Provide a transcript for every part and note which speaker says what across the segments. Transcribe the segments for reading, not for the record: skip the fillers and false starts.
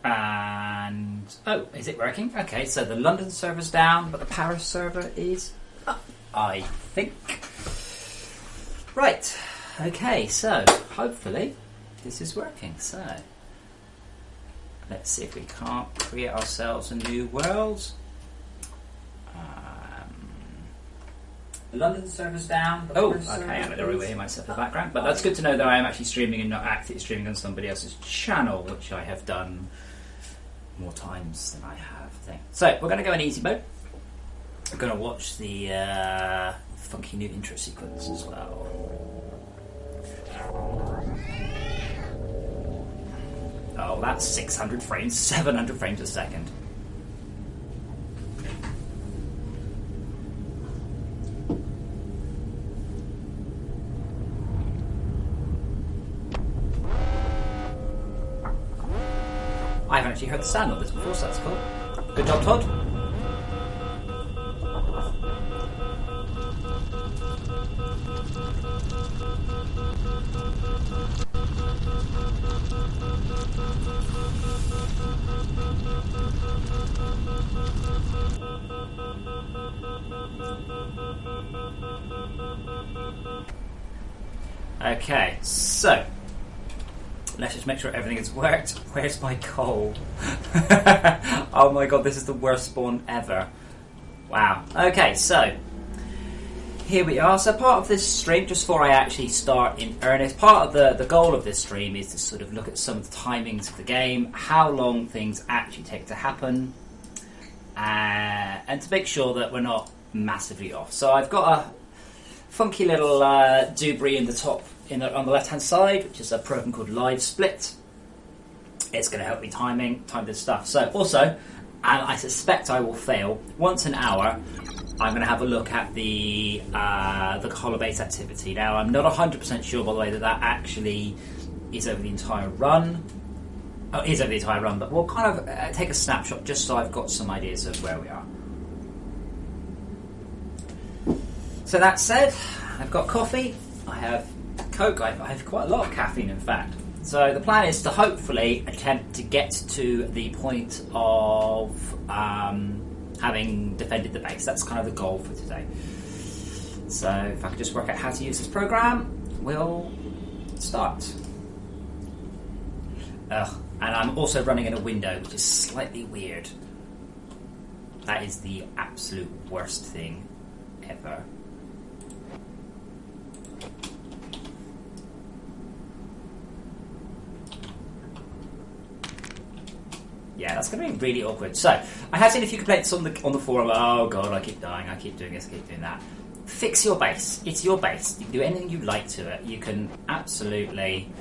Speaker 1: And oh, is it working? Okay, so the London server's down, but the Paris server is up, I think. Right. Okay, so hopefully this is working. So let's see if we can't create ourselves a new world. The London server's down. Oh, okay, I'm going to hear myself in the background. But that's good to know that I am actually streaming and not actually streaming on somebody else's channel, which I have done more times than I have. So we're going to go in easy mode. We're going to watch the funky new intro sequence as well. Oh, that's 600 frames, 700 frames a second. I haven't actually heard the sound of this before, so that's cool. Good job, Todd. Okay, so let's just make sure everything has worked. Where's my coal? Oh my god, this is the worst spawn ever. Wow. Okay, so here we are. So part of this stream, just before I actually start in earnest, part of the goal of this stream is to sort of look at some of the timings of the game, how long things actually take to happen, and to make sure that we're not massively off. So I've got a funky little doobry in the top on the left hand side, which is a program called Live Split. It's going to help me time this stuff. So also, and I suspect I will fail, once an hour I'm going to have a look at the hollow base activity. Now I'm not 100% sure, by the way, that actually is over the entire run. Oh, it is over the entire run, but we'll kind of take a snapshot just so I've got some ideas of where we are. So that said, I've got coffee, I have Coke, I have quite a lot of caffeine in fact. So the plan is to hopefully attempt to get to the point of having defended the base. That's kind of the goal for today. So if I could just work out how to use this program, we'll start. And I'm also running in a window, which is slightly weird. That is the absolute worst thing ever. Yeah, that's going to be really awkward. So, I have seen a few complaints on the forum. Oh god, I keep dying, I keep doing this, I keep doing that. Fix your base. It's your base. You can do anything you like to it. You can absolutely...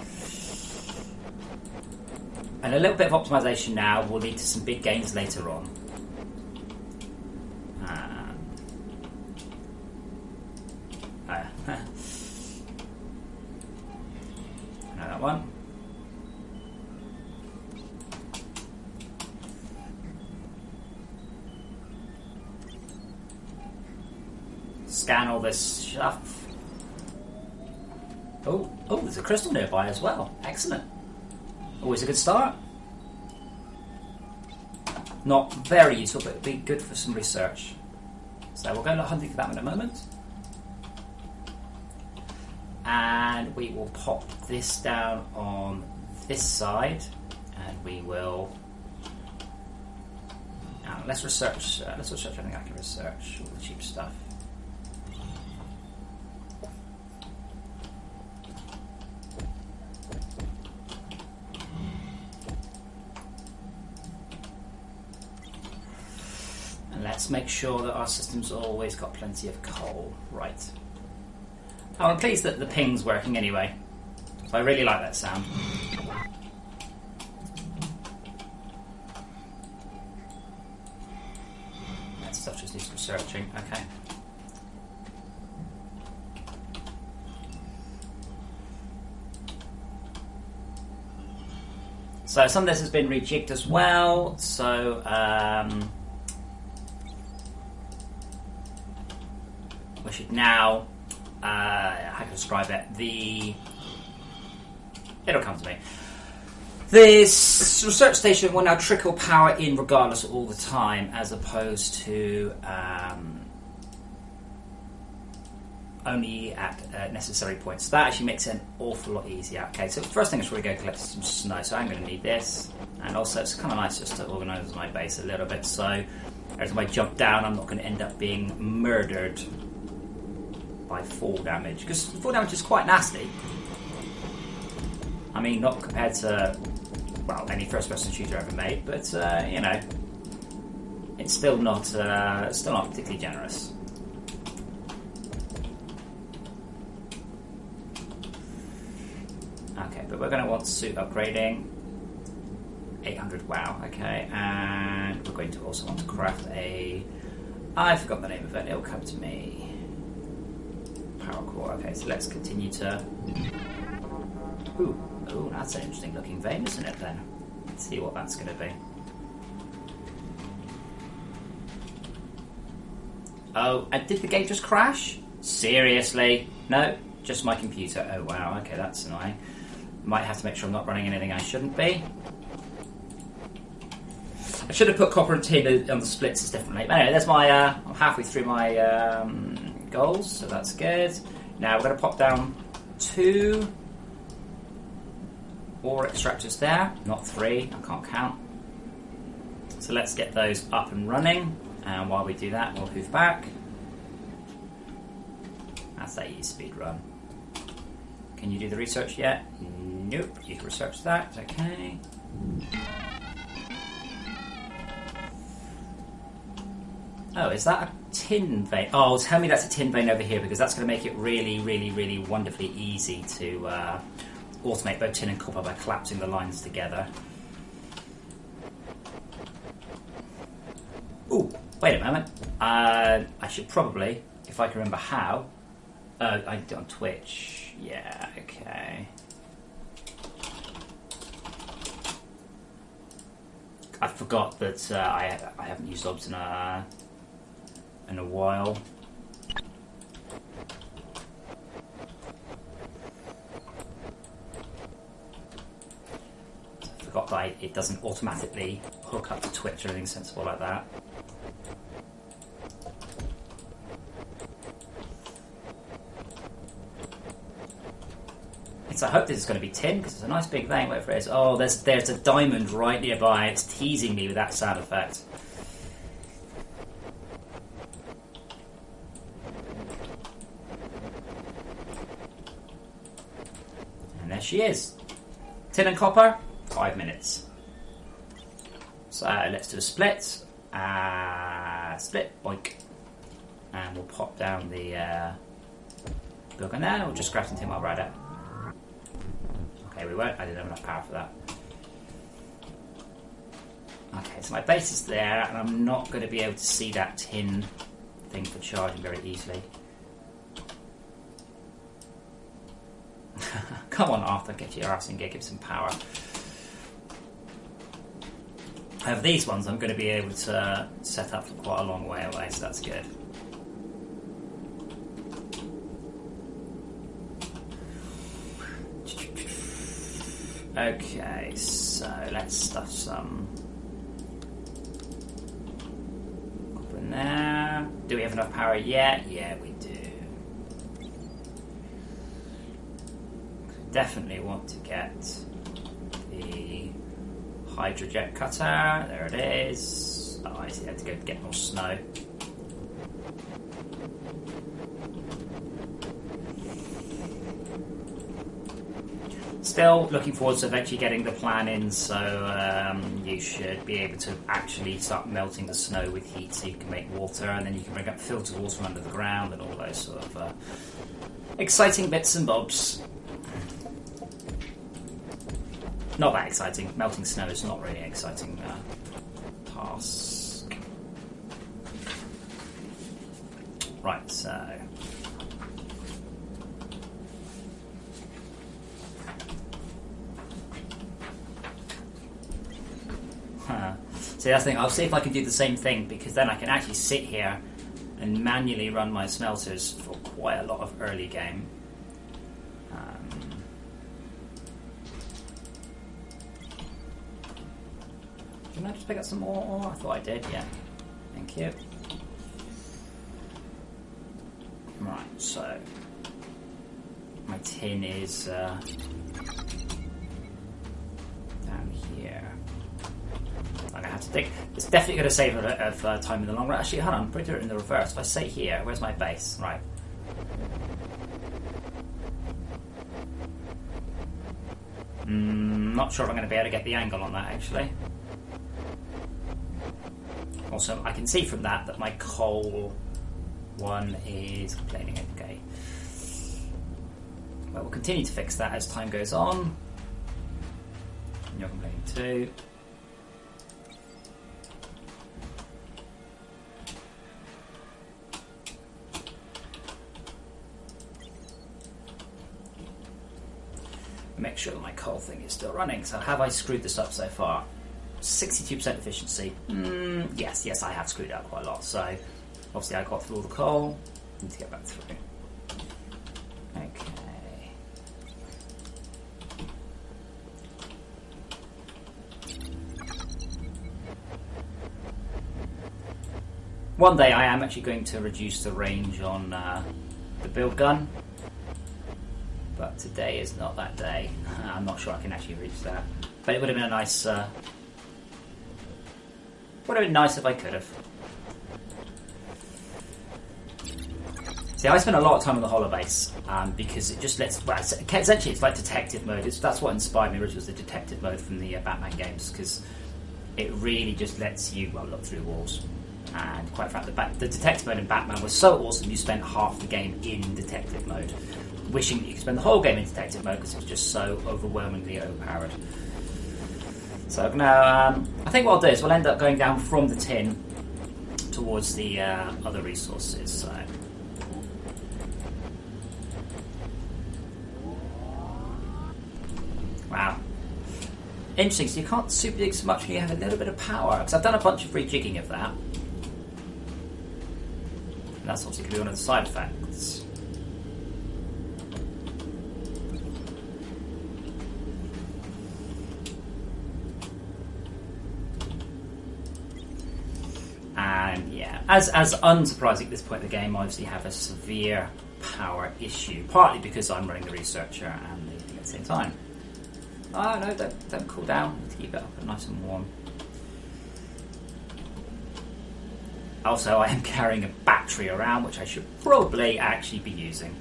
Speaker 1: And a little bit of optimization now will lead to some big gains later on. Another one. Scan all this stuff. Oh, there's a crystal nearby as well. Excellent. Always a good start. Not very useful, but it'd be good for some research. So we'll go hunting for that in a moment. And we will pop this down on this side, and we will... let's research everything I can research, all the cheap stuff. Let's make sure that our system's always got plenty of coal. Right. Oh, I'm pleased that the ping's working anyway. So I really like that sound. That stuff just needs some searching. Okay. So some of this has been rejigged as well. So we should now, how can I describe it? It'll come to me. This research station will now trickle power in regardless all the time, as opposed to only at necessary points. So that actually makes it an awful lot easier. Okay, so the first thing is we're going to collect some snow, so I'm going to need this. And also it's kind of nice just to organise my base a little bit, so every time I jump down I'm not going to end up being murdered by fall damage, because fall damage is quite nasty. I mean, not compared to, well, any first-person shooter ever made, but you know, it's still not particularly generous. Okay, but we're going to want suit upgrading. 800, wow, okay, and we're going to also want to craft a... I forgot the name of it, it'll come to me. Power core, okay, so let's continue to... Ooh, that's an interesting looking vein, isn't it then? Let's see what that's going to be. Oh, and did the game just crash? Seriously? No, just my computer. Oh wow, okay, that's annoying. Might have to make sure I'm not running anything I shouldn't be. I should have put copper and tin on the splits as differently. But anyway, there's my... I'm halfway through my goals, so that's good. Now we're going to pop down 2 ore extractors there, not 3, I can't count. So let's get those up and running, and while we do that we'll hoof back. That's that easy speed run. Can you do the research yet? Nope, you can research that, okay. Oh, is that a tin vein? Oh, tell me that's a tin vein over here, because that's going to make it really, really, really wonderfully easy to automate both tin and copper by collapsing the lines together. Ooh, wait a moment. I should probably, if I can remember how... I did it on Twitch. Yeah, okay. I forgot that I haven't used obs in a while. I forgot that it doesn't automatically hook up to Twitch or anything sensible like that. So I hope this is going to be tin, because it's a nice big vein, whatever it is. Oh, there's a diamond right nearby. It's teasing me with that sound effect. And there she is. Tin and copper, 5 minutes. So let's do a split. Split, boink. And we'll pop down the book on there. We'll just grab some tin while we're at it. Okay, we won't. I didn't have enough power for that. Okay, so my base is there, and I'm not going to be able to see that tin thing for charging very easily. Come on, Arthur, get your ass in gear, give some power. However, these ones I'm going to be able to set up for quite a long way away, so that's good. Okay, so let's stuff some up in there. Do we have enough power yet? Yeah, we do. Definitely want to get the hydrojet cutter. There it is. Oh, I see. I have to go get more snow. Still looking forward to eventually getting the plan in, so you should be able to actually start melting the snow with heat, so you can make water, and then you can bring up filtered water from under the ground and all those sort of exciting bits and bobs. Not that exciting. Melting snow is not really an exciting task. Right, so... See, that's the thing. I'll see if I can do the same thing, because then I can actually sit here and manually run my smelters for quite a lot of early game. Didn't I just pick up some more? I thought I did, yeah. Thank you. Right, so my tin is down here. I'm gonna have to dig. It's definitely gonna save a bit of time in the long run. Actually, hold on, I'm pretty do it in the reverse. If I say here, where's my base? Right. Not sure if I'm going to be able to get the angle on that, actually. Also, I can see from that my coal one is complaining. Okay. Well, we'll continue to fix that as time goes on. And you're complaining too. Make sure that my coal thing is still running. So have I screwed this up so far? 62% efficiency. Yes, I have screwed up quite a lot. So obviously I got through all the coal. Need to get back through. Okay. One day I am actually going to reduce the range on the build gun. But today is not that day. I'm not sure I can actually reach that. But it would have been a nice... would have been nice if I could have. See, I spent a lot of time on the holobase because it just lets... Well, essentially it's like detective mode. That's what inspired me, which was the detective mode from the Batman games, because it really just lets you, well, look through walls. And quite frankly, the detective mode in Batman was so awesome you spent half the game in detective mode, wishing that you could spend the whole game in detective mode because it was just so overwhelmingly overpowered. So now, I think what I'll do is we'll end up going down from the tin towards the other resources. So. Wow. Interesting, so you can't super dig so much when you have a little bit of power, because I've done a bunch of rejigging of that. And that's obviously going to be one of the side effects. And yeah, as unsurprising at this point in the game, I obviously have a severe power issue, partly because I'm running the researcher and the thing at the same time. Oh no, don't cool down, need to keep it up nice and warm. Also, I am carrying a battery around, which I should probably actually be using.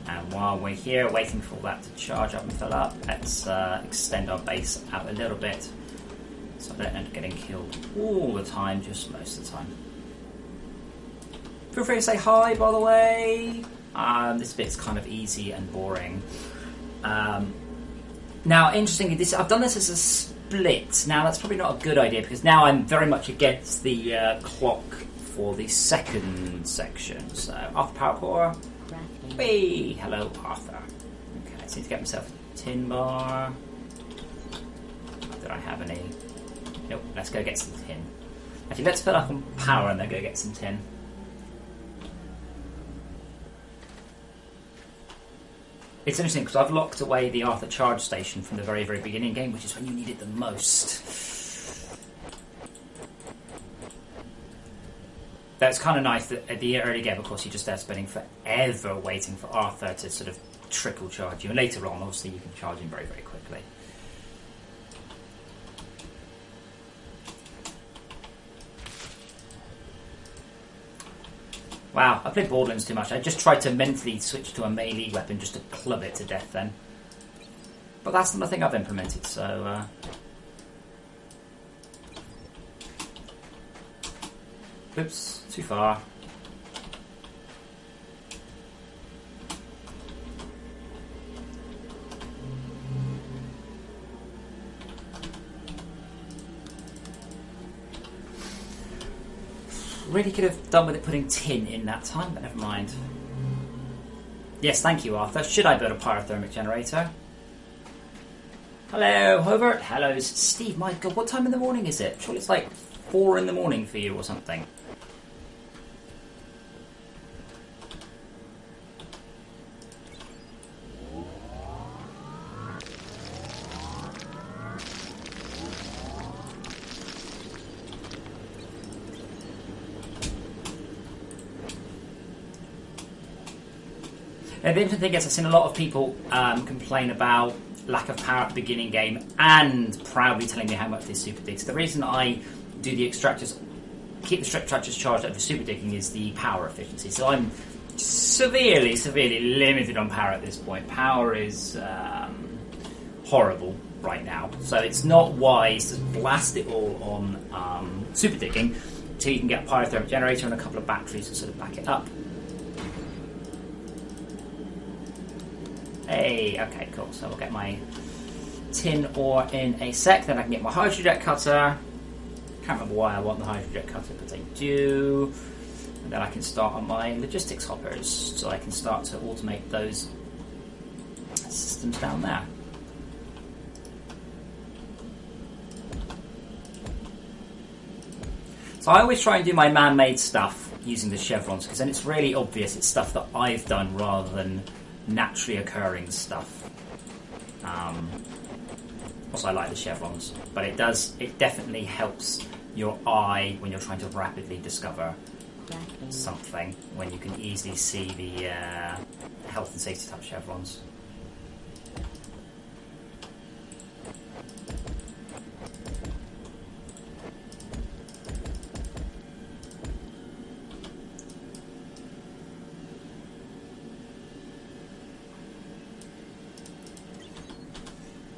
Speaker 1: And while we're here waiting for that to charge up and fill up, let's extend our base out a little bit so I don't end up getting killed all the time, just most of the time. Feel free to say hi, by the way. This bit's kind of easy and boring. Now, interestingly, I've done this as a split. Now, that's probably not a good idea because now I'm very much against the clock for the second section. So, Arthur Power Core. Hey, hello, Arthur. Okay, I just need to get myself a tin bar. Did I have any? Nope, let's go get some tin. Actually, let's fill up on power and then go get some tin. It's interesting because I've locked away the Arthur charge station from the very, very beginning game, which is when you need it the most. That's kind of nice that at the early game, of course, you're just there spending forever waiting for Arthur to sort of trickle charge you. And later on, obviously, you can charge him very, very quickly. Wow, I played Borderlands too much. I just tried to mentally switch to a melee weapon just to club it to death then. But that's not a thing I've implemented, so... Oops, too far. Really could have done with it putting tin in that time, but never mind. Yes, thank you, Arthur. Should I build a pyrothermic generator? Hello, Hobart. Hello, Steve. My God, what time in the morning is it? Surely it's like 4 in the morning for you or something. And the interesting thing is I've seen a lot of people complain about lack of power at the beginning game and proudly telling me how much they super dig. So the reason I do the extractors, keep the extractors charged over super digging is the power efficiency. So I'm severely limited on power at this point. Power is horrible right now. So it's not wise to blast it all on super digging until you can get a pyrothermic generator and a couple of batteries to sort of back it up. Hey, okay, cool. So we'll get my tin ore in a sec, then I can get my hydrojet cutter. Can't remember why I want the hydrojet cutter, but I do. And then I can start on my logistics hoppers, so I can start to automate those systems down there. So I always try and do my man-made stuff using the chevrons, because then it's really obvious it's stuff that I've done rather than naturally occurring stuff. Also, I like the chevrons, but it definitely helps your eye when you're trying to rapidly discover something, when you can easily see the health and safety type chevrons.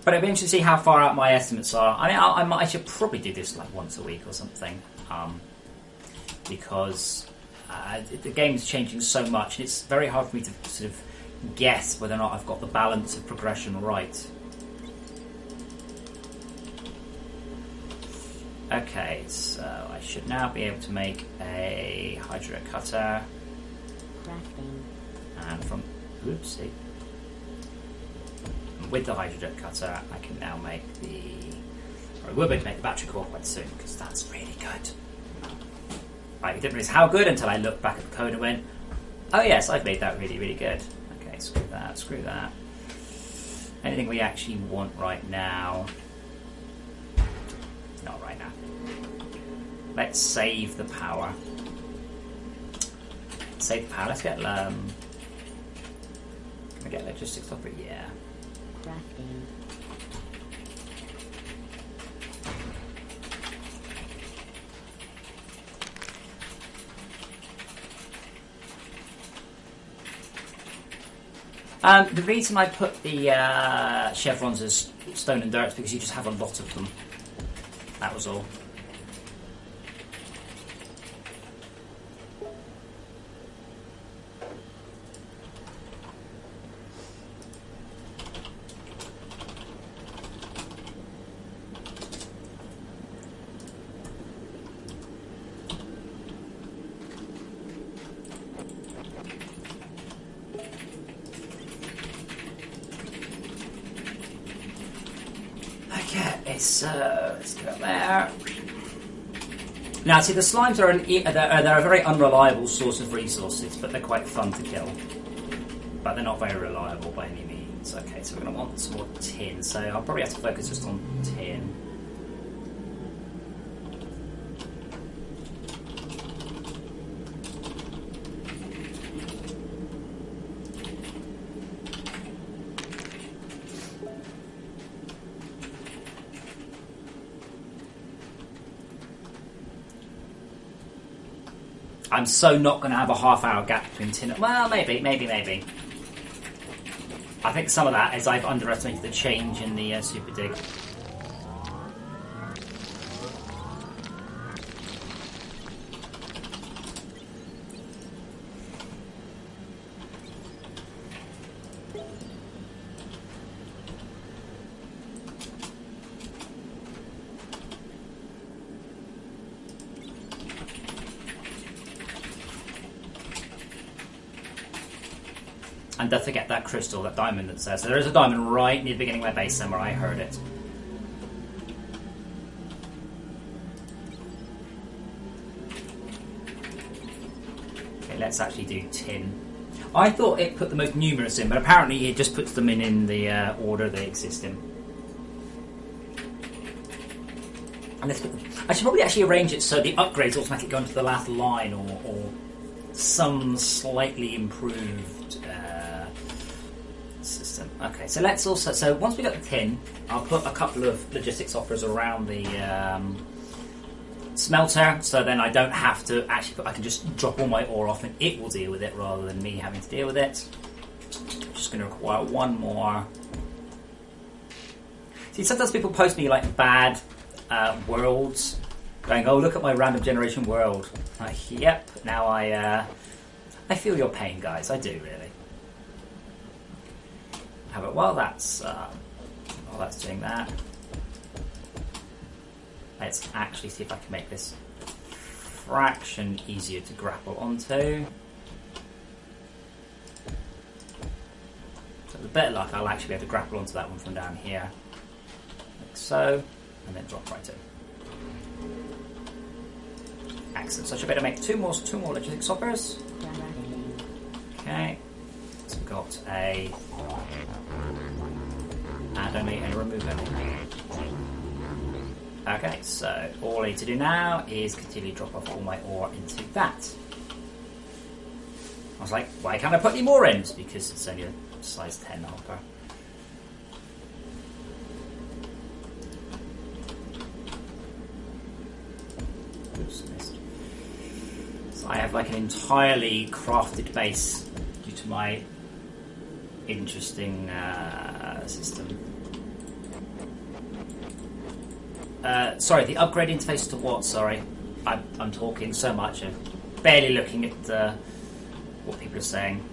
Speaker 1: But it'd be interesting to see how far out my estimates are. I mean, I should probably do this like once a week or something, because the game's changing so much, and it's very hard for me to sort of guess whether or not I've got the balance of progression right. Okay, so I should now be able to make a hydrojet cutter. And from... Oopsie. With the hydrojet cutter, I can now make the... Or I will be able to make the battery core quite soon, because that's really good. I didn't realize how good until I looked back at the code and went, oh yes, I've made that really, really good. Okay, screw that, screw that. Anything we actually want right now? Not right now. Let's save the power. Save the power. Let's get... Can I get logistics up? Yeah. Crafting. The reason I put the chevrons as stone and dirt is because you just have a lot of them. That was all. So let's go there. Now, see, the slimes are they're a very unreliable source of resources, but they're quite fun to kill. But they're not very reliable by any means. Okay, so we're going to want some more tin. So I'll probably have to focus just on tin. I'm so not going to have a half-hour gap between tin. Well, maybe. I think some of that is I've underestimated the change in the super dig. And don't forget that crystal, that diamond that says. So there is a diamond right near the beginning of my base somewhere. I heard it. Okay, let's actually do tin. I thought it put the most numerous in, but apparently it just puts them in the order they exist in. And let's put them. I should probably actually arrange it so the upgrades automatically go into the last line, or some slightly improved system. Okay, so let's also... So once we got the tin, I'll put a couple of logistics offers around the smelter, so then I don't have to actually... I can just drop all my ore off and it will deal with it rather than me having to deal with it. Just going to require one more. See, sometimes people post me like bad worlds, going, "Oh, look at my random generation world." Like, yep. Now I feel your pain, guys. I do really. How about while that's doing that, let's actually see if I can make this fraction easier to grapple onto. So with a bit of luck, I'll actually be able to grapple onto that one from down here, like so, and then drop right in. Excellent. So I should better make two more logistics hoppers. Okay. So we've got a add only and remove only. Okay, so all I need to do now is continue to drop off all my ore into that. I was like, why can't I put any more in? It's because it's only a size 10 hopper. Oops, missed. So I have like an entirely crafted base due to my interesting system. Sorry, the upgrade interface to what? Sorry, I'm talking so much. I'm barely looking at what people are saying.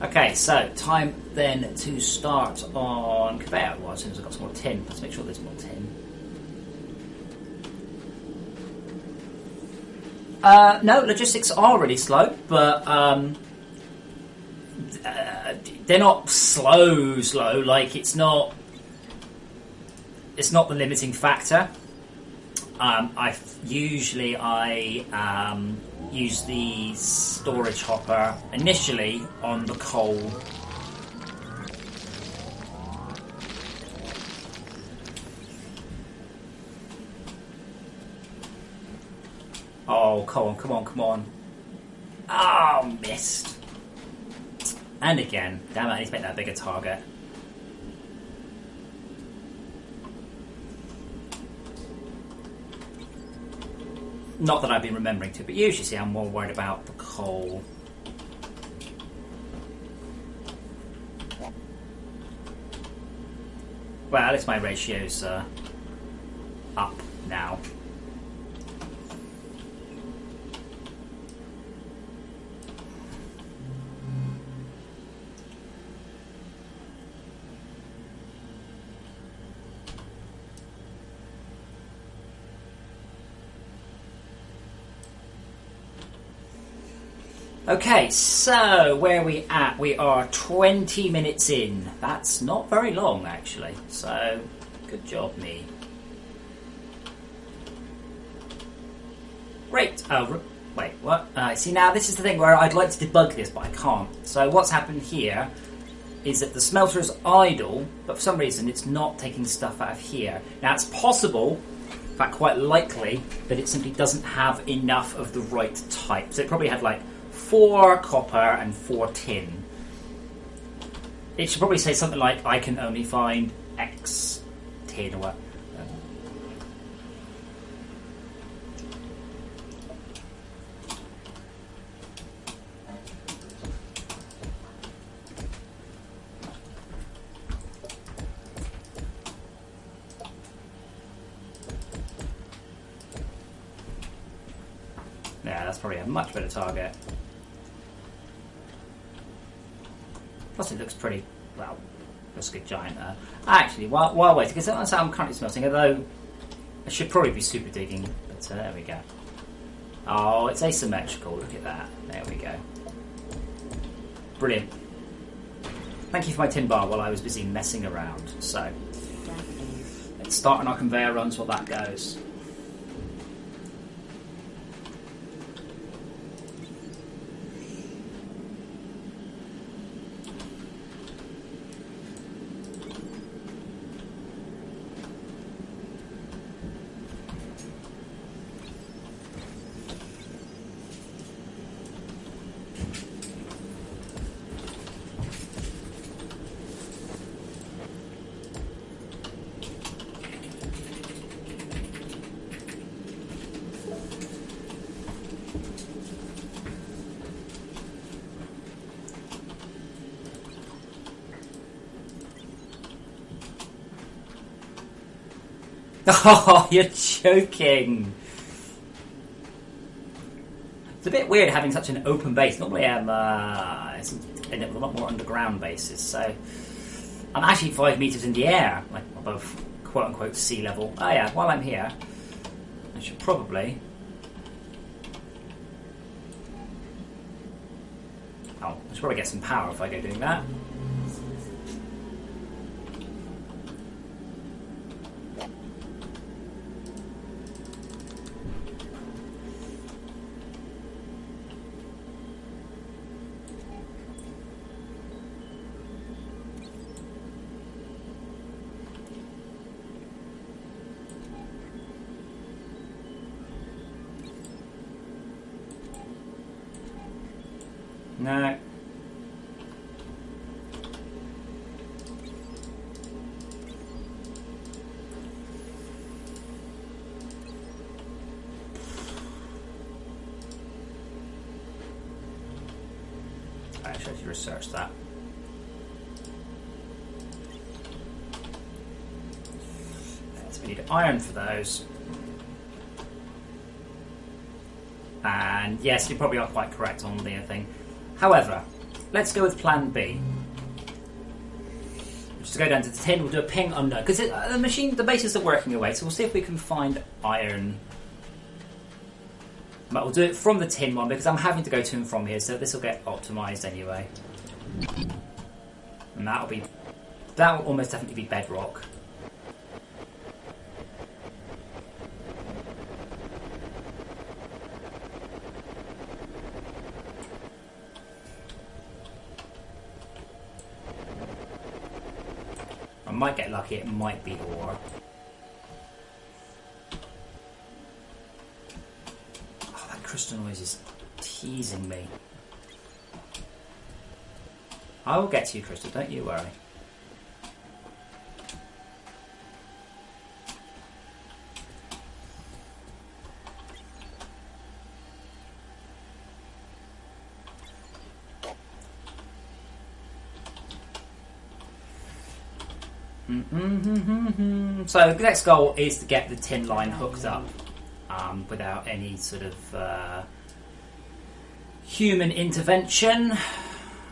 Speaker 1: Okay, so time then to start on conveyor. Well, as soon as I've got some more tin, let's make sure there's more tin. No, logistics are really slow, but they're not slow. Like it's not the limiting factor. I usually use the storage hopper initially on the coal. Oh, come on. Oh, missed. And again. Damn it, I need to make that a bigger target. Not that I've been remembering to, but usually see I'm more worried about the coal. Well, at least my ratio's up now. Okay, so where are we at? We are 20 minutes in. That's not very long, actually. So, good job, me. Great. Oh, wait, what? See, now this is the thing where I'd like to debug this, but I can't. So what's happened here is that the smelter is idle, but for some reason it's not taking stuff out of here. Now, it's possible, in fact, quite likely, that it simply doesn't have enough of the right type. So it probably had, like, 4 copper and 4 tin. It should probably say something like, I can only find X tin or what. Yeah, that's probably a much better target. Plus it looks pretty, well, looks like a giant there. Actually, while waiting, because that's how I'm currently smelting, although I should probably be super digging, but there we go. Oh, it's asymmetrical, look at that. There we go. Brilliant. Thank you for my tin bar while I was busy messing around. So, let's start on our conveyor runs while that goes. Oh, you're joking. It's a bit weird having such an open base. Normally I'm end up with a lot more underground bases, so I'm actually 5 meters in the air, like above quote-unquote sea level. Oh yeah, while I'm here, I should probably... I should probably get some power if I go doing that. No. I should research that. Yes, we need iron for those. And yes, you probably are quite correct on the thing. However, let's go with plan B. Just to go down to the tin, we'll do a ping unknown. Because the bases are working away, so we'll see if we can find iron. But we'll do it from the tin one, because I'm having to go to and from here, so this will get optimised anyway. And that will almost definitely be bedrock. I might get lucky, it might be ore. Oh, that crystal noise is teasing me. I will get to you, Crystal, don't you worry. So the next goal is to get the tin line hooked up without any sort of human intervention.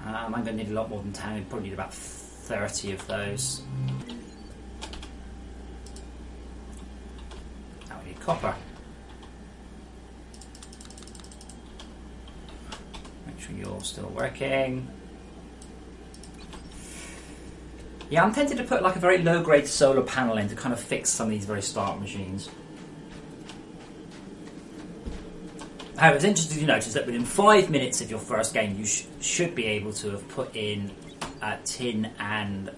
Speaker 1: I'm going to need a lot more than 10. I probably need about 30 of those. Now we need copper. Make sure you're still working. Yeah, I'm tempted to put like a very low-grade solar panel in to kind of fix some of these very start machines. However, it's interesting to notice that within 5 minutes of your first game, you should be able to have put in tin and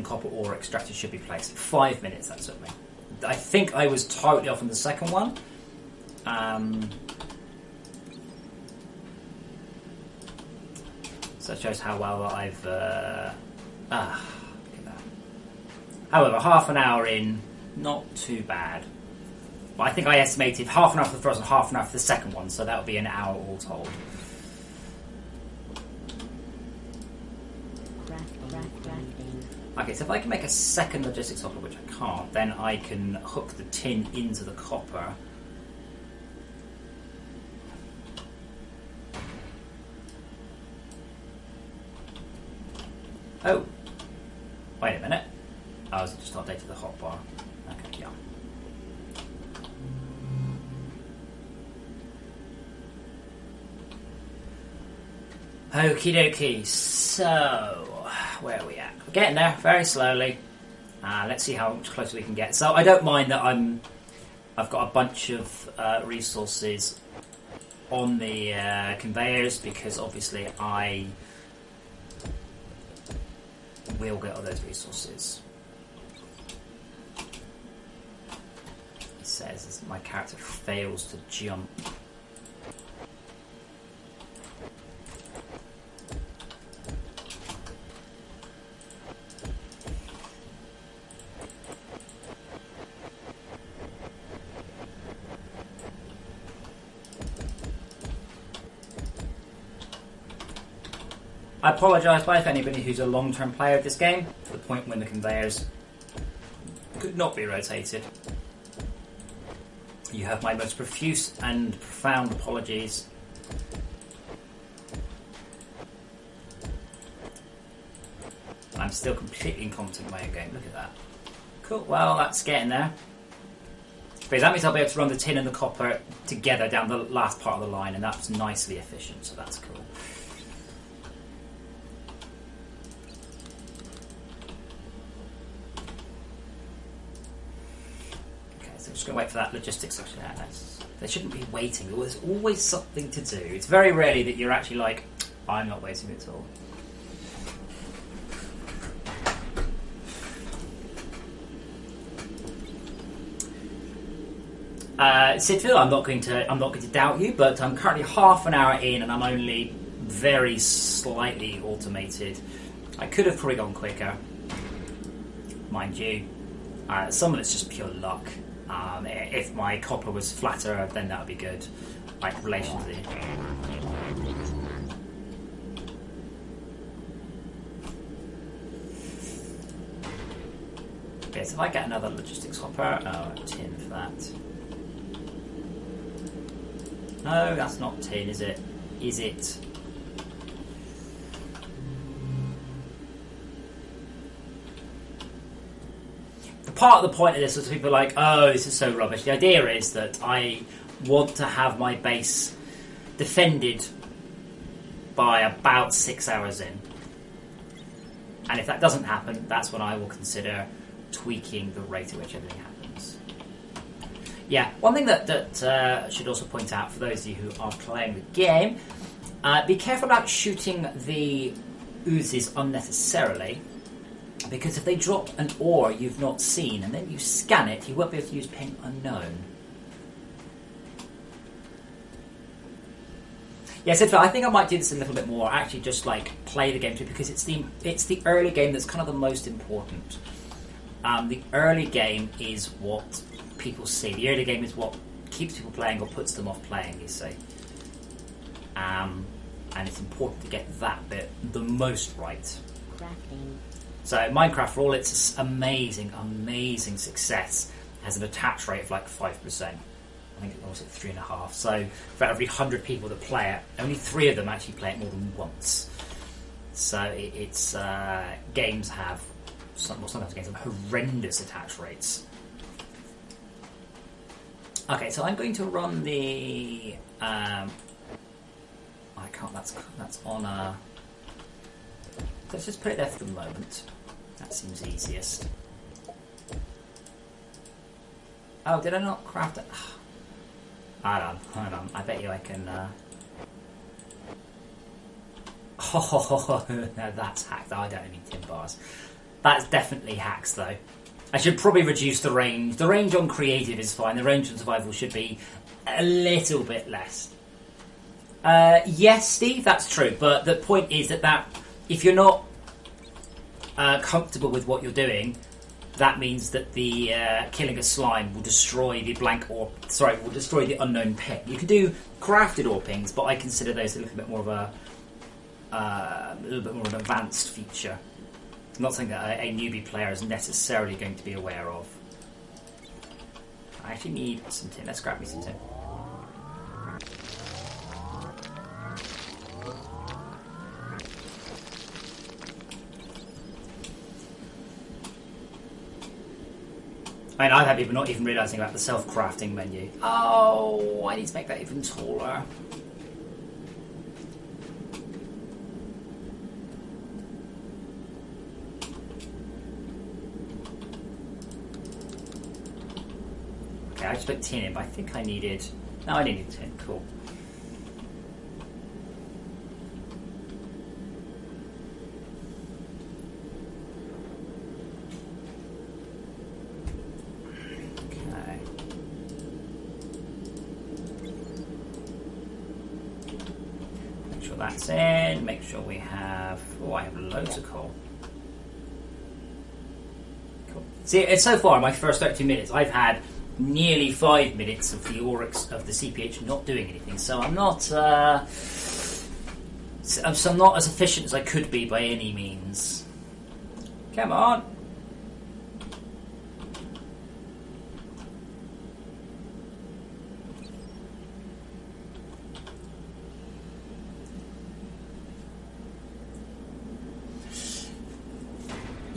Speaker 1: copper ore extractor should be placed. 5 minutes, that took me. I think I was totally off on the second one. So that shows how well I've... look at that. However, half an hour in, not too bad. But I think I estimated half an hour for the first and half an hour for the second one, so that would be an hour all told. Okay, so if I can make a second logistics hopper, which I can't, then I can hook the tin into the copper. Oh, wait a minute. I was just updated the hotbar. Okay, yeah. Okie dokie. So, where are we at? We're getting there very slowly. Let's see how much closer we can get. So I don't mind that I've got a bunch of resources on the conveyors because obviously I will get all those resources. It says my character fails to jump. I apologise, but if anybody who's a long-term player of this game, to the point when the conveyors could not be rotated. You have my most profuse and profound apologies. I'm still completely incompetent in my own game. Look at that. Cool. Well, that's getting there. But that means I'll be able to run the tin and the copper together down the last part of the line, and that's nicely efficient, so that's cool. Okay, so I'm just going to wait for that logistics section. They shouldn't be waiting. There's always something to do. It's very rarely that you're actually like, I'm not waiting at all. Sidville, I'm not going to doubt you, but I'm currently half an hour in and I'm only very slightly automated. I could have probably gone quicker, mind you. Some of it's just pure luck. If my copper was flatter, then that would be good. Like relation to the... Okay, so if I get another logistics hopper, tin for that. No, that's not tin, is it? Is it? Part of the point of this is people are like, oh, this is so rubbish. The idea is that I want to have my base defended by about 6 hours in. And if that doesn't happen, that's when I will consider tweaking the rate at which everything happens. Yeah, one thing that I should also point out for those of you who are playing the game, be careful about shooting the oozes unnecessarily, because if they drop an ore you've not seen and then you scan it, you won't be able to use ping unknown. Yeah, so I think I might do this a little bit more, actually just like play the game too, because it's the early game that's kind of the most important. The early game is what people see. The early game is what keeps people playing or puts them off playing, you see. And it's important to get that bit the most right.
Speaker 2: Crafting.
Speaker 1: So Minecraft, for all its amazing success, has an attach rate of like 5%. I think it was at 3.5%. So for every 100 people that play it, only 3 of them actually play it more than once. So it's games have sometimes games have horrendous attach rates. Okay, so I'm going to run the. I can't. That's on a. Let's just put it there for the moment. That seems easiest. Oh, did I not craft it? Hold on. I bet you I can... Oh, no, that's hacked. Oh, I don't need tin bars. That's definitely hacks, though. I should probably reduce the range. The range on creative is fine. The range on survival should be a little bit less. Yes, Steve, that's true. But the point is that if you're not comfortable with what you're doing, that means that the killing a slime will destroy the will destroy the unknown ping. You can do crafted ore pings, but I consider those a little bit more of an advanced feature. Not something that a newbie player is necessarily going to be aware of. I actually need some tin. Let's grab me some tin. I mean, I've had people not even realising about the self-crafting menu. Oh, I need to make that even taller. Okay, I just put tin in, but I think I needed... No, I needed tin. Cool. That's in. Make sure we have... Oh, I have loads of coal. Cool. See, so far, in my first 30 minutes, I've had nearly 5 minutes of the Oryx of the CPH not doing anything. So I'm not... so I'm not as efficient as I could be by any means. Come on.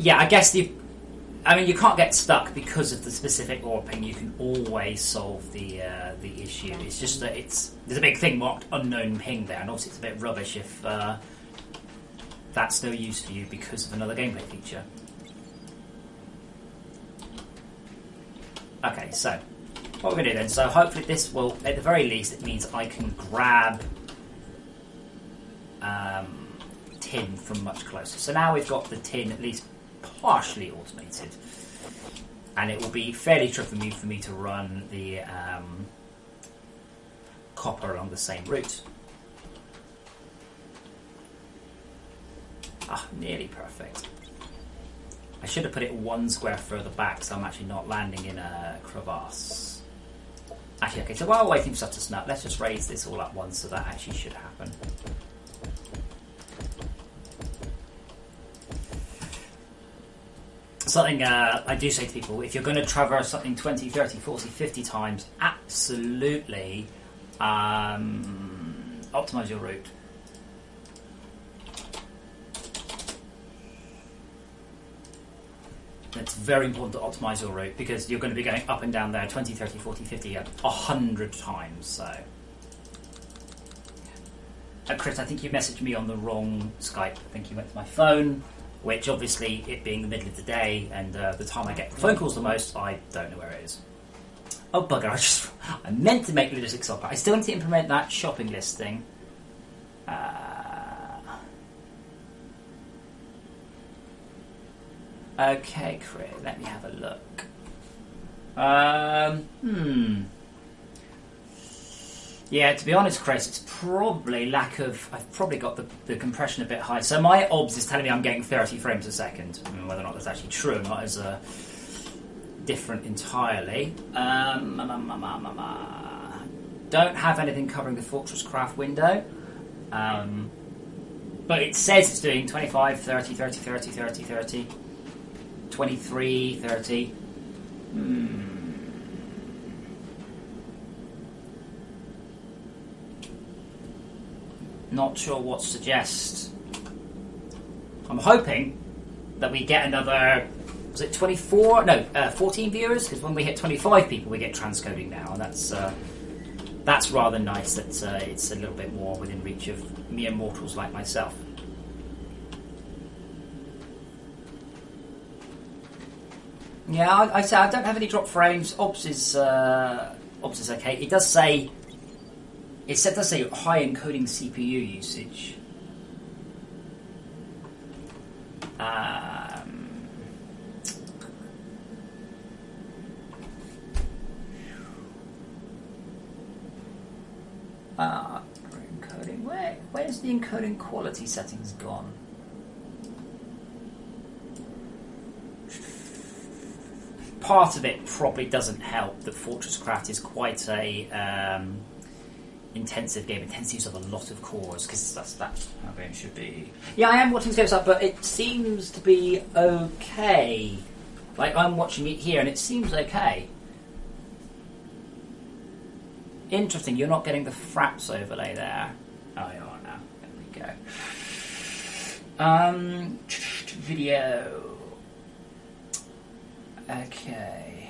Speaker 1: yeah, I guess I mean, you can't get stuck because of the specific ore ping. You can always solve the issue. It's just that there's a big thing marked unknown ping there, and obviously it's a bit rubbish if that's no use for you because of another gameplay feature. Okay, so what we're going to do then, so hopefully this will, at the very least, it means I can grab tin from much closer. So now we've got the tin at least partially automated, and it will be fairly tricky for me to run the copper along the same route. Ah, nearly perfect. I should have put it 1 square further back, so I'm actually not landing in a crevasse. Actually, okay, so while waiting for stuff to snap, let's just raise this all at once, so that actually should happen. Something I do say to people, if you're going to traverse something 20, 30, 40, 50 times, absolutely optimize your route. It's very important to optimize your route because you're going to be going up and down there 20, 30, 40, 50, 100 times. So, Chris, I think you messaged me on the wrong Skype. I think you went to my phone, which obviously, it being the middle of the day and the time I get phone calls the most, I don't know where it is. Oh bugger, I meant to make logistics up. I still need to implement that shopping list thing. Okay, Chris, let me have a look. Yeah, to be honest, Chris, it's probably lack of... I've probably got the compression a bit high. So my OBS is telling me I'm getting 30 frames a second. I mean, whether or not that's actually true or not is different entirely. Don't have anything covering the FortressCraft window. But it says it's doing 25, 30, 30, 30, 30, 30, 23, 30. Not sure what to suggest. I'm hoping that we get another, was it 24? No, 14 viewers, because when we hit 25 people we get transcoding now, and that's rather nice that it's a little bit more within reach of mere mortals like myself. Yeah, I say I don't have any drop frames. OBS is okay. It does say high encoding CPU usage. Encoding. Where's the encoding quality settings gone? Part of it probably doesn't help that FortressCraft is quite a intensive game. It tends to use up a lot of cores because that's how game should be. Yeah, I am watching this up, but it seems to be okay. Like, I'm watching it here and it seems okay. Interesting, you're not getting the fraps overlay there. Oh, you are now. There we go. Video. Okay.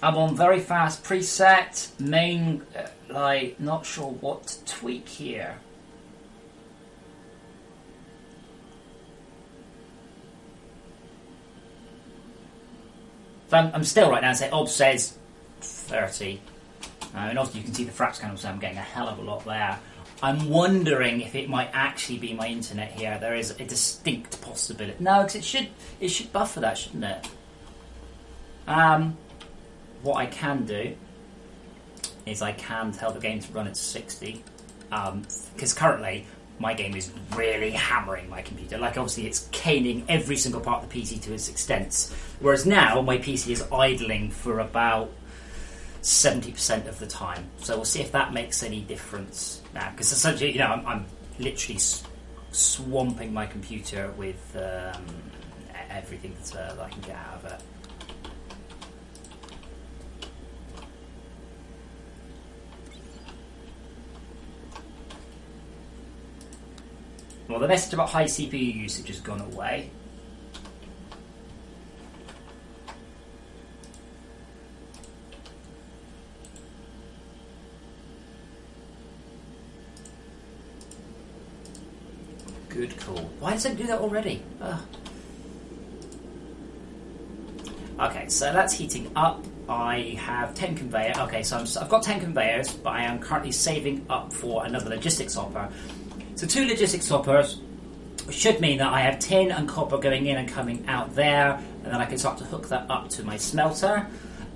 Speaker 1: I'm on very fast preset. Main, not sure what to tweak here. So I'm still right now and say OBS says 30. And obviously you can see the fraps kind of say I'm getting a hell of a lot there. I'm wondering if it might actually be my internet here. There is a distinct possibility. No, because it should buffer that, shouldn't it? What I can do is I can tell the game to run at 60. Because currently my game is really hammering my computer. Like, obviously it's caning every single part of the PC to its extent. Whereas now my PC is idling for about 70% of the time. So we'll see if that makes any difference now. Because essentially, you know, I'm literally swamping my computer with everything that I can get out of it. Well, the message about high CPU usage has gone away. Good call. Why does it do that already? Ugh. Okay, so that's heating up. I have 10 conveyors. Okay, so I've got 10 conveyors, but I am currently saving up for another logistics hopper. So 2 logistics hoppers should mean that I have tin and copper going in and coming out there, and then I can start to hook that up to my smelter.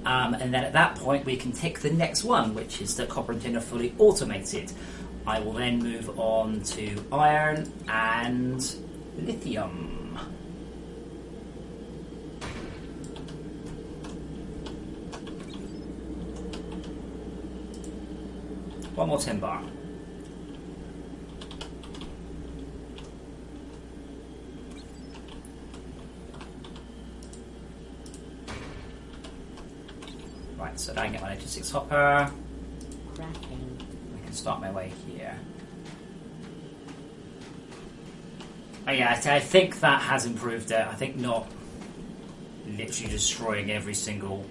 Speaker 1: And then at that point we can tick the next one, which is that copper and tin are fully automated. I will then move on to iron and lithium. One more tin bar. Right, so I can get my logistics hopper.
Speaker 2: Crafting.
Speaker 1: I can start my way here. Oh yeah, I think that has improved it. I think not literally destroying every single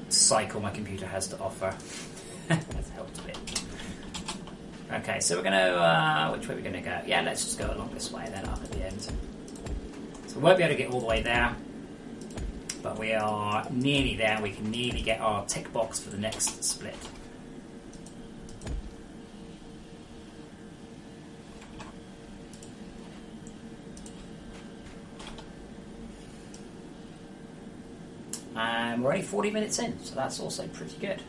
Speaker 1: cycle my computer has to offer. That's helped a bit. Okay, so we're gonna which way are we gonna go? Yeah, let's just go along this way, then up at the end. So we won't be able to get all the way there, but we are nearly there. We can nearly get our tick box for the next split. And we're only 40 minutes in, so that's also pretty good.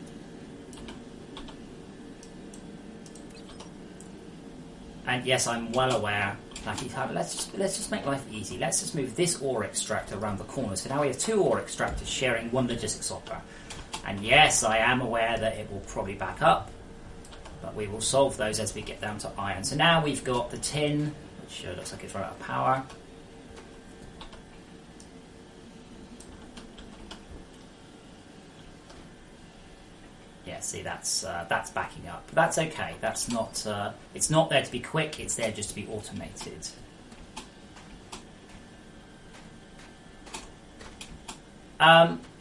Speaker 1: And yes, I'm well aware. Let's just make life easy. Let's just move this ore extractor around the corner. So now we have 2 ore extractors sharing 1 logistics hopper. And yes, I am aware that it will probably back up, but we will solve those as we get down to iron. So now we've got the tin, which looks like it's run out of power. Yeah, see, that's backing up. But that's okay. That's not. It's not there to be quick. It's there just to be automated.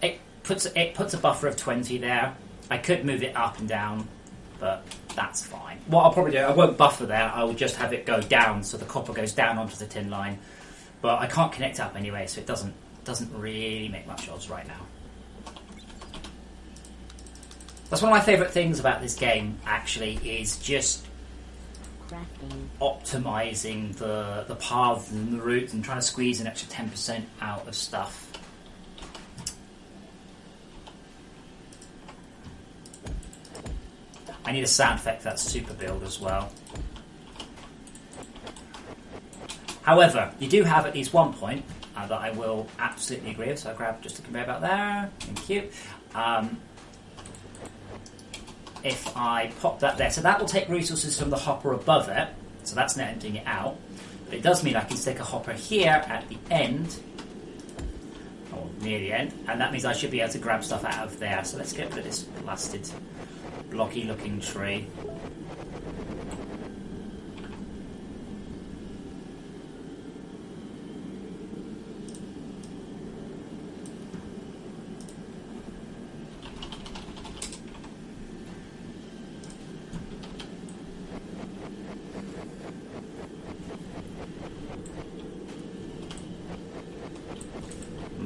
Speaker 1: It puts a buffer of 20 there. I could move it up and down, but that's fine. What I'll probably do, I won't buffer there. I will just have it go down, so the copper goes down onto the tin line. But I can't connect up anyway, so it doesn't really make much odds right now. That's one of my favourite things about this game, actually, is just
Speaker 2: Crafting.
Speaker 1: optimising the paths and the routes and trying to squeeze an extra 10% out of stuff. I need a sound effect for that super build as well. However, you do have at least one point that I will absolutely agree with, so I'll grab just a conveyor belt there. Thank you. If I pop that there, so that will take resources from the hopper above it, so that's not emptying it out, but it does mean I can stick a hopper here at the end, or near the end, and that means I should be able to grab stuff out of there. So let's get rid of this blasted blocky looking tree.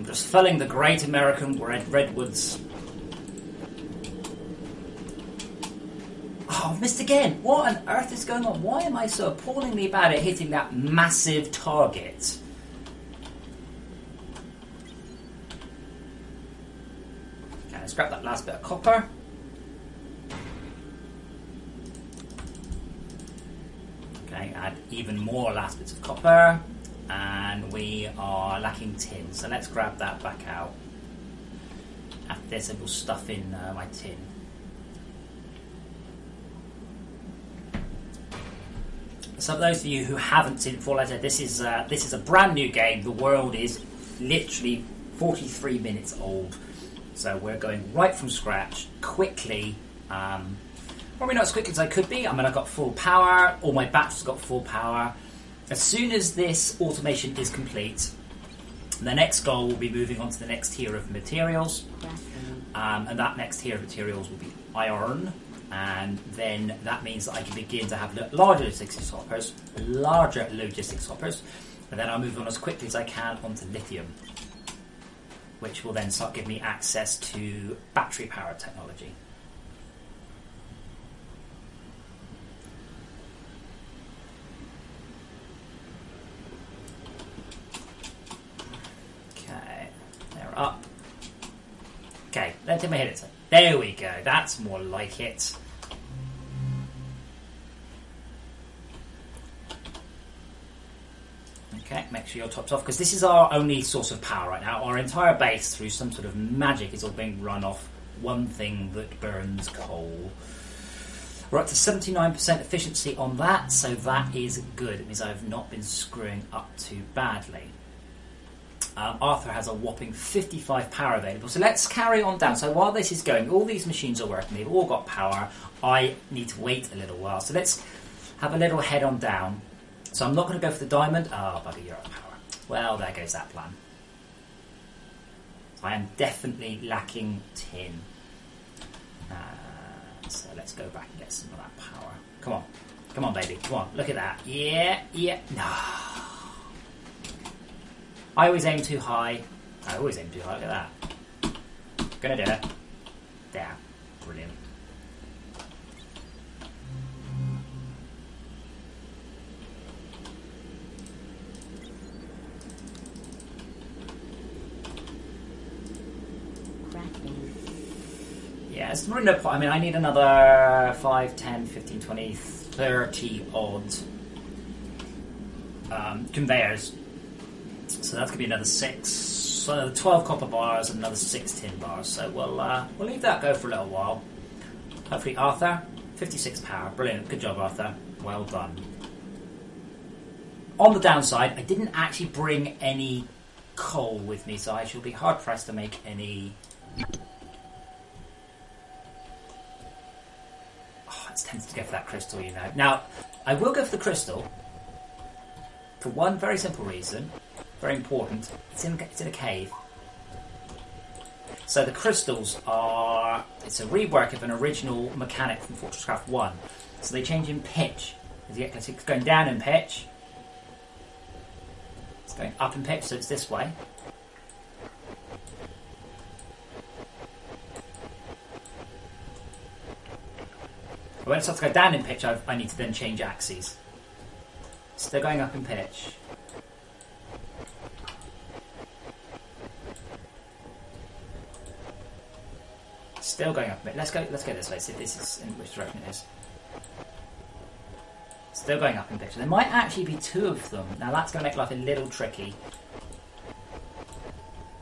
Speaker 1: Just felling the great American redwoods. Oh, I've missed again. What on earth is going on? Why am I so appallingly bad at hitting that massive target? Okay, let's grab that last bit of copper. Okay, add even more last bits of copper. And we are lacking tin, so let's grab that back out. After this, I will stuff in my tin. So for those of you who haven't seen Fallout, this is a brand new game. The world is literally 43 minutes old, so we're going right from scratch, quickly. Probably not as quick as I could be. I mean, I've got full power. All my batteries got full power. As soon as this automation is complete, the next goal will be moving on to the next tier of materials, and that next tier of materials will be iron, and then that means that I can begin to have larger logistics hoppers, and then I'll move on as quickly as I can onto lithium, which will then start giving me access to battery powered technology. Up. Okay, let's hit my hit it. There we go. That's more like it. Okay, make sure your top's off, because this is our only source of power right now. Our entire base, through some sort of magic, is all being run off one thing that burns coal. We're up to 79% efficiency on that, so that is good. It means I've not been screwing up too badly. Arthur has a whopping 55 power available. So let's carry on down. So while this is going, all these machines are working. They've all got power. I need to wait a little while. So let's have a little head on down. So I'm not going to go for the diamond. Oh, bugger, you're at power. Well, there goes that plan. I am definitely lacking tin. So let's go back and get some of that power. Come on. Come on, baby. Come on. Look at that. Yeah. No. I always aim too high. Look at that. Gonna do it. There. Brilliant. Yeah, there's really no point. I mean, I need another 5, 10, 15, 20, 30 odd conveyors. So that's going to be another 6, so another 12 copper bars and another 6 tin bars. So we'll leave that go for a little while. Hopefully, Arthur, 56 power. Brilliant. Good job, Arthur. Well done. On the downside, I didn't actually bring any coal with me, so I shall be hard-pressed to make any... Oh, it's tempted to go for that crystal, you know. Now, I will go for the crystal for one very simple reason. Very important. It's in a cave. So the crystals are... It's a rework of an original mechanic from FortressCraft 1. So they change in pitch. It's going down in pitch. It's going up in pitch, so it's this way. When it starts to go down in pitch, I need to then change axes. Still going up in pitch. Still going up a bit. Let's go this way. See if this is in which direction it is. Still going up in pitch. There might actually be 2 of them. Now that's going to make life a little tricky.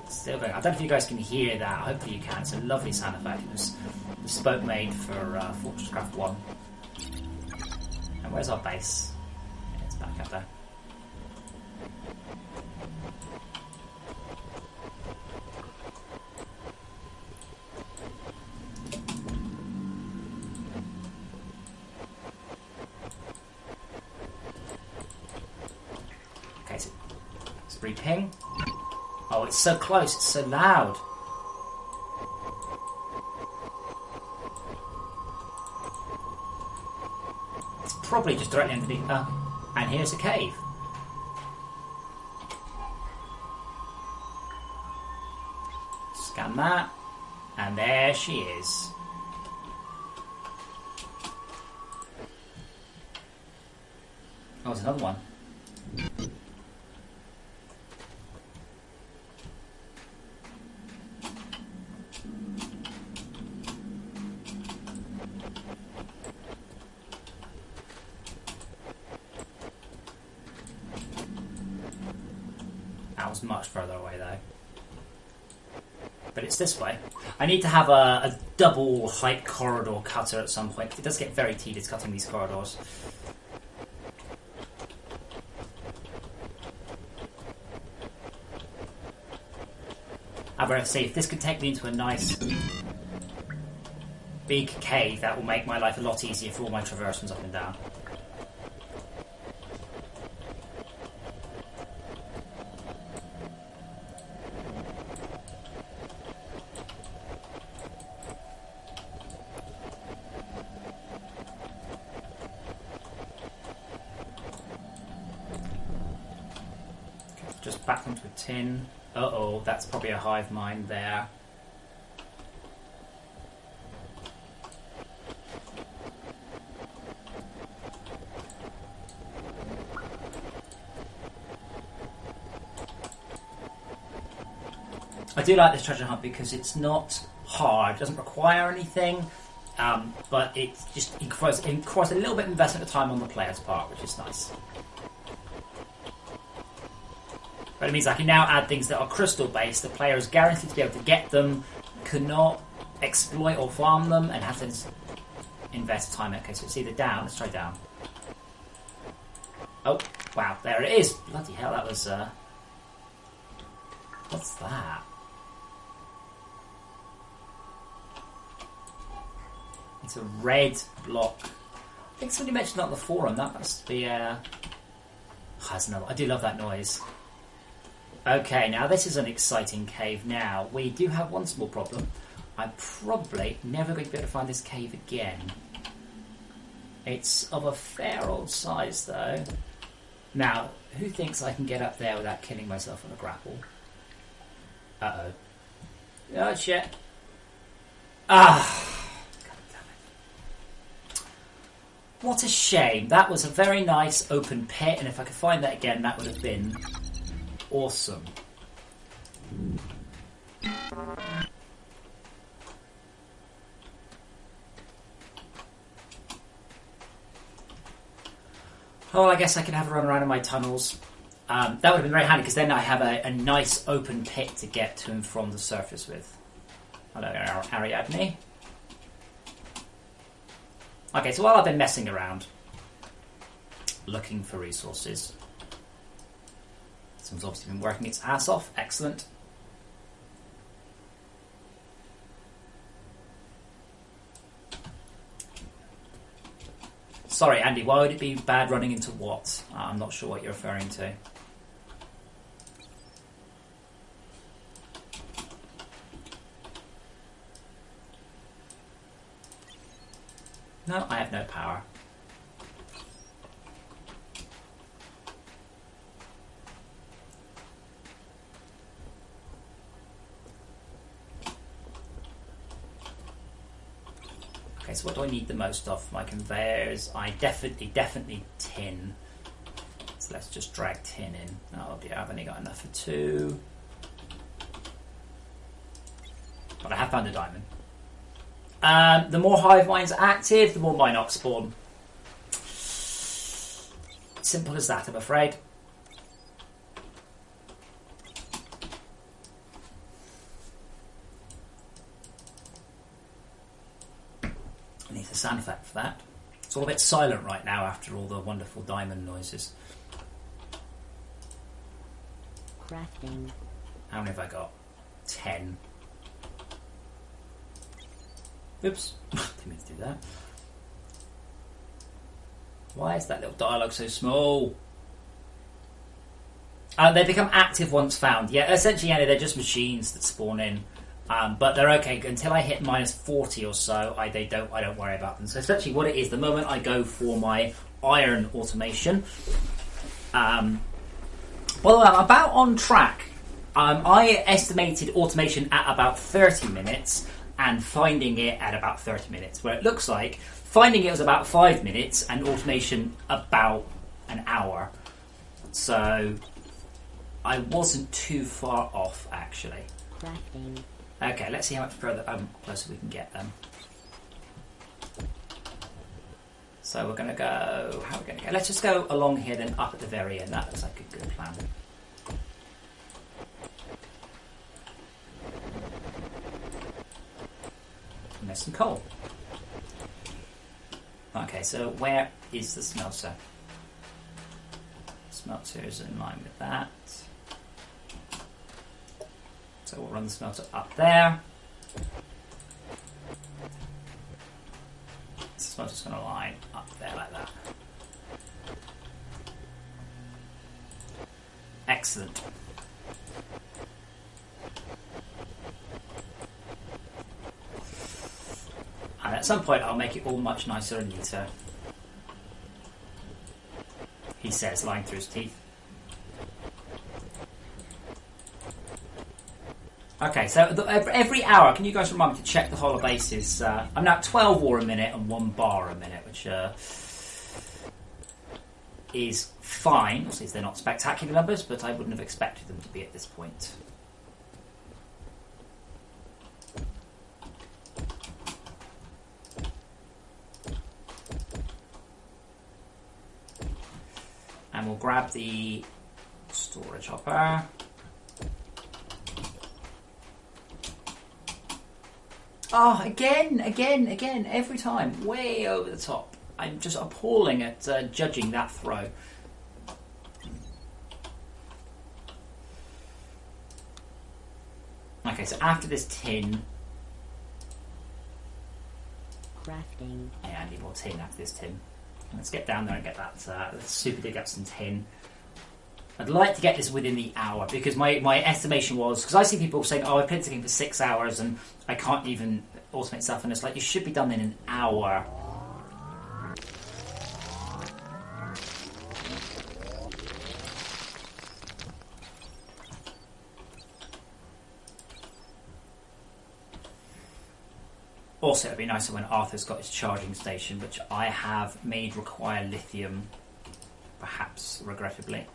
Speaker 1: Still going. I don't know if you guys can hear that. Hopefully you can. It's a lovely sound effect. It was bespoke made for FortressCraft 1. And where's our base? Yeah, it's back up there. Ping. Oh, it's so close, it's so loud. It's probably just directly underneath. And here's a cave. Scan that. And there she is. Oh, there's another one. Much further away though, but it's this way. I need to have a double height corridor cutter at some point. It does get very tedious cutting these corridors. However, see if this could take me into a nice big cave, that will make my life a lot easier for all my traversions up and down. back onto a tin. Uh-oh, that's probably a hive mind there. I do like this treasure hunt because it's not hard, it doesn't require anything, but it just requires a little bit of investment of time on the player's part, which is nice. But it means I can now add things that are crystal based. The player is guaranteed to be able to get them, cannot exploit or farm them, and have to invest time. Okay, so it's either down. Let's try down. Oh, wow, there it is. Bloody hell, that was... What's that? It's a red block. I think somebody mentioned that on the forum. That must be... I do love that noise. Okay, now this is an exciting cave now. We do have one small problem. I'm probably never going to be able to find this cave again. It's of a fair old size, though. Now, who thinks I can get up there without killing myself on a grapple? Uh-oh. Oh, shit. Ah! God damn it. What a shame. That was a very nice open pit, and if I could find that again, that would have been... awesome. Oh, I guess I can have a run around in my tunnels. That would have been very handy because then I have a nice open pit to get to and from the surface with. Hello, Ariadne. Okay, so while I've been messing around, looking for resources, someone's obviously been working its ass off. Excellent. Sorry, Andy, why would it be bad running into what? I'm not sure what you're referring to. No, I have no power. Okay, so what do I need the most of for my conveyors? I definitely tin. So let's just drag tin in. Oh dear, I've only got enough for 2. But I have found a diamond. The more hive minds are active, the more Minox spawn. Simple as that, I'm afraid. I need a sound effect for that. It's all a bit silent right now after all the wonderful diamond noises.
Speaker 2: Crafting.
Speaker 1: How many have I got? 10. Oops, didn't mean to do that. Why is that little dialogue so small? They become active once found. Yeah, essentially, they're just machines that spawn in. But they're okay until I hit minus 40 or so. I don't worry about them. So essentially, what it is, the moment I go for my iron automation. By the way, I'm about on track. I estimated automation at about 30 minutes and finding it at about 30 minutes. Where it looks like finding it was about 5 minutes and automation about an hour. So I wasn't too far off, actually.
Speaker 2: Crafting.
Speaker 1: Okay, let's see how much further closer we can get then. So we're going to go... How are we going to go? Let's just go along here, then up at the very end. That looks like a good plan. And there's some coal. Okay, so where is the smelter? Smelter is in line with that. So we'll run the smelter up there. The smelter's going to line up there like that. Excellent. And at some point I'll make it all much nicer and neater. He says, lying through his teeth. Okay, so every hour, can you guys remind me to check the hollow bases? I'm now at 12 ore a minute and 1 bar a minute, which is fine. Obviously, they're not spectacular numbers, but I wouldn't have expected them to be at this point. And we'll grab the storage hopper. Oh, again, every time, way over the top. I'm just appalling at judging that throw. Okay, so after this tin...
Speaker 2: Crafting.
Speaker 1: Yeah, I need more tin after this tin. Let's get down there and get that super dig up some tin. I'd like to get this within the hour, because my estimation was... Because I see people saying, oh, I played this game for 6 hours and I can't even automate stuff, and it's like, you should be done in an hour. Also, it'd be nicer when Arthur's got his charging station, which I have made require lithium, perhaps regrettably.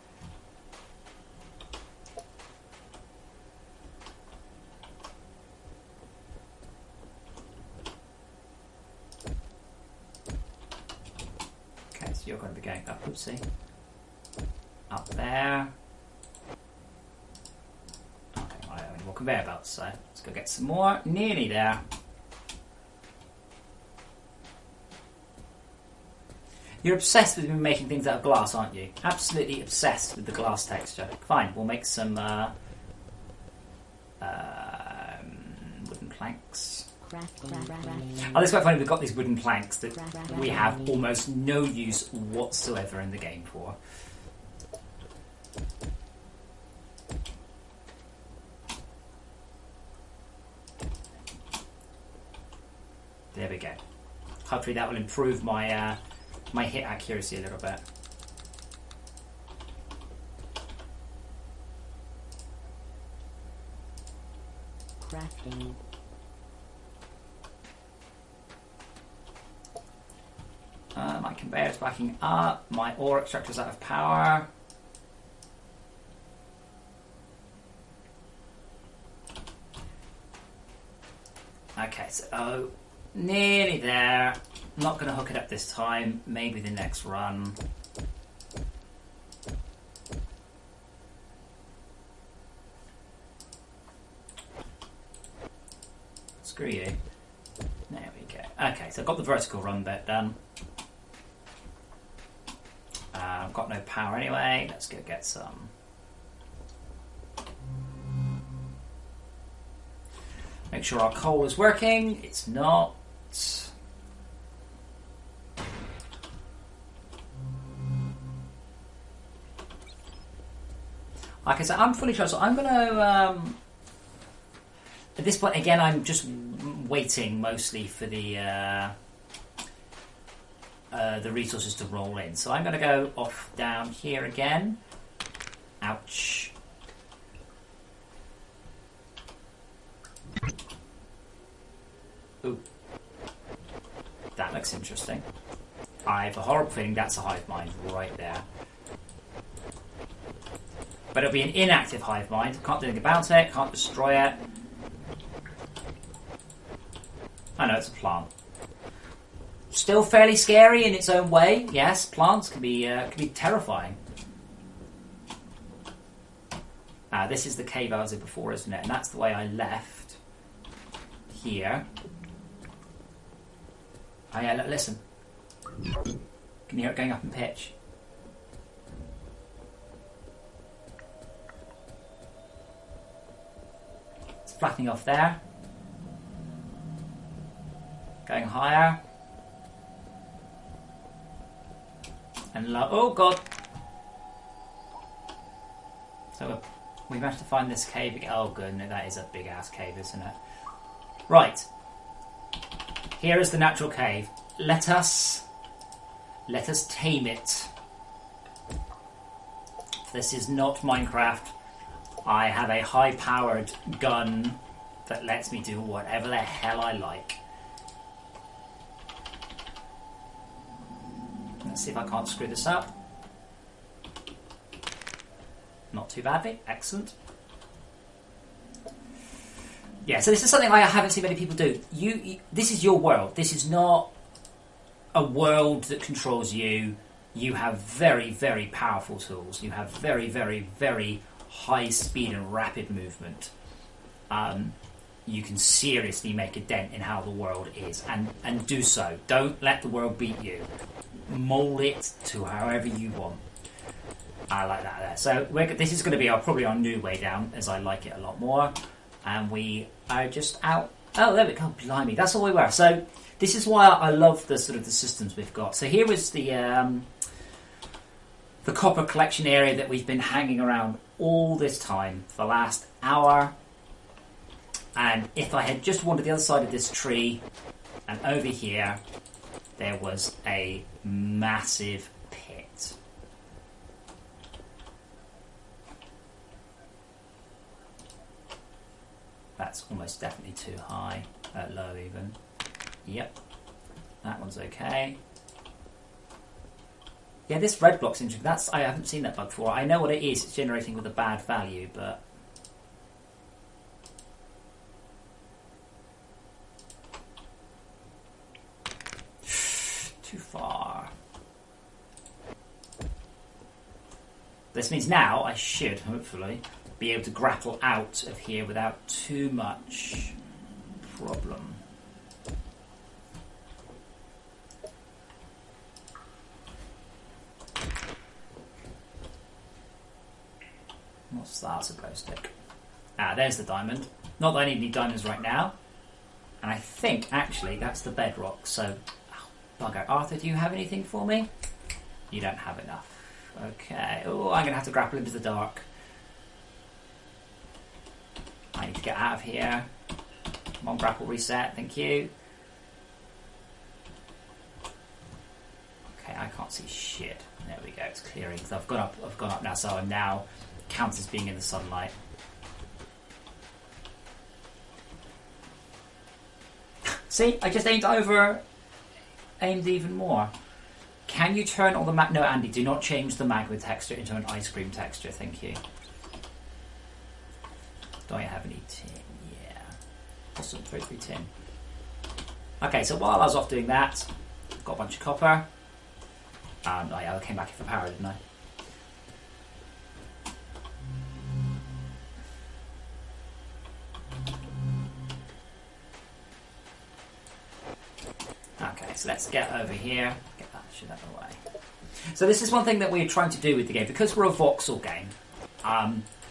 Speaker 1: Okay, so you're going to be going up, oopsie. Up there. Okay, I don't need more conveyor belts, so let's go get some more. Nearly there. You're obsessed with me making things out of glass, aren't you? Absolutely obsessed with the glass texture. Fine, we'll make some wooden planks. Oh, that's quite funny. We've got these wooden planks that we have almost no use whatsoever in the game for. There we go. Hopefully that will improve my my hit accuracy a little bit.
Speaker 2: Crafting.
Speaker 1: My conveyor's backing up. My ore extractor's out of power. Okay, so nearly there. Not going to hook it up this time. Maybe the next run. Screw you. There we go. Okay, so I've got the vertical run bit done. I've got no power anyway. Let's go get some. Make sure our coal is working. It's not. Like I said, I'm fully charged, so I'm going to... at this point, again, I'm just waiting mostly for the resources to roll in. So I'm going to go off down here again. Ouch. Ooh. That looks interesting. I have a horrible feeling that's a hive mind right there. But it'll be an inactive hive mind. Can't do anything about it. Can't destroy it. I know it's a plant. Still fairly scary in its own way. Yes, plants can be terrifying. This is the cave I was in before, isn't it? And that's the way I left. Here. Oh yeah, look, listen. Can you hear it going up in pitch? Flattening off there. Going higher. And low. Oh god! So we managed to find this cave again. Oh good, no, that is a big ass cave, isn't it? Right. Here is the natural cave. Let us tame it. This is not Minecraft. I have a high-powered gun that lets me do whatever the hell I like. Let's see if I can't screw this up. Not too badly. Excellent. Yeah, so this is something I haven't seen many people do. This is your world. This is not a world that controls you. You have very, very powerful tools. You have very, very, very high speed and rapid movement. You can seriously make a dent in how the world is, and do so. Don't let the world beat you. Mould it to however you want. I like that there. So this is going to be probably our new way down, as I like it a lot more. And we are just out. Oh, there we go. Blimey, that's all we were. So this is why I love the sort of the systems we've got. So here is the copper collection area that we've been hanging around all this time for the last hour. And if I had just wandered the other side of this tree and over here, there was a massive pit. That's almost definitely too high, low even. Yep, that one's okay. Yeah, this red block's interesting. I haven't seen that bug before. I know what it is. It's generating with a bad value, but too far. This means now I should, hopefully, be able to grapple out of here without too much problem. What's that supposed to do? Ah, there's the diamond. Not that I need any diamonds right now. And I think, actually, that's the bedrock. So, oh, bugger. Arthur, do you have anything for me? You don't have enough. Okay. Oh, I'm going to have to grapple into the dark. I need to get out of here. Come on, grapple reset. Thank you. Okay, I can't see shit. There we go. It's clearing. So I've gone up now. So I'm now counts as being in the sunlight. See, I just aimed even more. Can you turn all the mag? No, Andy, do not change the magma texture into an ice cream texture. Thank you. Do I have any tin? Yeah. Awesome, 33 tin. Okay, so while I was off doing that, got a bunch of copper. Oh yeah, I came back here for power, didn't I? Okay, so let's get over here. Get that shit out of the way. So this is one thing that we're trying to do with the game. Because we're a voxel game,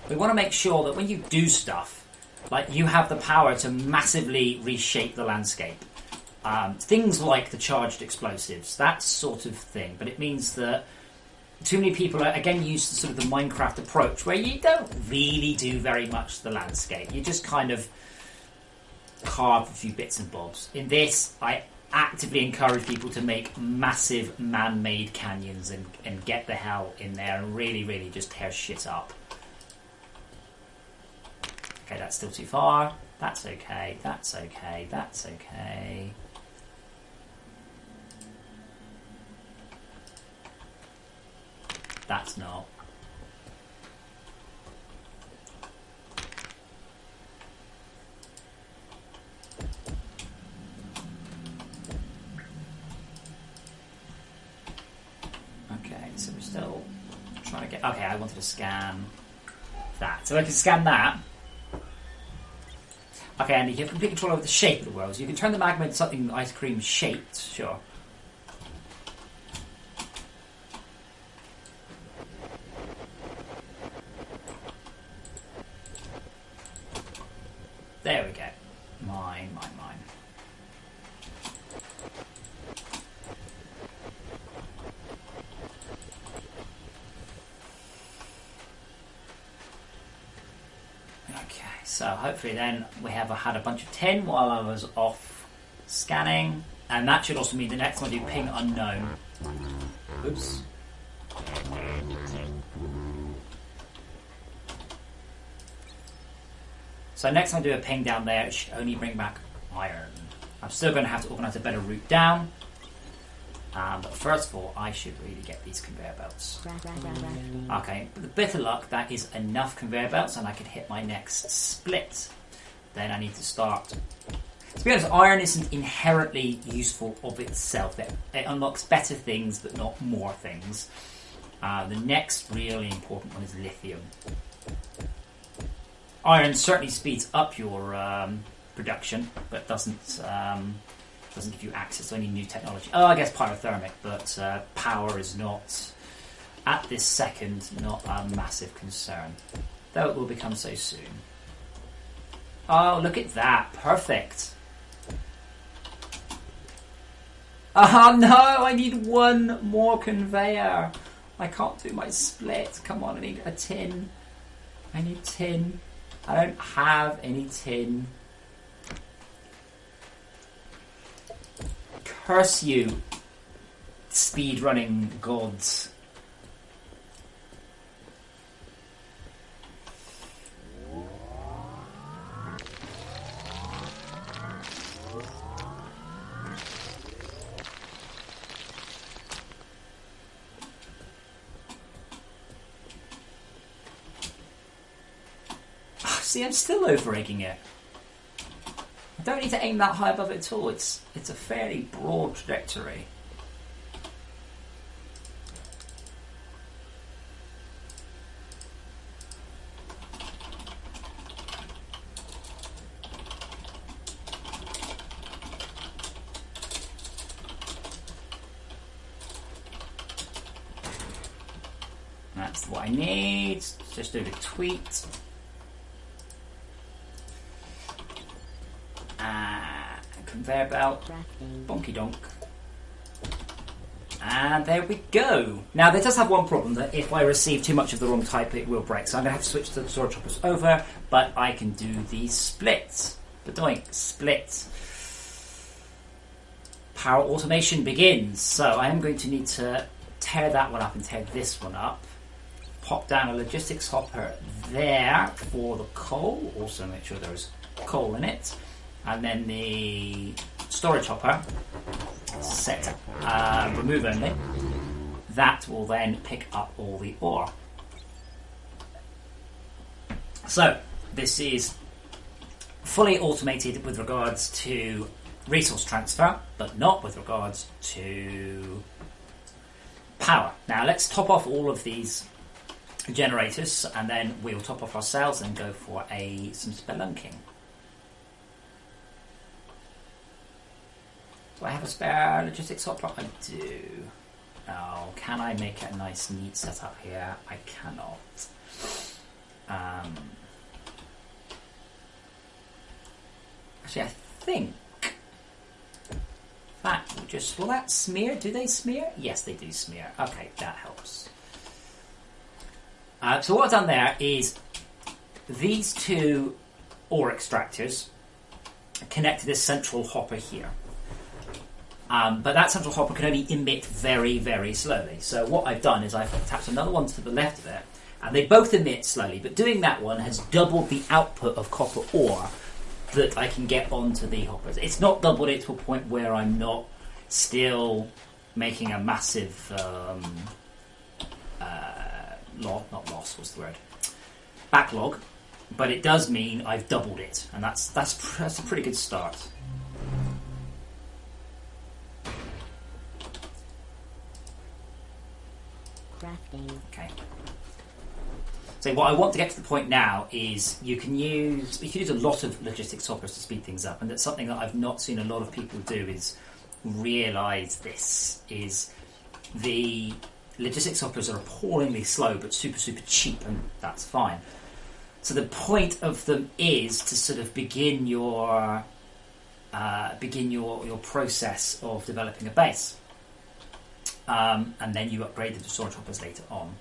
Speaker 1: we want to make sure that when you do stuff, like you have the power to massively reshape the landscape. Things like the charged explosives, that sort of thing. But it means that too many people are, again, use the sort of the Minecraft approach where you don't really do very much to the landscape. You just kind of carve a few bits and bobs. In this, I actively encourage people to make massive man-made canyons and get the hell in there and really, really just tear shit up. Okay, that's still too far. That's okay, that's okay, that's okay. That's not. Okay, so we're still trying to get... Okay, I wanted to scan that. So I can scan that. Okay, Andy, you have complete control over the shape of the world. So you can turn the magma into something ice cream shaped, sure. There we go. Mine. Okay, so hopefully then we have had a bunch of tin while I was off scanning. And that should also mean the next one I do ping unknown. Oops. So next time I do a ping down there, it should only bring back iron. I'm still going to have to organise a better route down. But first of all, I should really get these conveyor belts. Okay, with a bit of luck, that is enough conveyor belts and I can hit my next split. Then I need to start... To be honest, iron isn't inherently useful of itself. It unlocks better things, but not more things. The next really important one is lithium. Iron certainly speeds up your production, but doesn't give you access to any new technology. Oh, I guess pyrothermic, but power is not, at this second, not a massive concern. Though it will become so soon. Oh, look at that. Perfect. Oh no, I need one more conveyor. I can't do my split. Come on, I need a tin. I need tin. I don't have any tin. Curse you, speedrunning gods. See, I'm still over-egging it. I don't need to aim that high above it at all. It's a fairly broad trajectory. That's what I need. Just do the tweet. Conveyor belt, bonky donk, and there we go. Now there does have one problem, that if I receive too much of the wrong type it will break, so I'm going to have to switch to the storage choppers over, but I can do the splits. Badoink, split. Power automation begins. So I am going to need to tear that one up and tear this one up. Pop down a logistics hopper there for the coal, also make sure there's coal in it. And then the storage hopper, set remove only. That will then pick up all the ore. So this is fully automated with regards to resource transfer, but not with regards to power. Now let's top off all of these generators, and then we'll top off ourselves and go for some spelunking. Do I have a spare logistics hopper? I do. Oh, can I make a nice neat setup here? I cannot. Actually, I think that will just... Will that smear? Do they smear? Yes, they do smear. Okay, that helps. So what I've done there is these two ore extractors connect to this central hopper here. But that central hopper can only emit very, very slowly. So what I've done is I've attached another one to the left of it, and they both emit slowly, but doing that one has doubled the output of copper ore that I can get onto the hoppers. It's not doubled it to a point where I'm not still making a massive backlog, but it does mean I've doubled it, and that's a pretty good start. Okay. So what I want to get to the point now is you can use a lot of logistics hoppers to speed things up, and that's something that I've not seen a lot of people do is realise this is the logistics hoppers are appallingly slow but super cheap, and that's fine. So the point of them is to sort of begin your process of developing a base. And then you upgrade the storage hoppers later on.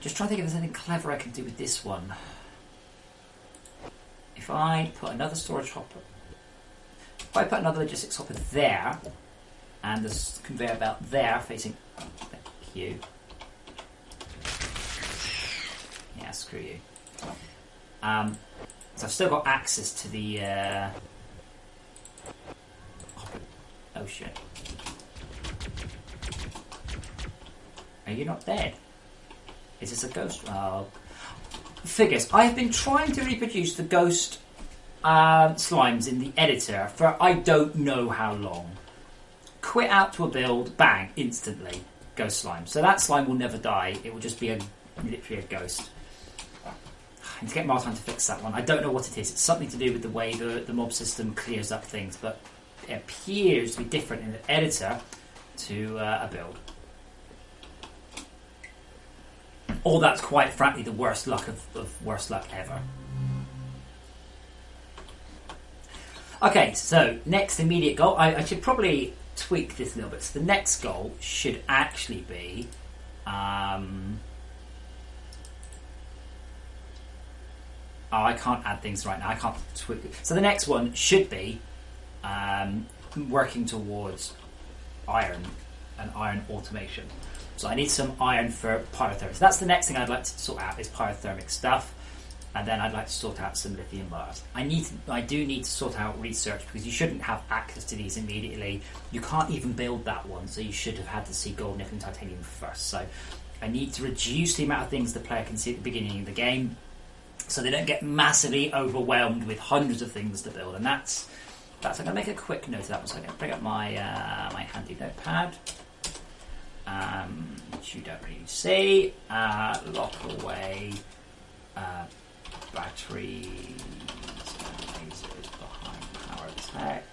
Speaker 1: Just trying to think if there's anything clever I can do with this one. If I put another storage hopper, if I put another logistics hopper there, and the conveyor belt there facing, thank you. Yeah, screw you. So I've still got access to the... Oh shit. Are you not dead? Is this a ghost? Oh. Figures. I've been trying to reproduce the ghost slimes in the editor for I don't know how long. Quit out to a build, bang, instantly. Ghost slime. So that slime will never die. It will just be literally a ghost. I need to get more time to fix that one. I don't know what it is. It's something to do with the way the mob system clears up things, but it appears to be different in the editor to a build. Or that's quite frankly the worst luck of worst luck ever. Okay, so next immediate goal. I should probably tweak this a little bit. So the next goal should actually be... Oh, I can't add things right now. I can't tweak it. So the next one should be working towards iron and iron automation. So I need some iron for pyrothermic. So that's the next thing I'd like to sort out is pyrothermic stuff. And then I'd like to sort out some lithium bars. I do need to sort out research because you shouldn't have access to these immediately. You can't even build that one, so you should have had to see gold, nickel, and titanium first. So I need to reduce the amount of things the player can see at the beginning of the game, so they don't get massively overwhelmed with hundreds of things to build. And that's. I'm going to make a quick note of that one. So I'm going to bring up my my handy notepad, which you don't really see. Lock away. Batteries and lasers behind power tech.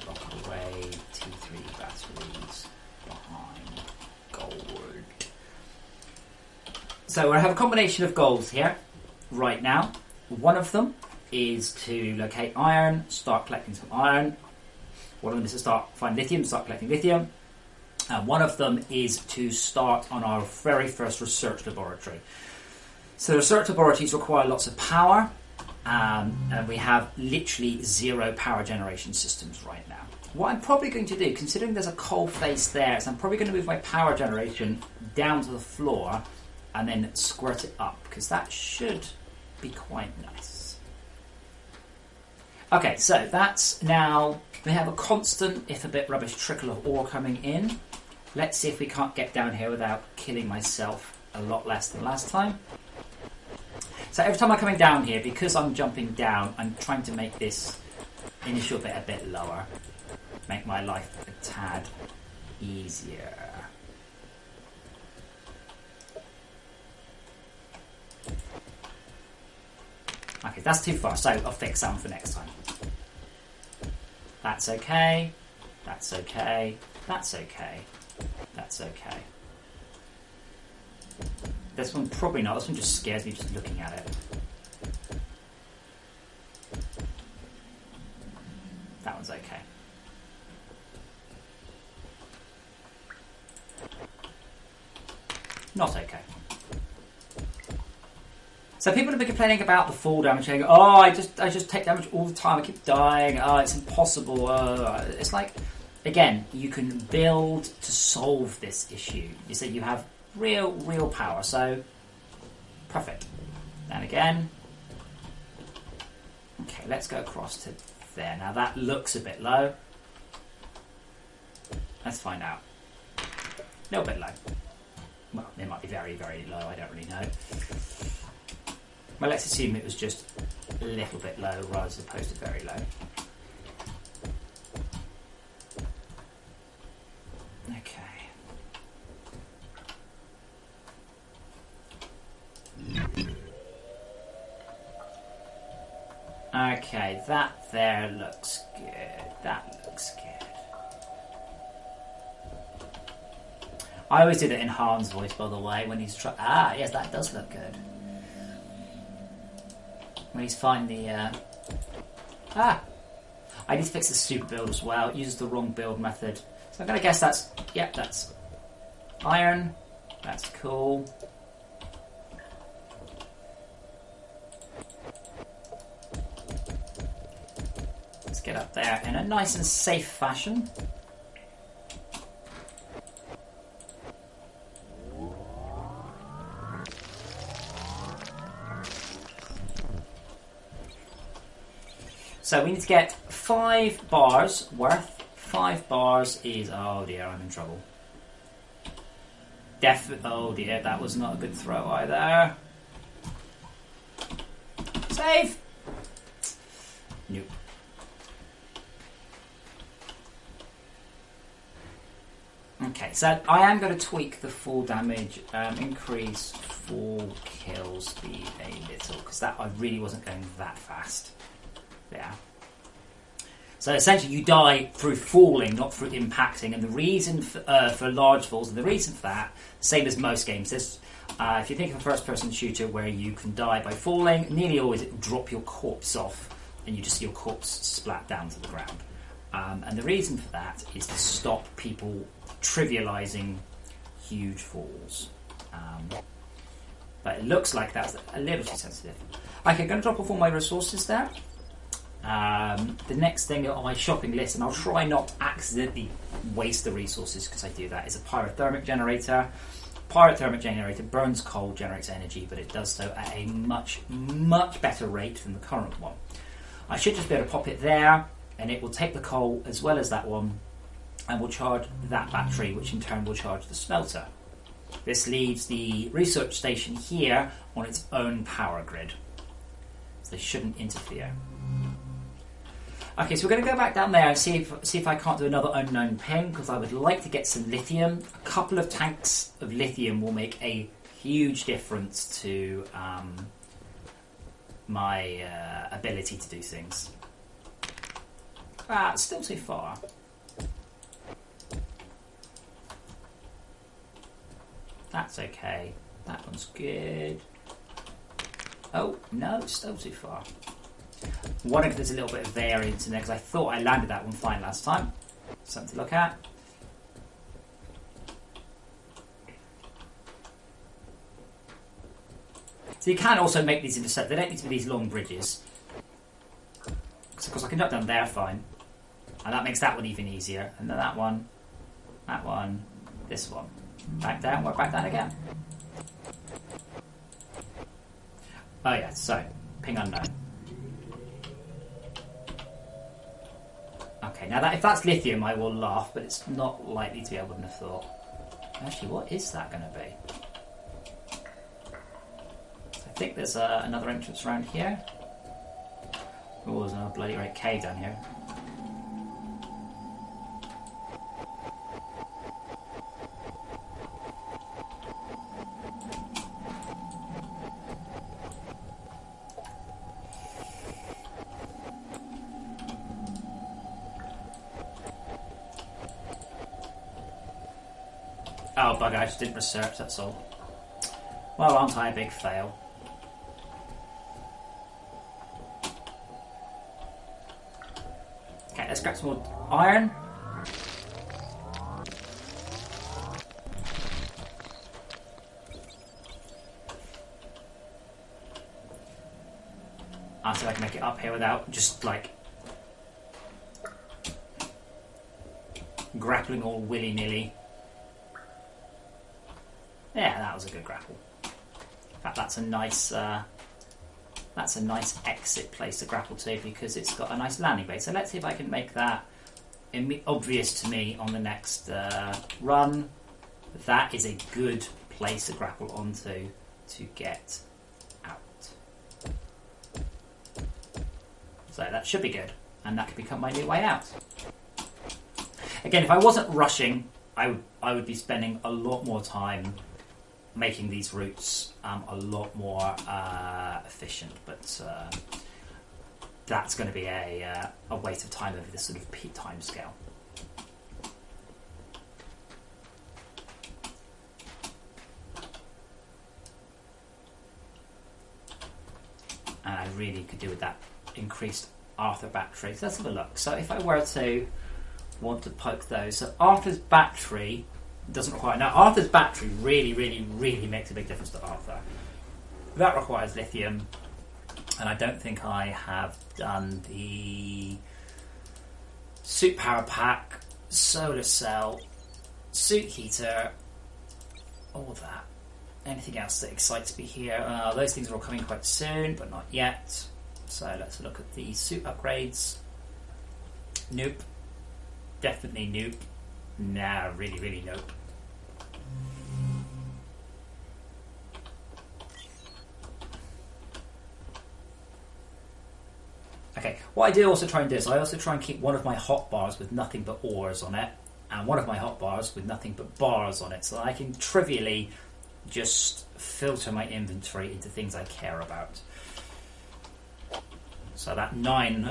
Speaker 1: Lock away T3 batteries behind gold. So I have a combination of goals here right now. One of them is to locate iron, start collecting some iron. One of them is to find lithium, start collecting lithium. One of them is to start on our very first research laboratory. So research laboratories require lots of power, and we have literally zero power generation systems right now. What I'm probably going to do, considering there's a coal face there, is I'm probably going to move my power generation down to the floor and then squirt it up, because that should be quite nice. Okay, so that's now, we have a constant, if a bit rubbish, trickle of ore coming in. Let's see if we can't get down here without killing myself a lot less than last time. So every time I'm coming down here, because I'm jumping down, I'm trying to make this initial bit a bit lower. Make my life a tad easier. Okay, that's too far, so I'll fix that one for next time. That's okay. That's okay. That's okay. That's okay. This one probably not. This one just scares me just looking at it. That one's okay. Not okay. So people have been complaining about the fall damage, saying, "Oh, I just take damage all the time. I keep dying. Oh, it's impossible." It's like, again, you can build to solve this issue. You say you have real power, so perfect. And again, okay, let's go across to there. Now that looks a bit low. Let's find out. A little bit low. Well, it might be very low, I don't really know. Well, let's assume it was just a little bit low rather as opposed to very low. Okay. Okay, that there looks good. That looks good. I always do that in Han's voice, by the way, when he's trying... Ah, yes, that does look good. When he's finding the... I need to fix the super build as well. It uses the wrong build method. So I'm going to guess that's... Yep, that's iron. That's cool. Let's get up there in a nice and safe fashion. So we need to get 5 bars worth. 5 bars is... Oh dear, I'm in trouble. Oh dear, that was not a good throw either. Save! Nope. Okay, so I am going to tweak the full damage, increase full kill speed a little, because that I really wasn't going that fast. Yeah. So essentially you die through falling, not through impacting, and the reason for large falls, and the reason for that, same as most games, is if you think of a first-person shooter where you can die by falling, nearly always it will drop your corpse off, and you just see your corpse splat down to the ground. And the reason for that is to stop people trivialising huge falls. But it looks like that's a little too sensitive. Okay, I'm going to drop off all my resources there. The next thing on my shopping list, and I'll try not to accidentally waste the resources because I do that, is a pyrothermic generator. Pyrothermic generator burns coal, generates energy, but it does so at a much, much better rate than the current one. I should just be able to pop it there, and it will take the coal as well as that one, and will charge that battery, which in turn will charge the smelter. This leaves the research station here on its own power grid, so they shouldn't interfere. Okay, so we're going to go back down there and see if I can't do another unknown ping, because I would like to get some lithium. A couple of tanks of lithium will make a huge difference to my ability to do things. It's still too far. That's okay. That one's good. Oh, no, it's still too far. I'm wondering if there's a little bit of variance in there, because I thought I landed that one fine last time. Something to look at. So you can also make these into set. They don't need to be these long bridges. Because of course I can duck down there fine. And that makes that one even easier. And then that one, this one. Back down, work back down again. Oh yeah, so, ping unknown. Okay, now that if that's lithium I will laugh, but it's not likely to be, I wouldn't have thought. Actually, what is that going to be? I think there's another entrance around here. Oh, there's another bloody right cave down here. Oh, bugger, I just didn't research, that's all. Well, aren't I a big fail? Okay, let's grab some more iron. I'll see if I can make it up here without just, like, grappling all willy-nilly. Yeah, that was a good grapple. In fact, that's a nice exit place to grapple to, because it's got a nice landing base. So let's see if I can make that obvious to me on the next run. That is a good place to grapple onto to get out. So that should be good, and that could become my new way out. Again, if I wasn't rushing, I would be spending a lot more time making these routes a lot more efficient, but that's going to be a waste of time over this sort of peak time scale. And I really could do with that increased Arthur battery. So let's have a look. So if I were to want to poke those, so Arthur's battery doesn't require... Now, Arthur's battery really, really, really makes a big difference to Arthur. That requires lithium, and I don't think I have done the suit power pack, solar cell, suit heater, all that. Anything else that excites me here? Those things are all coming quite soon, but not yet. So let's look at the suit upgrades. Nope. Definitely nope. Nah, really, really nope. Okay, what I do also try and do is I also try and keep one of my hotbars with nothing but ores on it, and one of my hotbars with nothing but bars on it, so that I can trivially just filter my inventory into things I care about. So that 9, is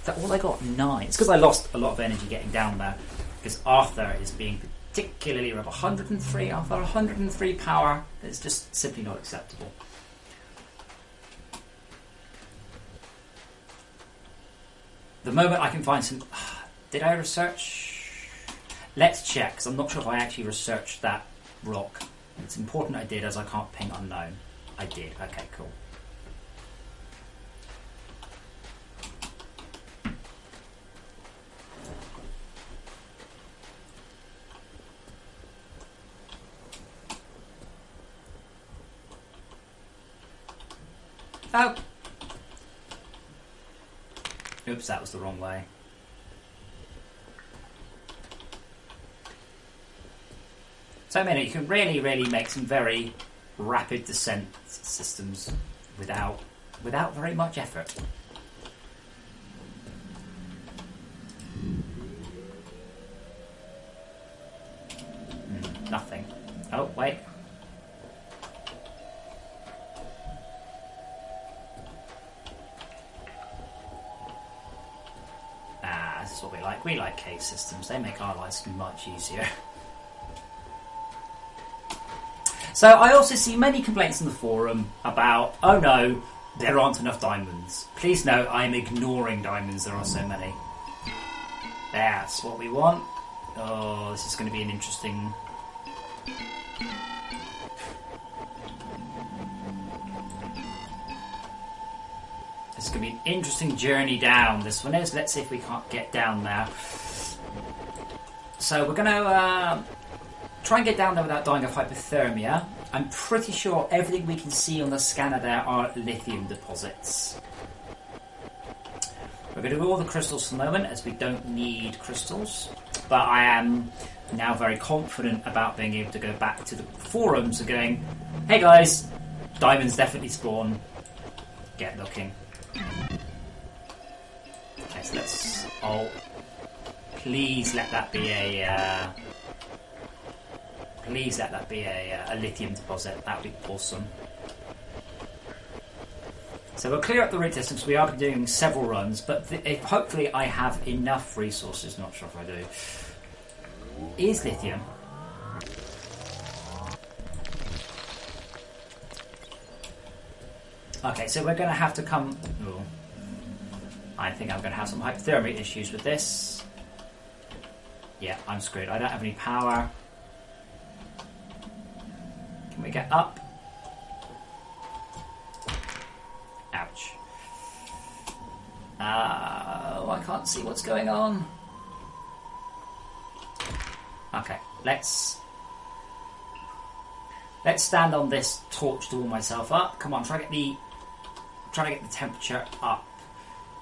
Speaker 1: that all I got? 9. It's because I lost a lot of energy getting down there, because Arthur is being particularly rough. 103, Arthur, 103 power. It's just simply not acceptable. The moment I can find some... Did I research? Let's check, because I'm not sure if I actually researched that rock. It's important I did, as I can't ping unknown. I did. Okay, cool. Oh! Oops, that was the wrong way. So, I mean, you can really, really make some very rapid descent systems without very much effort. Nothing. Oh, wait. This is what we like. We like cave systems. They make our lives much easier. So I also see many complaints in the forum about, oh no, there aren't enough diamonds. Please note, I'm ignoring diamonds. There are so many. That's what we want. Oh, this is going to be an interesting... This is going to be an interesting journey down. This one is. Let's see if we can't get down there. So we're going to try and get down there without dying of hypothermia. I'm pretty sure everything we can see on the scanner there are lithium deposits. We're going to do all the crystals for the moment, as we don't need crystals. But I am now very confident about being able to go back to the forums and going, hey guys, diamonds definitely spawn. Get looking. Okay, so let's... Oh, please let that be a... Please let that be a lithium deposit. That would be awesome. So we'll clear up the route distance. We are doing several runs, but hopefully I have enough resources. Not sure if I do. Is lithium? Okay, so we're going to have to come... Ooh. I think I'm going to have some hypothermia issues with this. Yeah, I'm screwed. I don't have any power. Can we get up? Ouch. I can't see what's going on. Okay, let's stand on this torch to warm myself up. Come on, try to get the temperature up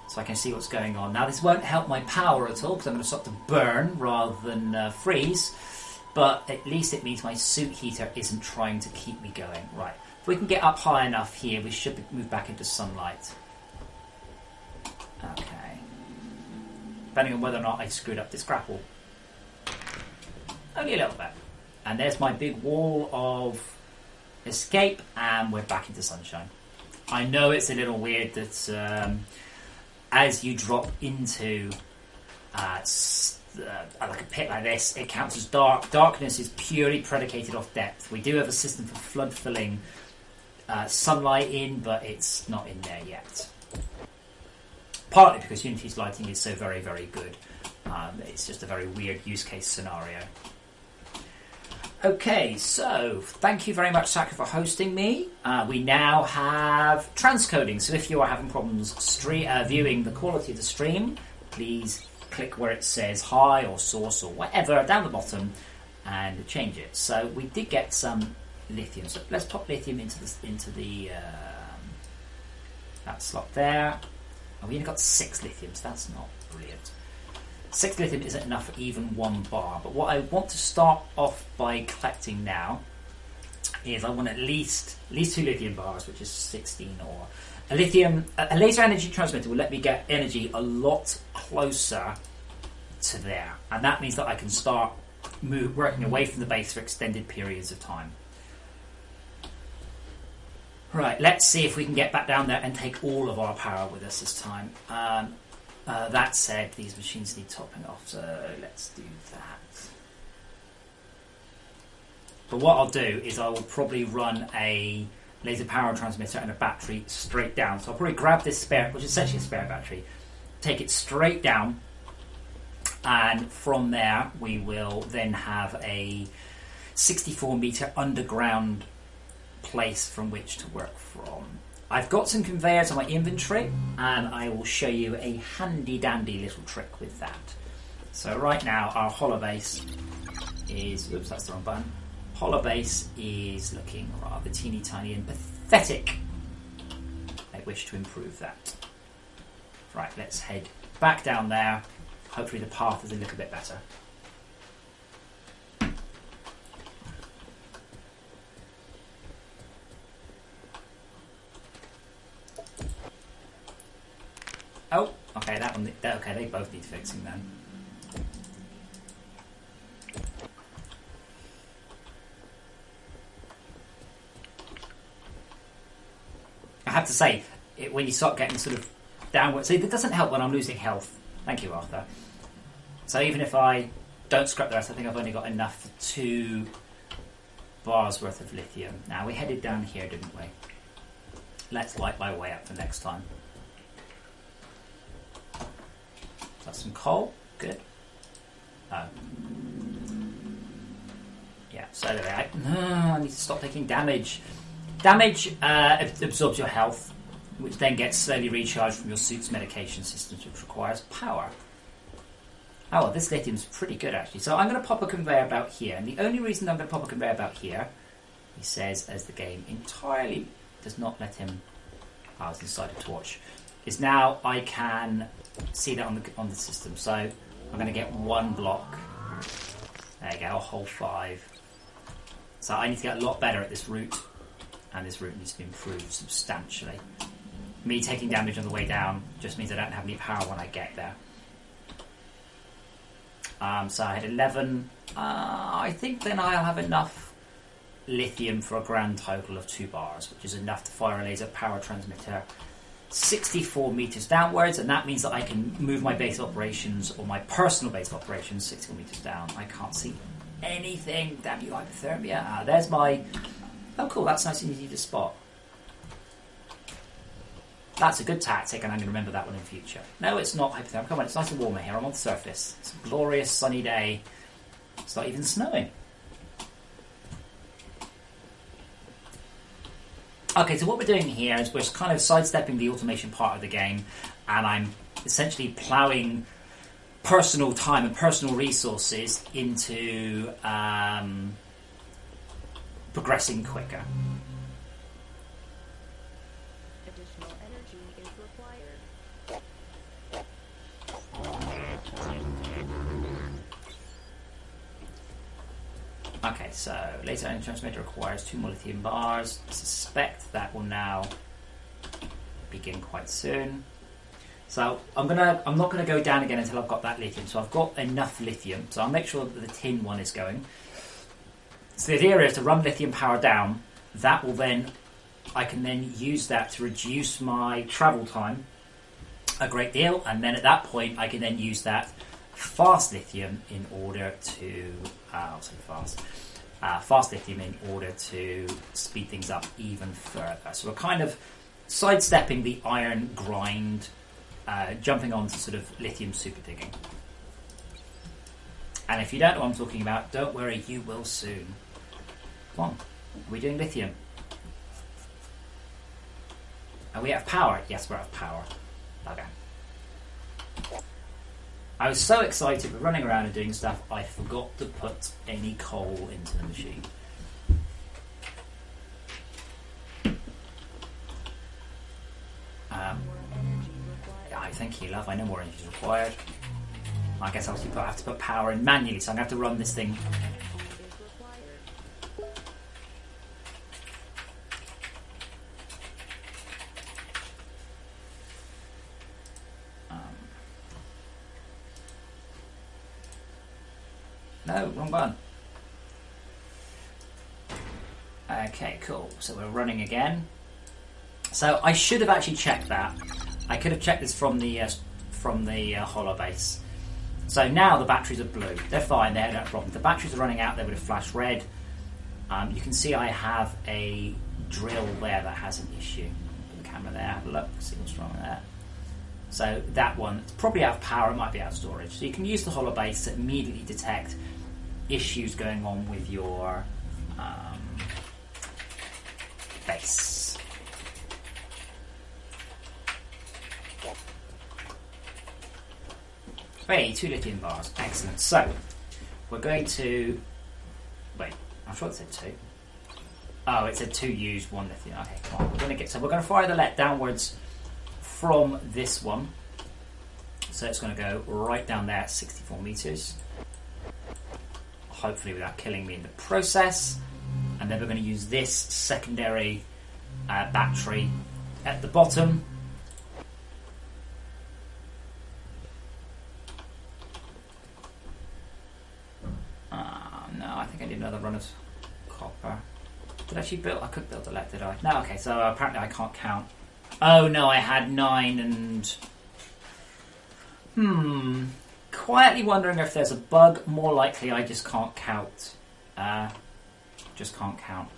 Speaker 1: so I can see what's going on. Now this won't help my power at all because I'm going to start to burn rather than freeze. But at least it means my suit heater isn't trying to keep me going. Right. If we can get up high enough here, we should move back into sunlight. Okay. Depending on whether or not I screwed up this grapple. Only a little bit. And there's my big wall of escape, and we're back into sunshine. I know it's a little weird that as you drop into like a pit like this, it counts as dark. Darkness is purely predicated off depth. We do have a system for flood filling sunlight in, but it's not in there yet. Partly because Unity's lighting is so very, very good. It's just a very weird use case scenario. Okay, so thank you very much, Saka, for hosting me. We now have transcoding, so if you are having problems viewing the quality of the stream, please click where it says hi or source or whatever down the bottom and change it. So we did get some lithium, so let's pop lithium into the that slot there. And we only got 6 lithium, so that's not brilliant. 6 lithium isn't enough for even 1 bar, but what I want to start off by collecting now is I want at least 2 lithium bars, which is 16 ore. A laser energy transmitter will let me get energy a lot closer to there, and that means that I can start working away from the base for extended periods of time. Right, let's see if we can get back down there and take all of our power with us this time. That said, these machines need topping off, so let's do that. But what I'll do is I will probably run a laser power transmitter and a battery straight down. So I'll probably grab this spare, which is essentially a spare battery, take it straight down, and from there we will then have a 64-meter underground place from which to work from. I've got some conveyors on my inventory, and I will show you a handy-dandy little trick with that. So right now our hollow base is... Oops, that's the wrong button. Hollow base is looking rather teeny tiny and pathetic. I wish to improve that. Right, let's head back down there. Hopefully the path is a little bit better. Oh, okay, that one. Okay, they both need fixing then. I have to say, when you start getting sort of downward, see, it doesn't help when I'm losing health. Thank you, Arthur. So even if I don't scrap the rest, I think I've only got enough for 2 bars worth of lithium. Now we headed down here, didn't we? Let's light my way up for next time. That's some coal. Good. Yeah, so anyway, I need to stop taking damage. Damage absorbs your health, which then gets slowly recharged from your suit's medication systems, which requires power. Oh, well, this lithium's pretty good, actually. So I'm going to pop a conveyor belt here, and the only reason I'm going to pop a conveyor belt here, he says, as the game entirely does not let him... I was inside a torch. Is now I can see that on the system. So I'm going to get 1 block. There you go, a whole 5. So I need to get a lot better at this route, and this route needs to be improved substantially. Me taking damage on the way down just means I don't have any power when I get there. So I had 11. I think then I'll have enough lithium for a grand total of 2 bars, which is enough to fire a laser power transmitter 64 meters downwards, and that means that I can move my base operations, or my personal base operations, 64 meters down. I can't see anything. Damn you, hypothermia. There's my... Oh, cool, that's nice and easy to spot. That's a good tactic, and I'm going to remember that one in future. No, it's not hypothermia. Come on, it's nice and warm here. I'm on the surface. It's a glorious sunny day. It's not even snowing. Okay, so what we're doing here is we're kind of sidestepping the automation part of the game, and I'm essentially ploughing personal time and personal resources into progressing quicker.
Speaker 2: Additional energy is required.
Speaker 1: Okay, so laser energy transmitter requires 2 more lithium bars. I suspect that will now begin quite soon. So I'm not gonna go down again until I've got that lithium. So I've got enough lithium. So I'll make sure that the tin one is going. So the idea is to run lithium power down. That will then, I can then use that to reduce my travel time a great deal, and then at that point I can then use that fast lithium in order to fast lithium in order to speed things up even further. So we're kind of sidestepping the iron grind, jumping on to sort of lithium super digging. And if you don't know what I'm talking about, don't worry, you will soon. Come on, are we doing lithium? Are we out of power? Yes, we're out of power. Okay. I was so excited with running around and doing stuff, I forgot to put any coal into the machine. Thank you, love. I know more energy is required. I guess I have to put power in manually, so I'm going to have to run this thing. No, wrong button. Okay, cool. So we're running again. So I should have actually checked that. I could have checked this from the holobase. So now the batteries are blue. They're fine. They had no problem. The batteries are running out. They would have flashed red. You can see I have a drill there that has an issue. Put the camera there. Have a look. See what's wrong with that. So that one, it's probably out of power. It might be out of storage. So you can use the holobase to immediately detect issues going on with your base. Hey, 2 lithium bars. Excellent. So we're going to wait. I'm sure it said 2. Oh, it said 2 used, 1 lithium. Okay, come on. We're going to fire the let downwards from this one. So it's going to go right down there at 64 meters. Hopefully without killing me in the process. And then we're going to use this secondary battery at the bottom. No, I think I need another run of copper. Did I actually build? I could build a let, did I? No, okay, so apparently I can't count. Oh no, I had 9 and... Quietly wondering if there's a bug. More likely I just can't count. Just can't count.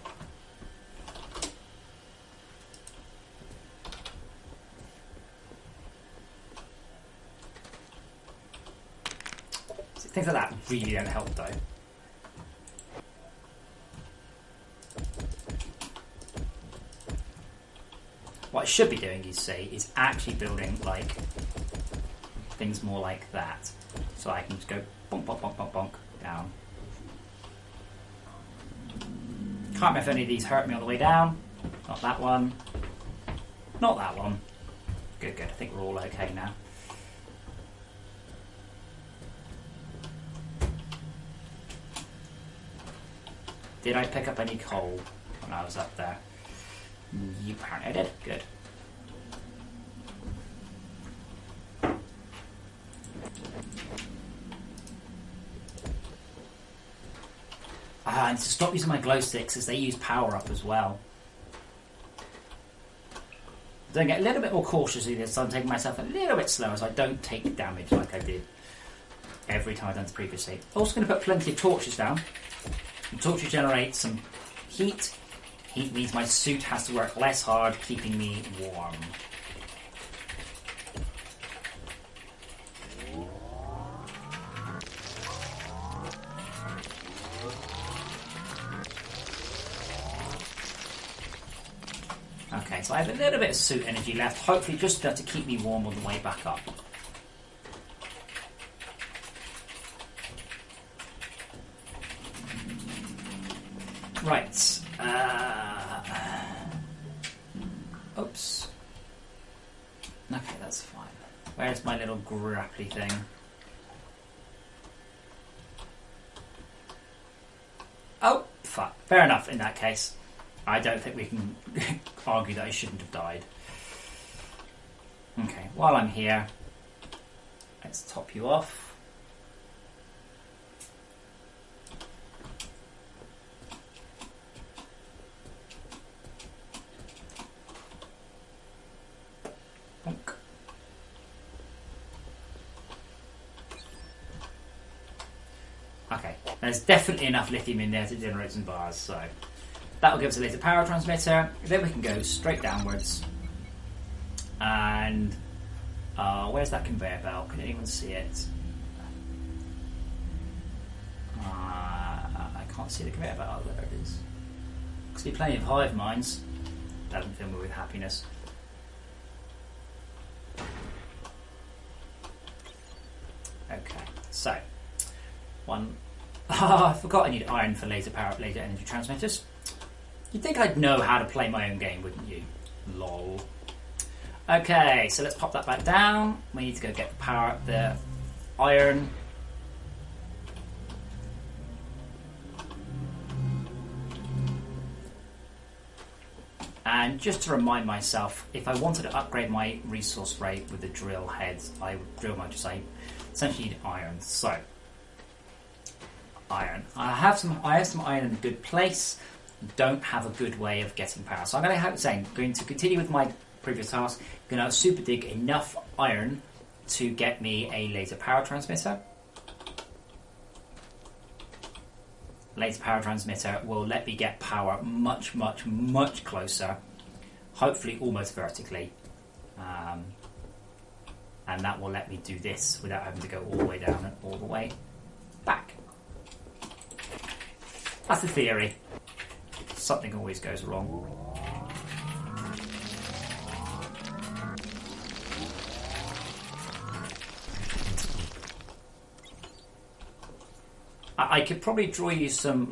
Speaker 1: Things like that really don't help though. What I should be doing, you see, is actually building like things more like that. So I can just go bonk, bonk, bonk, bonk, bonk, down. Can't remember if any of these hurt me on the way down. Not that one. Not that one. Good, good. I think we're all okay now. Did I pick up any coal when I was up there? You apparently did. Good. And to stop using my glow sticks, as they use power up as well. So I get a little bit more cautious with this, so I'm taking myself a little bit slower so I don't take damage like I did every time I've done this previously. Also going to put plenty of torches down. The torches generate some heat. Heat means my suit has to work less hard, keeping me warm. Okay, so I have a little bit of suit energy left, hopefully just enough to keep me warm on the way back up. Right. Oops. Okay, that's fine. Where's my little grapply thing? Oh, fuck. Fair enough in that case. I don't think we can argue that I shouldn't have died. Okay, while I'm here, let's top you off. Bonk. Okay, there's definitely enough lithium in there to generate some bars, so that'll give us a laser power transmitter. Then we can go straight downwards. And where's that conveyor belt? Can anyone see it? I can't see the conveyor belt. Oh, there it is. I see plenty of hive mines. Doesn't fill me with happiness. Okay, so one. I forgot I need iron for laser power, laser energy transmitters. You'd think I'd know how to play my own game, wouldn't you? Lol. Okay, so let's pop that back down. We need to go get the power, the iron. And just to remind myself, if I wanted to upgrade my resource rate with the drill heads, I would drill much as I essentially need iron. So, iron. I have some iron in a good place. Don't have a good way of getting power. So I'm going to continue with my previous task. I'm going to super dig enough iron to get me a laser power transmitter. Laser power transmitter will let me get power much, much, much closer, hopefully almost vertically, and that will let me do this without having to go all the way down and all the way back. That's the theory. Something always goes wrong. I could probably draw you some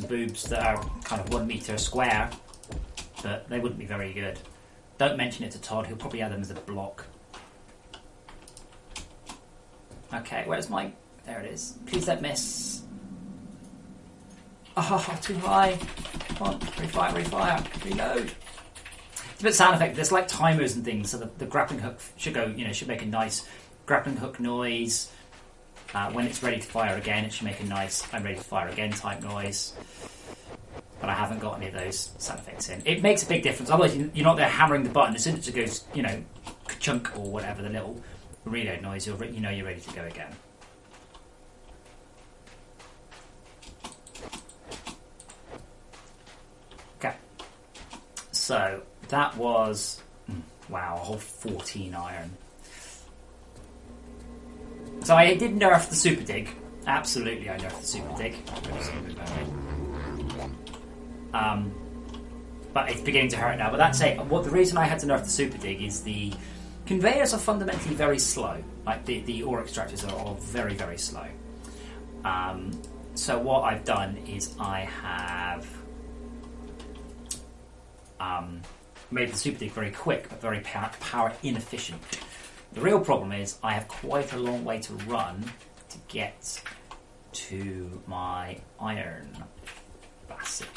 Speaker 1: boobs that are kind of 1 meter square, but they wouldn't be very good. Don't mention it to Todd, he'll probably add them as a block. Okay, where's my... There it is. Please don't miss. Oh, too high. Come on, refire, reload. It's a bit sound effect. There's like timers and things, so the grappling hook should go, should make a nice grappling hook noise. When it's ready to fire again, it should make a nice I'm ready to fire again type noise. But I haven't got any of those sound effects in. It makes a big difference. Otherwise, you're not there hammering the button. As soon as it goes, ka-chunk or whatever, the little reload noise, you're ready to go again. Okay. So, that was, wow, a whole 14 iron. So I did nerf the super dig. Absolutely, I nerfed the super dig. But it's beginning to hurt now. But that's it. The reason I had to nerf the super dig is the conveyors are fundamentally very slow. Like the ore extractors are all very, very slow. So what I've done is I have made the super dig very quick, but very power inefficient. The real problem is I have quite a long way to run to get to my iron basket.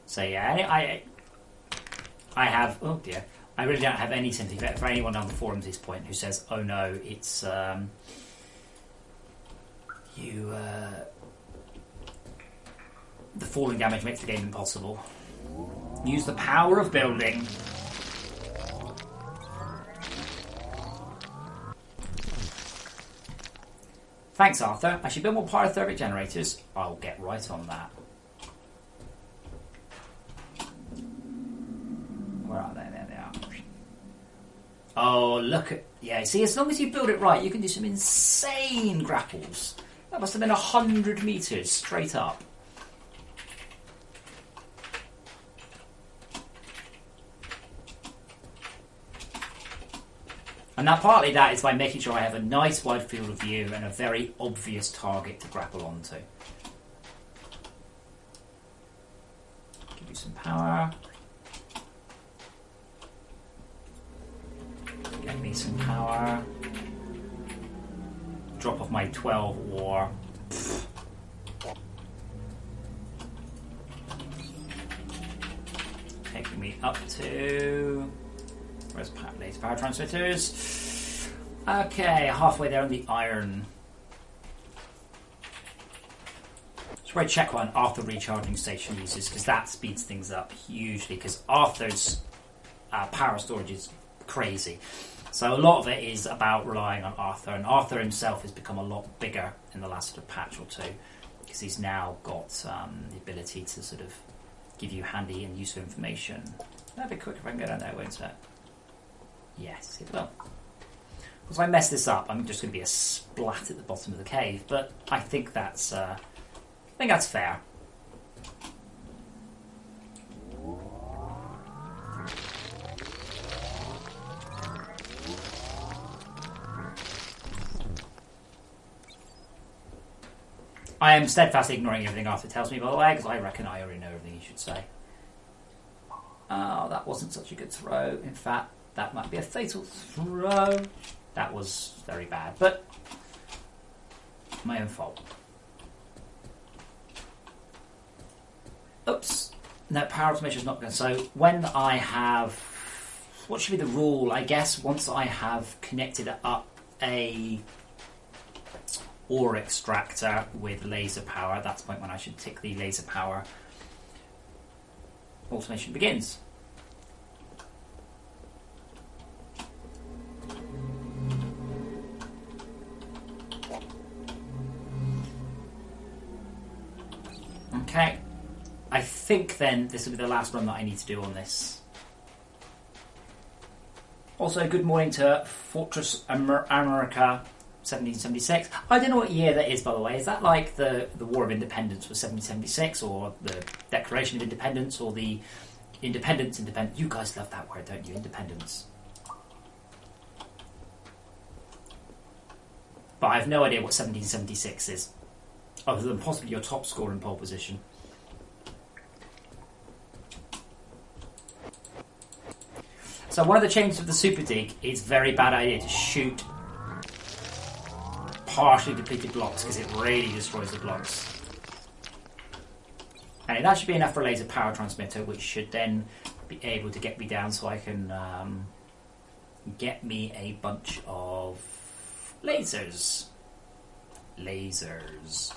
Speaker 1: So yeah, I have, oh dear. I really don't have any sympathy for anyone on the forums at this point who says, oh no, it's, the falling damage makes the game impossible. Use the power of building. Thanks, Arthur. I should build more pyrothermic generators. I'll get right on that. Where are they? There they are. Oh, look at... Yeah, see, as long as you build it right, you can do some insane grapples. That must have been 100 metres straight up. And that partly that is by making sure I have a nice wide field of view and a very obvious target to grapple onto. Give you some power. Get me some power. Drop off my 12 ore. Taking me up to... Where's laser power transmitters? Okay, halfway there on the iron. Just where I check what an Arthur recharging station uses, because that speeds things up hugely, because Arthur's power storage is crazy. So a lot of it is about relying on Arthur, and Arthur himself has become a lot bigger in the last sort of patch or two, because he's now got the ability to sort of give you handy and useful information. That'd be quick if I can go down there, won't it? Yes, it will. If I mess this up, I'm just going to be a splat at the bottom of the cave, but I think that's fair. I am steadfastly ignoring everything Arthur tells me, by the way, because I reckon I already know everything he should say. Oh, that wasn't such a good throw. In fact, that might be a fatal throw. That was very bad, but my own fault. Oops. No, power automation is not going to. So when I have... What should be the rule? I guess once I have connected up a ore extractor with laser power, that's the point when I should tick the laser power. Automation begins. Okay. I think then this will be the last run that I need to do on this. Also, good morning to Fortress America 1776. I don't know what year that is, by the way. Is that like the War of Independence was 1776, or the Declaration of Independence, or the Independence? You guys love that word, don't you? Independence. But I have no idea what 1776 is, other than possibly your top score in pole position. So one of the changes with the Super Dig is very bad idea to shoot partially depleted blocks, because it really destroys the blocks. And that should be enough for a laser power transmitter, which should then be able to get me down so I can get me a bunch of lasers. Lasers.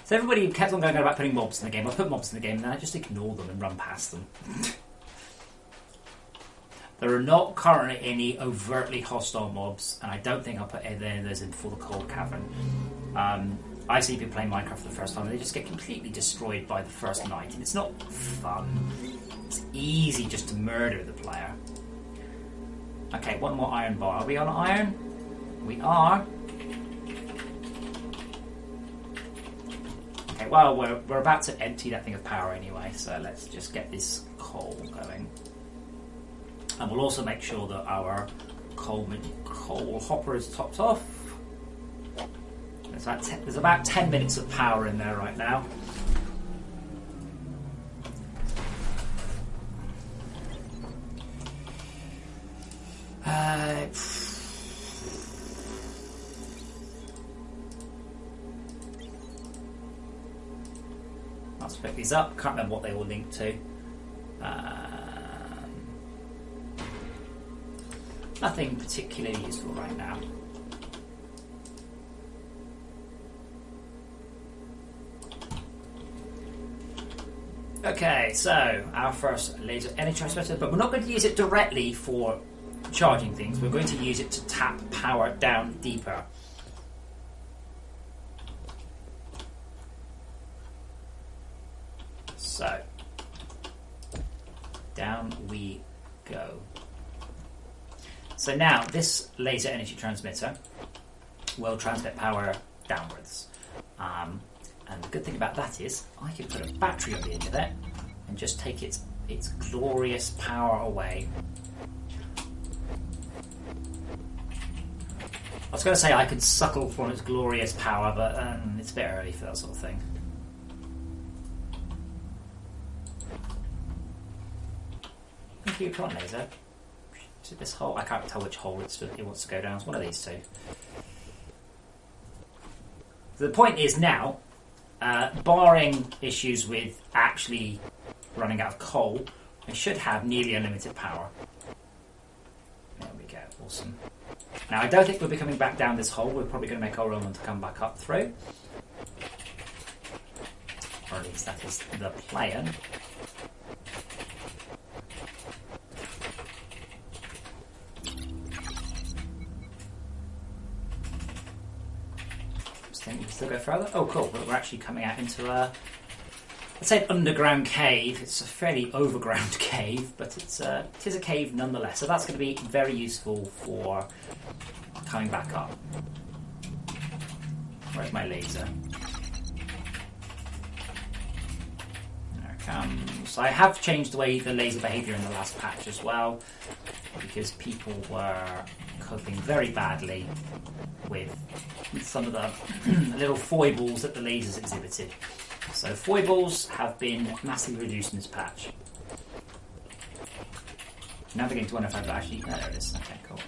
Speaker 1: So everybody kept on going about putting mobs in the game. I put mobs in the game and then I just ignore them and run past them. There are not currently any overtly hostile mobs, and I don't think I'll put any of those in before the Cold Cavern. I see people playing Minecraft for the first time and they just get completely destroyed by the first night, and it's not fun. It's easy just to murder the player. Okay, one more iron bar. Are we on iron? We are. Okay, well, we're about to empty that thing of power anyway, so let's just get this coal going. And we'll also make sure that our coal hopper is topped off. There's about 10 minutes of power in there right now. Let's pick these up. Can't remember what they all link to. Nothing particularly useful right now. Okay, so our first laser energy transmitter, but we're not going to use it directly for charging things. We're going to use it to tap power down deeper. So, down we go. So now, this laser energy transmitter will transmit power downwards. And the good thing about that is, I can put a battery on the end of it and just take its glorious power away. I was going to say I could suckle from its glorious power, but it's a bit early for that sort of thing. Thank you, come on, laser. To this hole, I can't tell which hole it wants to go down. It's one of these two. The point is now, barring issues with actually running out of coal, I should have nearly unlimited power. There we go, awesome. Now I don't think we'll be coming back down this hole. We're probably going to make our own one to come back up through. Or at least that is the plan. Think we can still go further. Oh, cool. We're actually coming out into let's say an underground cave. It's a fairly overground cave, but it is a cave nonetheless. So that's going to be very useful for coming back up. Where's my laser? comes. I have changed the way the laser behaviour in the last patch as well, because people were coping very badly with some of the little foibles that the lasers exhibited. So foibles have been massively reduced in this patch. Now beginning to wonder if I've actually... Oh, there it is. Okay, cool.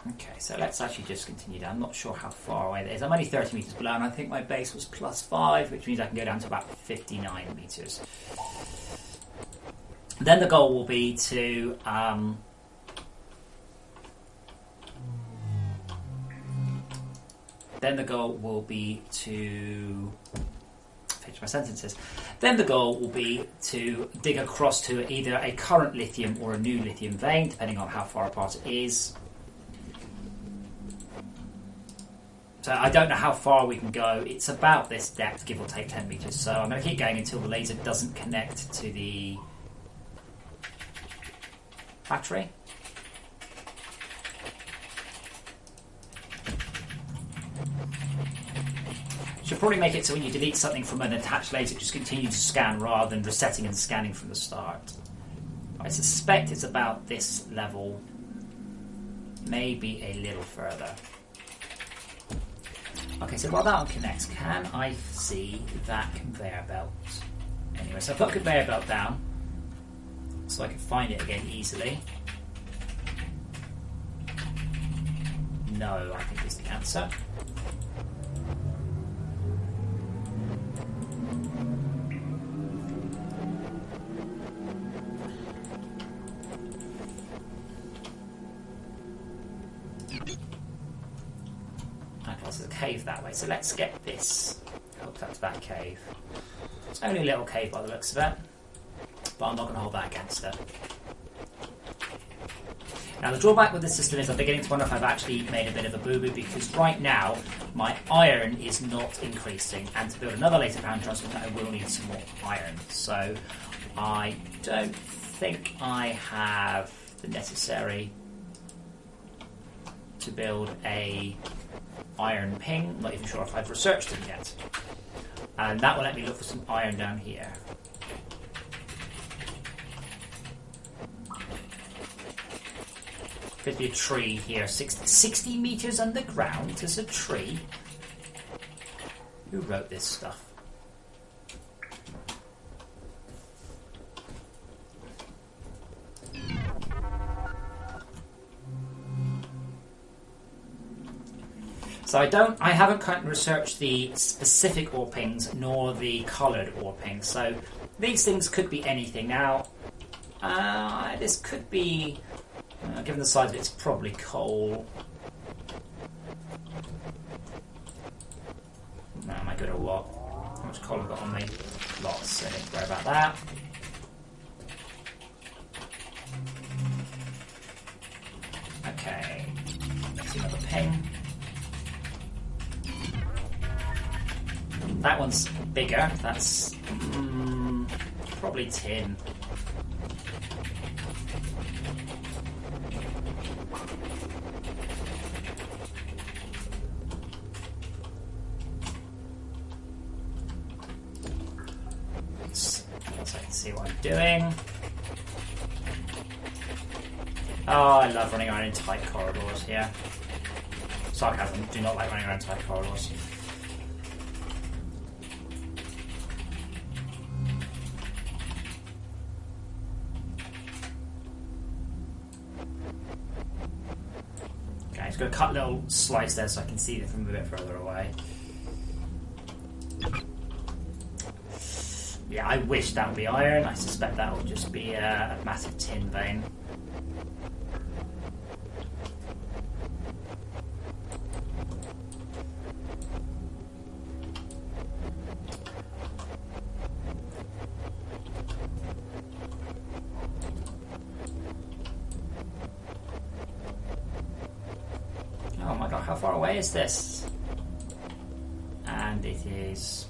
Speaker 1: Okay, so let's actually just continue down. I'm not sure how far away that is. I'm only 30 metres below, and I think my base was +5, which means I can go down to about 59 metres. Then the goal will be to... Then the goal will be to finish my sentences. Then the goal will be to dig across to either a current lithium or a new lithium vein, depending on how far apart it is. So I don't know how far we can go. It's about this depth, give or take 10 metres. So I'm going to keep going until the laser doesn't connect to the battery. Should probably make it so when you delete something from an attached laser, it just continues to scan rather than resetting and scanning from the start. I suspect it's about this level, maybe a little further. Okay, so while that one connects, can I see that conveyor belt? Anyway, so I put conveyor belt down so I can find it again easily. No, I think is the answer. There's a cave that way, so let's get this hooked up to that cave. It's only a little cave by the looks of it, but I'm not going to hold that against it. Now the drawback with this system is I'm beginning to wonder if I've actually made a bit of a boo-boo, because right now my iron is not increasing, and to build another laser power transmitter I will need some more iron. So I don't think I have the necessary to build a iron ping. Not even sure if I've researched them yet. And that will let me look for some iron down here. Could be a tree here. 60 metres underground. There's a tree. Who wrote this stuff? So I haven't currently researched the specific ore pings nor the coloured ore pings. So these things could be anything. Now, this could be, given the size of it, it's probably coal. No, am I good or what? How much coal have I got on me? Lots, so don't worry about that. Okay, let's see another ping. That one's bigger. That's probably tin. So I can see what I'm doing. Oh, I love running around in tight corridors here. Sarcasm, do not like running around tight corridors. Just going to cut a little slice there so I can see it from a bit further away. Yeah, I wish that would be iron. I suspect that would just be a massive tin vein. Oh my god, how far away is this? And it is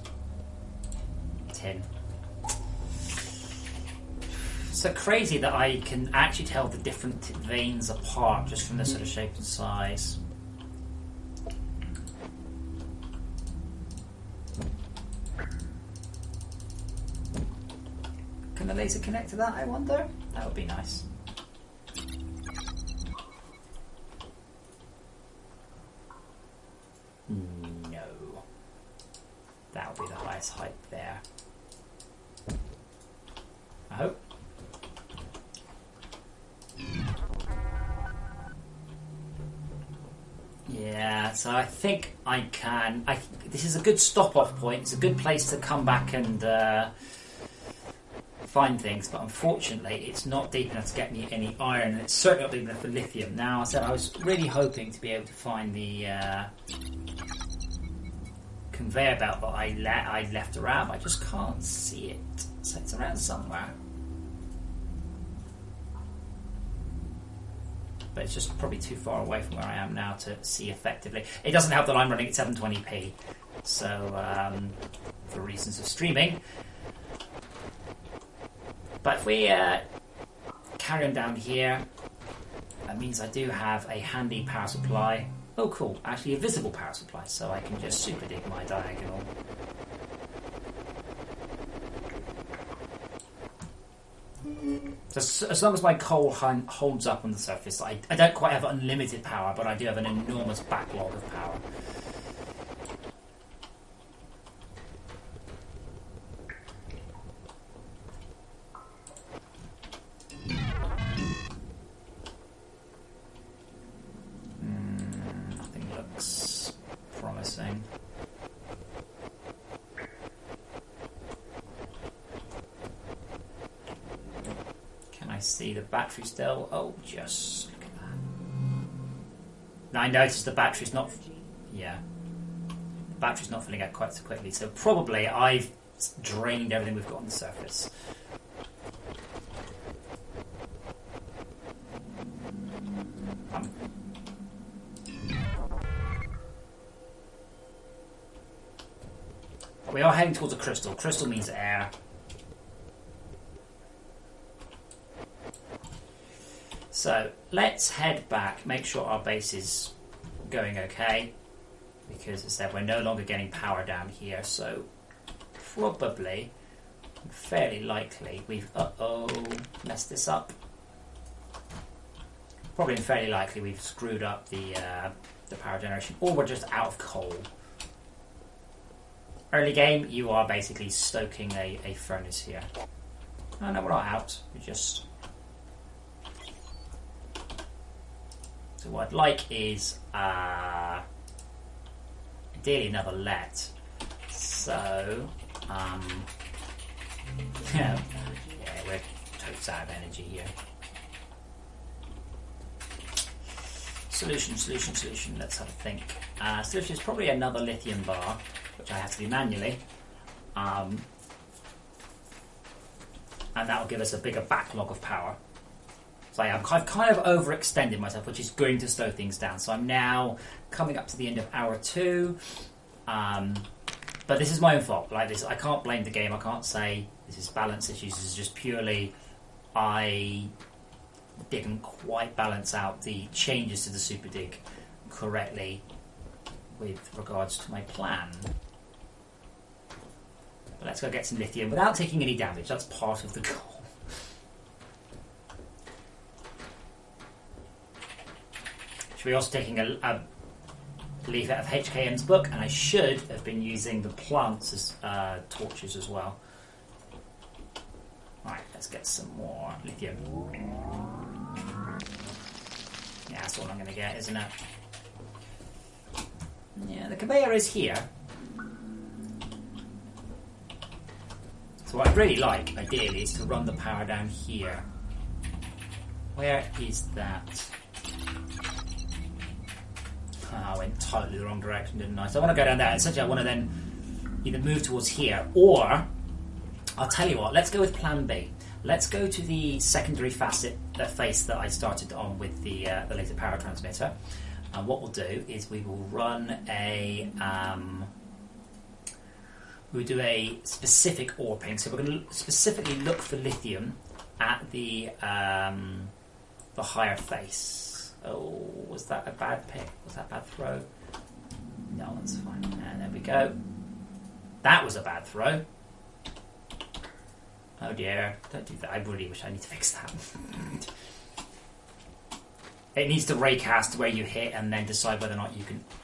Speaker 1: tin. So crazy that I can actually tell the different veins apart just from the sort of shape and size. Can the laser connect to that, I wonder? That would be nice. No. That would be the highest height there. I hope. Yeah, so I think I can. This is a good stop-off point. It's a good place to come back and find things, but unfortunately, it's not deep enough to get me any iron, and it's certainly not deep enough for lithium. Now, I said I was really hoping to be able to find the conveyor belt that I left around. I just can't see it, so it's around somewhere. But it's just probably too far away from where I am now to see effectively. It doesn't help that I'm running at 720p, so for reasons of streaming. But if we carry on down here, that means I do have a handy power supply. Oh cool, actually a visible power supply, so I can just super dig my diagonal. So as long as my coal holds up on the surface, I don't quite have unlimited power, but I do have an enormous backlog of power. Nothing looks promising. See the battery still. Oh, just look at that. Now I noticed the battery's not. Yeah, the battery's not filling out quite so quickly. So probably I've drained everything we've got on the surface. We are heading towards a crystal. Crystal means air. So let's head back, make sure our base is going okay, because as I said, we're no longer getting power down here, so probably, fairly likely, we've, messed this up. Probably and fairly likely we've screwed up the power generation, or we're just out of coal. Early game, you are basically stoking a furnace here. Oh no, we're not out, we're just... So what I'd like is ideally another let. So yeah, we're totes out of energy here. Solution. Let's have a think. Solution is probably another lithium bar, which I have to do manually, and that will give us a bigger backlog of power. So I've kind of overextended myself, which is going to slow things down. So I'm now coming up to the end of hour 2. But this is my own fault. Like this, I can't blame the game. I can't say this is balance issues. This is just purely I didn't quite balance out the changes to the super dig correctly with regards to my plan. But let's go get some lithium without taking any damage. That's part of the goal. We're also taking a leaf out of HKM's book, and I should have been using the plants as torches as well. Right, let's get some more lithium. Yeah, that's all I'm going to get, isn't it? Yeah, the conveyor is here. So what I'd really like, ideally, is to run the power down here. Where is that? I went totally the wrong direction, didn't I? So I want to go down there. Essentially, I want to then either move towards here, or I'll tell you what. Let's go with Plan B. Let's go to the secondary face that I started on with the laser power transmitter. And what we'll do is we will run a we'll do a specific ore ping. So we're going to specifically look for lithium at the higher face. Oh, was that a bad pick? Was that a bad throw? No, that's fine. And there we go. That was a bad throw. Oh dear, don't do that. I really wish I need to fix that. It needs to raycast where you hit and then decide whether or not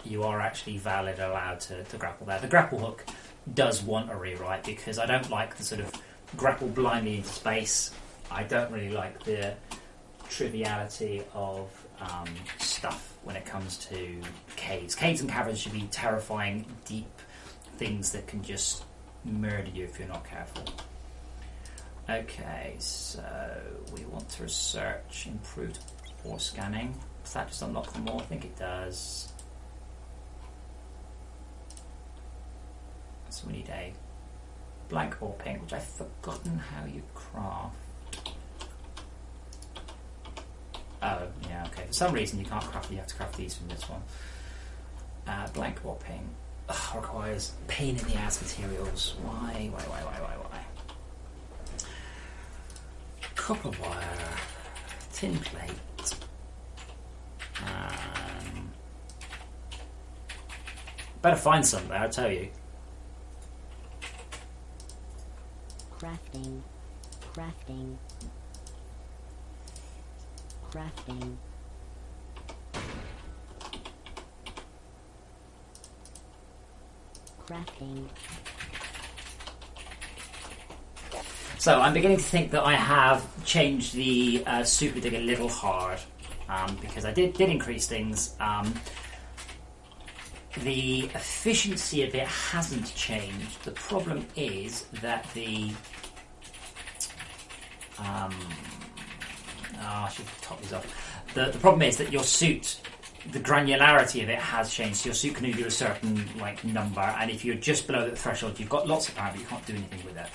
Speaker 1: you are actually valid allowed to grapple there. The grapple hook does want a rewrite because I don't like the sort of grapple blindly into space. I don't really like the triviality of stuff when it comes to caves. Caves and caverns should be terrifying, deep things that can just murder you if you're not careful. Okay, so we want to research improved ore scanning. Does that just unlock them all? I think it does. So we need a blank ore pink, which I've forgotten how you craft. Oh, yeah, okay. For some reason you can't craft, you have to craft these from this one. Blank ore pink. Ugh, requires pain in the ass materials. Why? Copper wire, tin plate, better find some there, I tell you.
Speaker 2: Crafting.
Speaker 1: So I'm beginning to think that I have changed the super dig a little hard because I did increase things. The efficiency of it hasn't changed. The problem is that the I should top these off. The problem is that your suit, the granularity of it has changed. So your suit can only do a certain number, and if you're just below the threshold, you've got lots of power, but you can't do anything with it.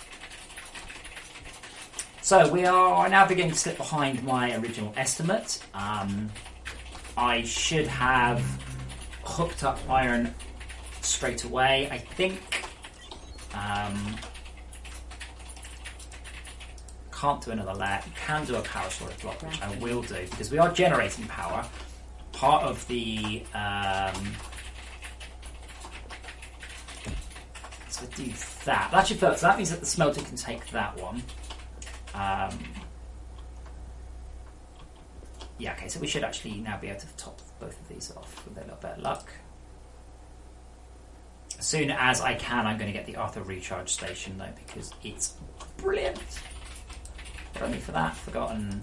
Speaker 1: So we are now beginning to slip behind my original estimate. I should have hooked up iron straight away, I think. Can't do another layer. Can do a power storage block, which I will do, because we are generating power. Part of the... so I do that. That should fill. So that means that the smelter can take that one. Yeah, okay, so we should actually now be able to top both of these off with a little bit of luck. As soon as I can, I'm going to get the Arthur recharge station, though, because it's brilliant. But only for that, forgotten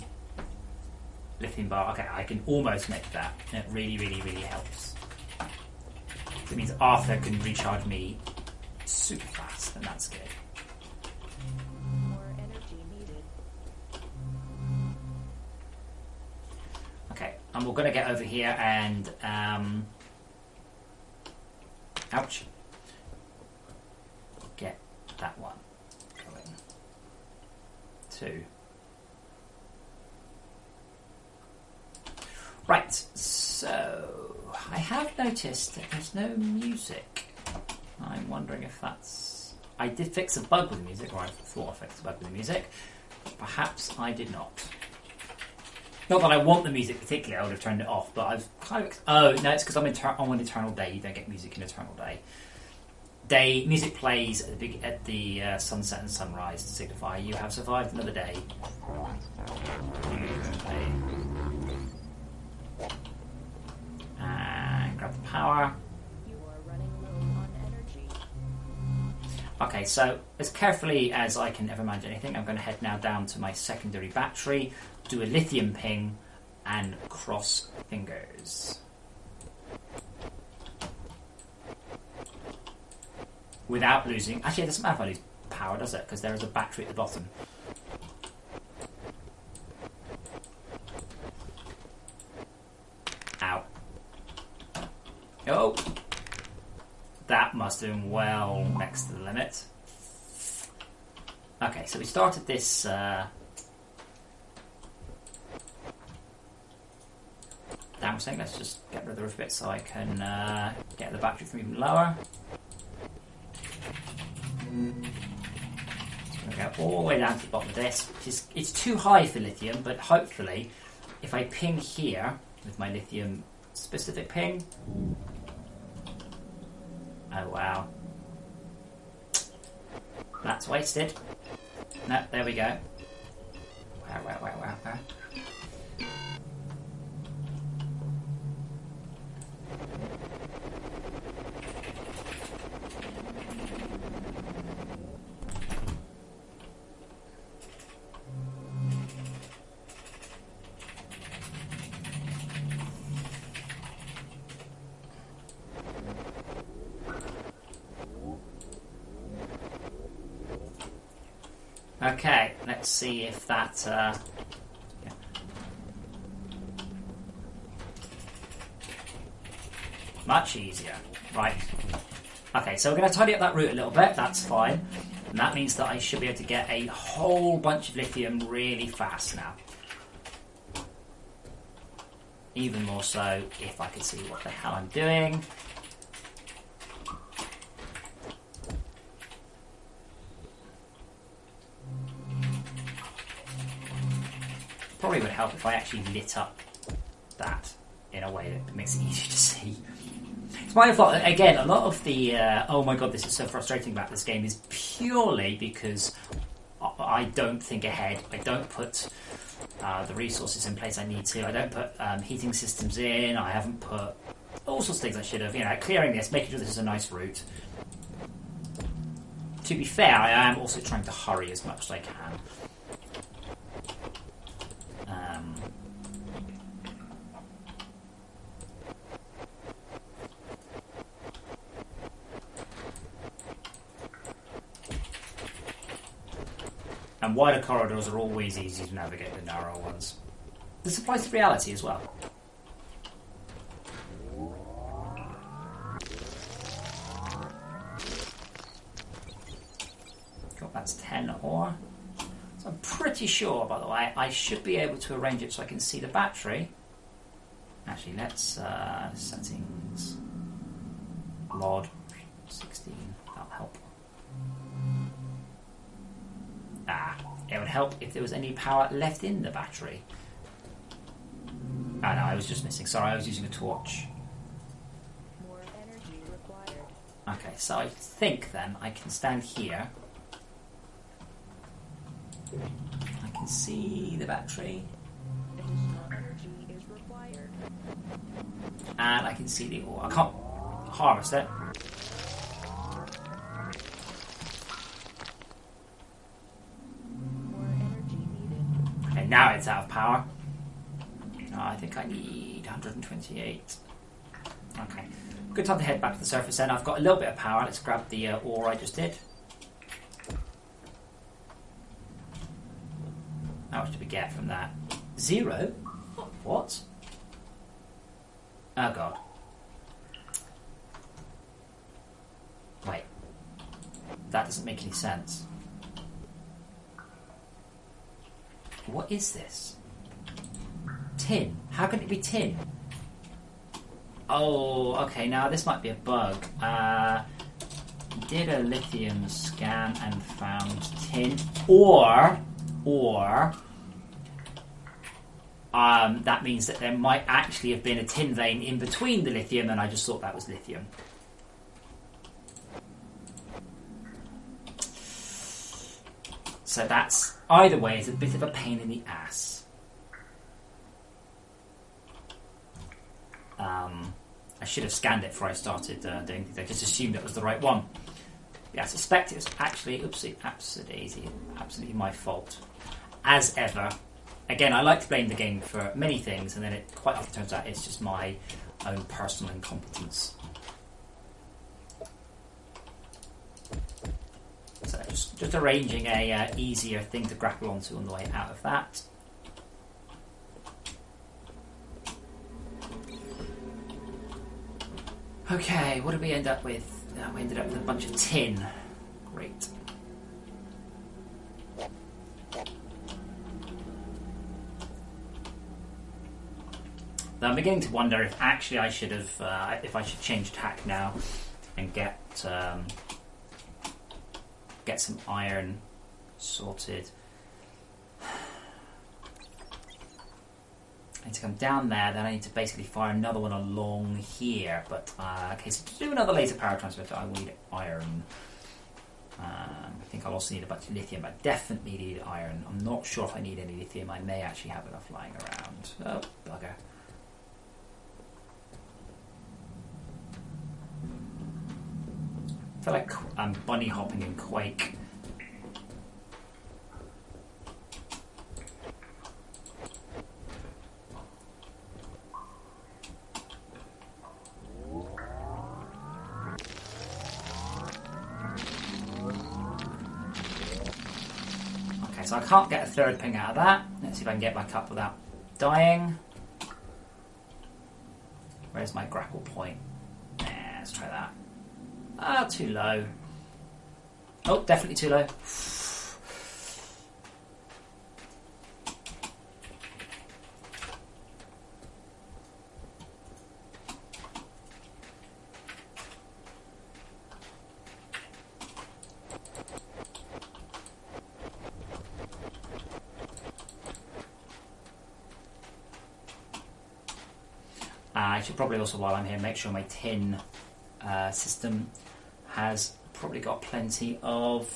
Speaker 1: lithium bar. Okay, I can almost make that. It really, really, really helps. It means Arthur can recharge me super fast, and that's good. And we're going to get over here and... ouch. Get that one going. 2. Right, so... I have noticed that there's no music. I'm wondering if that's... I did fix a bug with the music, or I thought I fixed a bug with the music. Perhaps I did not. Not that I want the music particularly, I would have turned it off, but I've kind of... Oh, no, it's because I'm on Eternal Day. You don't get music in Eternal Day. Music plays at the sunset and sunrise to signify you have survived another day. And grab the power.
Speaker 2: You are running low on energy.
Speaker 1: Okay, so as carefully as I can ever manage anything, I'm going to head now down to my secondary battery, do a lithium ping, and cross fingers. Without losing... Actually, it doesn't matter if I lose power, does it? Because there is a battery at the bottom. Ow. Oh! That must have been well next to the limit. Okay, so we started this... Damn thing, let's just get rid of the roof bit so I can get the battery from even lower. There we go. all the way down to the bottom of this, which is, it's too high for lithium, but hopefully if I ping here with my lithium specific ping. Oh wow. That's wasted. No, there we go. Wow. Okay, let's see if that... yeah. Much easier. Right. Okay, so we're going to tidy up that route a little bit. That's fine. And that means that I should be able to get a whole bunch of lithium really fast now. Even more so if I could see what the hell I'm doing. Probably would help if I actually lit up that in a way that makes it easier to see. It's my fault. Again, a lot of the oh my god, this is so frustrating about this game is purely because I don't think ahead. I don't put the resources in place I need to. I don't put heating systems in. I haven't put all sorts of things I should have. You know, clearing this, making sure this is a nice route. To be fair, I am also trying to hurry as much as I can. And wider corridors are always easy to navigate than narrow ones. This applies to reality as well. Cool, that's 10 ore. So I'm pretty sure, by the way, I should be able to arrange it so I can see the battery. Actually, let's settings, mod 16. That'll help. It would help if there was any power left in the battery. No, I was just missing. Sorry, I was using a torch.
Speaker 2: More energy required.
Speaker 1: Okay, so I think then I can stand here. I can see the battery.
Speaker 2: Additional energy is required.
Speaker 1: And I can see the ore. I can't harvest it. Now it's out of power. I think I need 128. Okay. Good time to head back to the surface then. I've got a little bit of power. Let's grab the ore I just did. How much did we get from that? 0? What? Oh god. Wait. That doesn't make any sense. What is this? Tin. How can it be tin? Oh, okay, now this might be a bug. Did a lithium scan and found tin. Or that means that there might actually have been a tin vein in between the lithium and I just thought that was lithium. So that's, either way, it's a bit of a pain in the ass. I should have scanned it before I started doing things. I just assumed it was the right one. Yeah, I suspect it was actually, oopsie, absolutely my fault. As ever. Again, I like to blame the game for many things, and then it quite often turns out it's just my own personal incompetence. So just arranging a easier thing to grapple onto on the way out of that. Okay, what did we end up with? We ended up with a bunch of tin. Great. Now I'm beginning to wonder if actually I should have, if I should change tack now and get some iron Sorted. I need to come down there, then I need to basically fire another one along here. But, okay, so to do another laser power transmitter, I will need iron. I think I'll also need a bunch of lithium. I definitely need iron. I'm not sure if I need any lithium. I may actually have enough lying around. Oh, bugger. I feel like I'm bunny hopping in Quake. So I can't get a third ping out of that. Let's see if I can get back up without dying. Where's my grapple point? Let's try that. Ah, too low. Oh, definitely too low. I should probably also, while I'm here, make sure my tin system has probably got plenty of...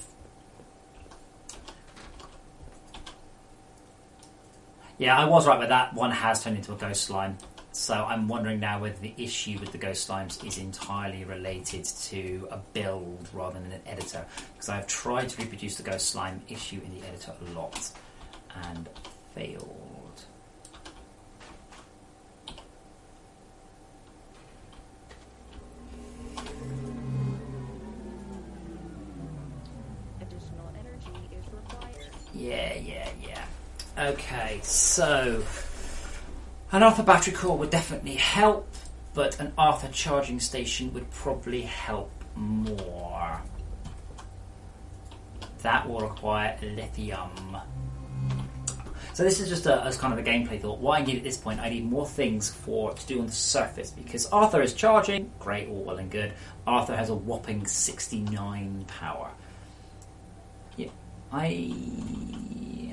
Speaker 1: Yeah, I was right with that. One has turned into a ghost slime. So I'm wondering now whether the issue with the ghost slimes is entirely related to a build rather than an editor. Because I've tried to reproduce the ghost slime issue in the editor a lot and failed. Yeah. Okay, so an Arthur battery core would definitely help, but an Arthur charging station would probably help more. That will require lithium. So this is just as kind of a gameplay thought. What I need at this point, I need more things to do on the surface, because Arthur is charging, great, all well and good. Arthur has a whopping 69 power. Yeah.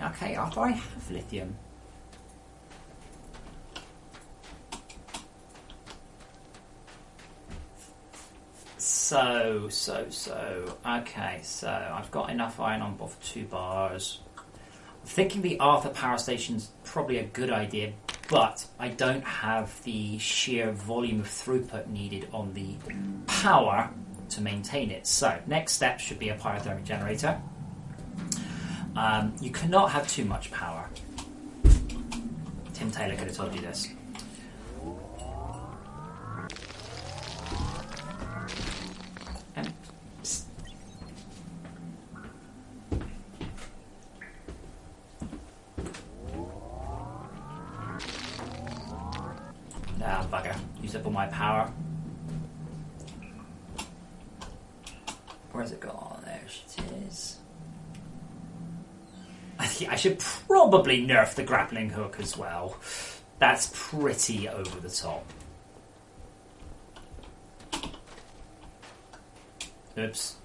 Speaker 1: Okay, Arthur, I have lithium. So. Okay, so I've got enough iron on both 2 bars. I'm thinking the Arthur power station's probably a good idea, but I don't have the sheer volume of throughput needed on the power to maintain it. So, next step should be a pyrothermic generator. You cannot have too much power. Tim Taylor could have told you this. Ah, bugger. Use up all my power. Where's it gone? There she is. I should probably nerf the grappling hook as well. That's pretty over the top. Oops.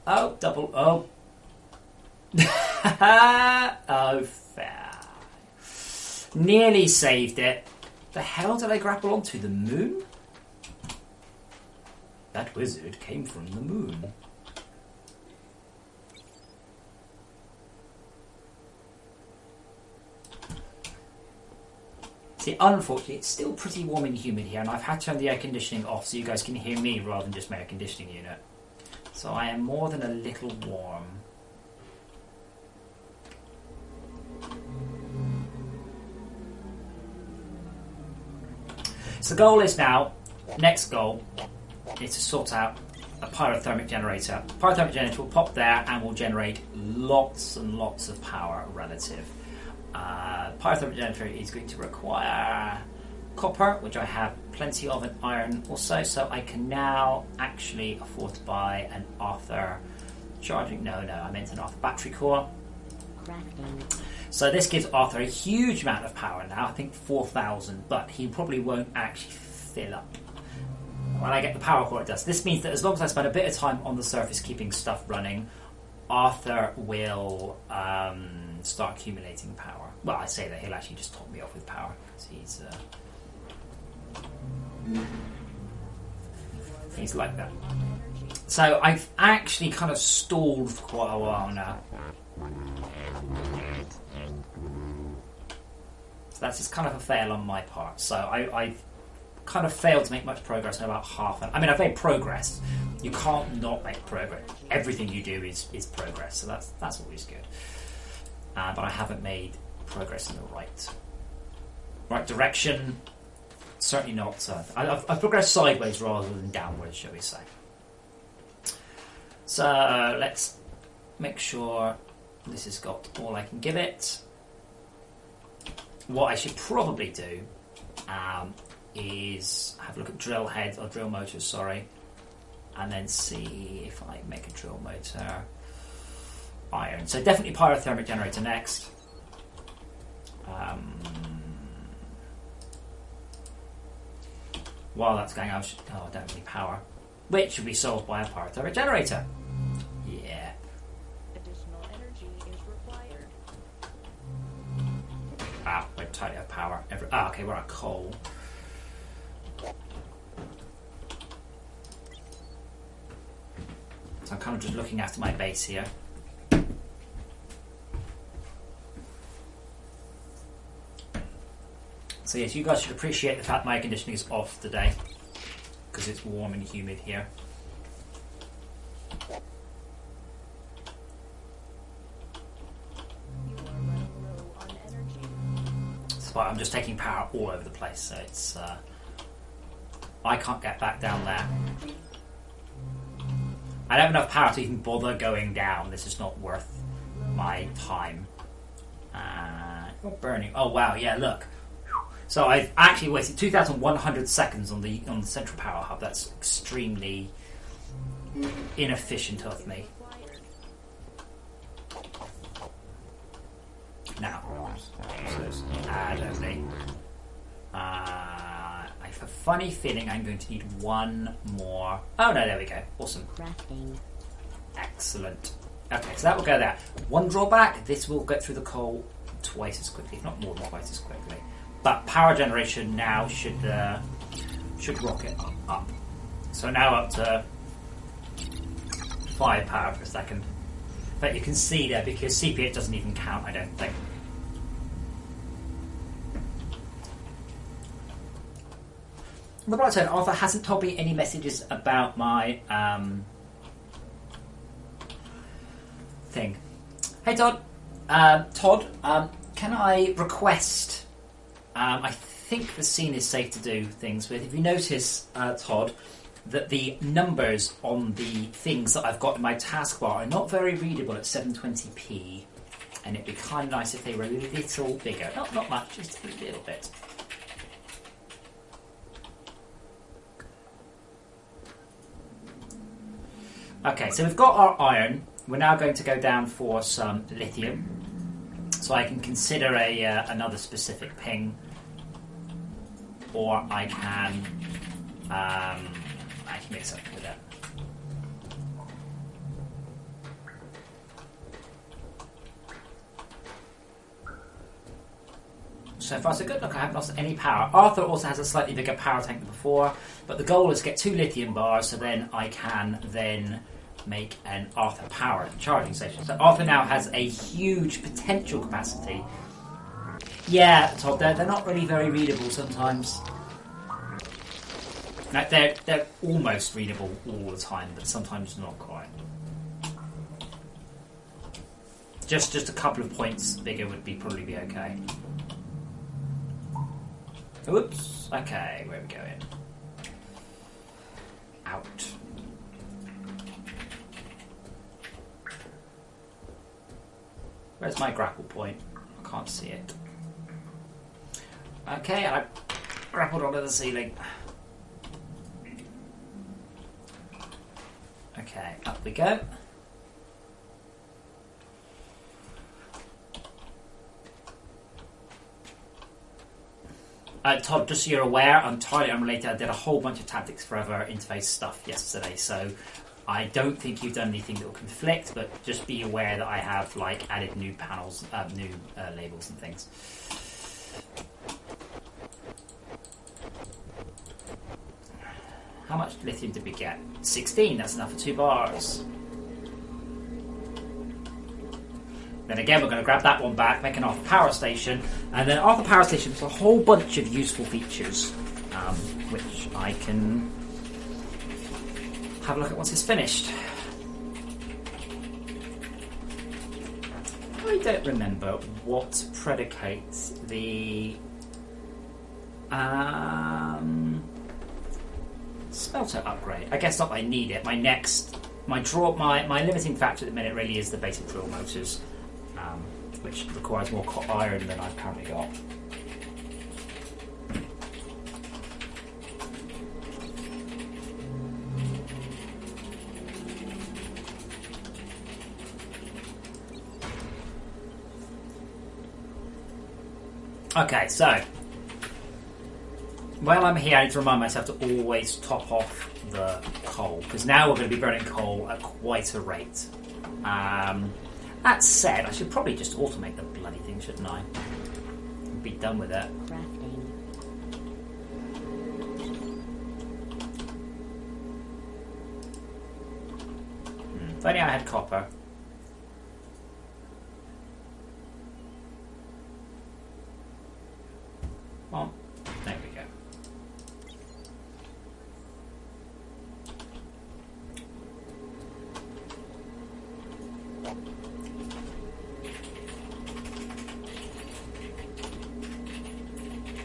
Speaker 1: Oh, double. Oh. Oh, fair. Nearly saved it. The hell did I grapple onto? The moon? That wizard came from the moon. See, unfortunately, it's still pretty warm and humid here, and I've had to turn the air conditioning off so you guys can hear me rather than just my air conditioning unit. So I am more than a little warm. So the goal is now, next goal, is to sort out a pyrothermic generator. Pyrothermic generator will pop there and will generate lots and lots of power relative. Pyrothermic generator is going to require copper, which I have plenty of, and iron also, so I can now actually afford to buy an Arthur charging... No, I meant an Arthur battery core.
Speaker 2: Crafting.
Speaker 1: So this gives Arthur a huge amount of power now, I think 4,000, but he probably won't actually fill up. When I get the power core, it does. This means that as long as I spend a bit of time on the surface keeping stuff running, Arthur will start accumulating power. Well, I say that he'll actually just top me off with power because he's like that. So I've actually kind of stalled for quite a while now. So that's just kind of a fail on my part. So I've kind of failed to make much progress in about half an... I mean, I've made progress. You can't not make progress. Everything you do is progress. So that's always good. But I haven't made progress in the right direction. Certainly not... I've progressed sideways rather than downwards, shall we say. So let's make sure this has got all I can give it. What I should probably do is have a look at drill heads or drill motors, sorry, and then see if I make a drill motor iron. So definitely pyrothermic generator next. While that's going, I don't have any power, which should be solved by a pyrothermic generator. Yeah.
Speaker 2: Additional energy is required.
Speaker 1: We totally have power. Okay, we're at coal. So I'm kind of just looking after my base here. So yes, you guys should appreciate the fact my air conditioning is off today because it's warm and humid here.
Speaker 2: You are running low on energy.
Speaker 1: That's why I'm just taking power all over the place. So it's I can't get back down there. I don't have enough power to even bother going down. This is not worth my time. Burning. Oh wow, yeah, look. So I've actually wasted 2,100 seconds on the central power hub. That's extremely inefficient of me. Now, so add only. I have a funny feeling I'm going to need one more. Oh no, there we go. Awesome.
Speaker 2: Crafting.
Speaker 1: Excellent. Okay, so that will go there. One drawback: this will get through the coal twice as quickly, if not more than twice as quickly. But power generation now should rocket up. So now up to 5 power per second. But you can see there because CPH doesn't even count, I don't think. On the bright side, Arthur hasn't told me any messages about my thing. Hey Todd. Can I request... I think the scene is safe to do things with. If you notice, Todd, that the numbers on the things that I've got in my taskbar are not very readable at 720p, and it'd be kind of nice if they were a little bigger. Not much, just a little bit. Okay, so we've got our iron. We're now going to go down for some lithium. So I can consider another specific ping, or I can mix up with it. So far so good. Look, I haven't lost any power. Arthur also has a slightly bigger power tank than before, but the goal is to get 2 lithium bars, so then I can then make an Arthur power charging station. So Arthur now has a huge potential capacity. Yeah, Todd, they're not really very readable sometimes. Like they're almost readable all the time, but sometimes not quite. Just a couple of points bigger would probably be okay. Oops. Okay, where are we going? Out. Where's my grapple point? I can't see it. Okay, I grappled onto the ceiling. Okay, up we go. Todd, just so you're aware, I'm entirely unrelated. I did a whole bunch of Tactics Forever interface stuff yesterday, so I don't think you've done anything that will conflict, but just be aware that I have like added new panels, new labels and things. How much lithium did we get? 16. That's enough for 2 bars. Then again, we're going to grab that one back, make an Arthur Power Station, and then Arthur Power Station has a whole bunch of useful features, which I can have a look at once it's finished. I don't remember what predicates the smelter upgrade. I guess not that I need it. My limiting factor at the minute really is the basic drill motors, which requires more iron than I've currently got. Okay, so while I'm here, I need to remind myself to always top off the coal, because now we're going to be burning coal at quite a rate. That said, I should probably just automate the bloody thing, shouldn't I? And be done with it.
Speaker 2: Crafting.
Speaker 1: If only I had copper. Well, there we go.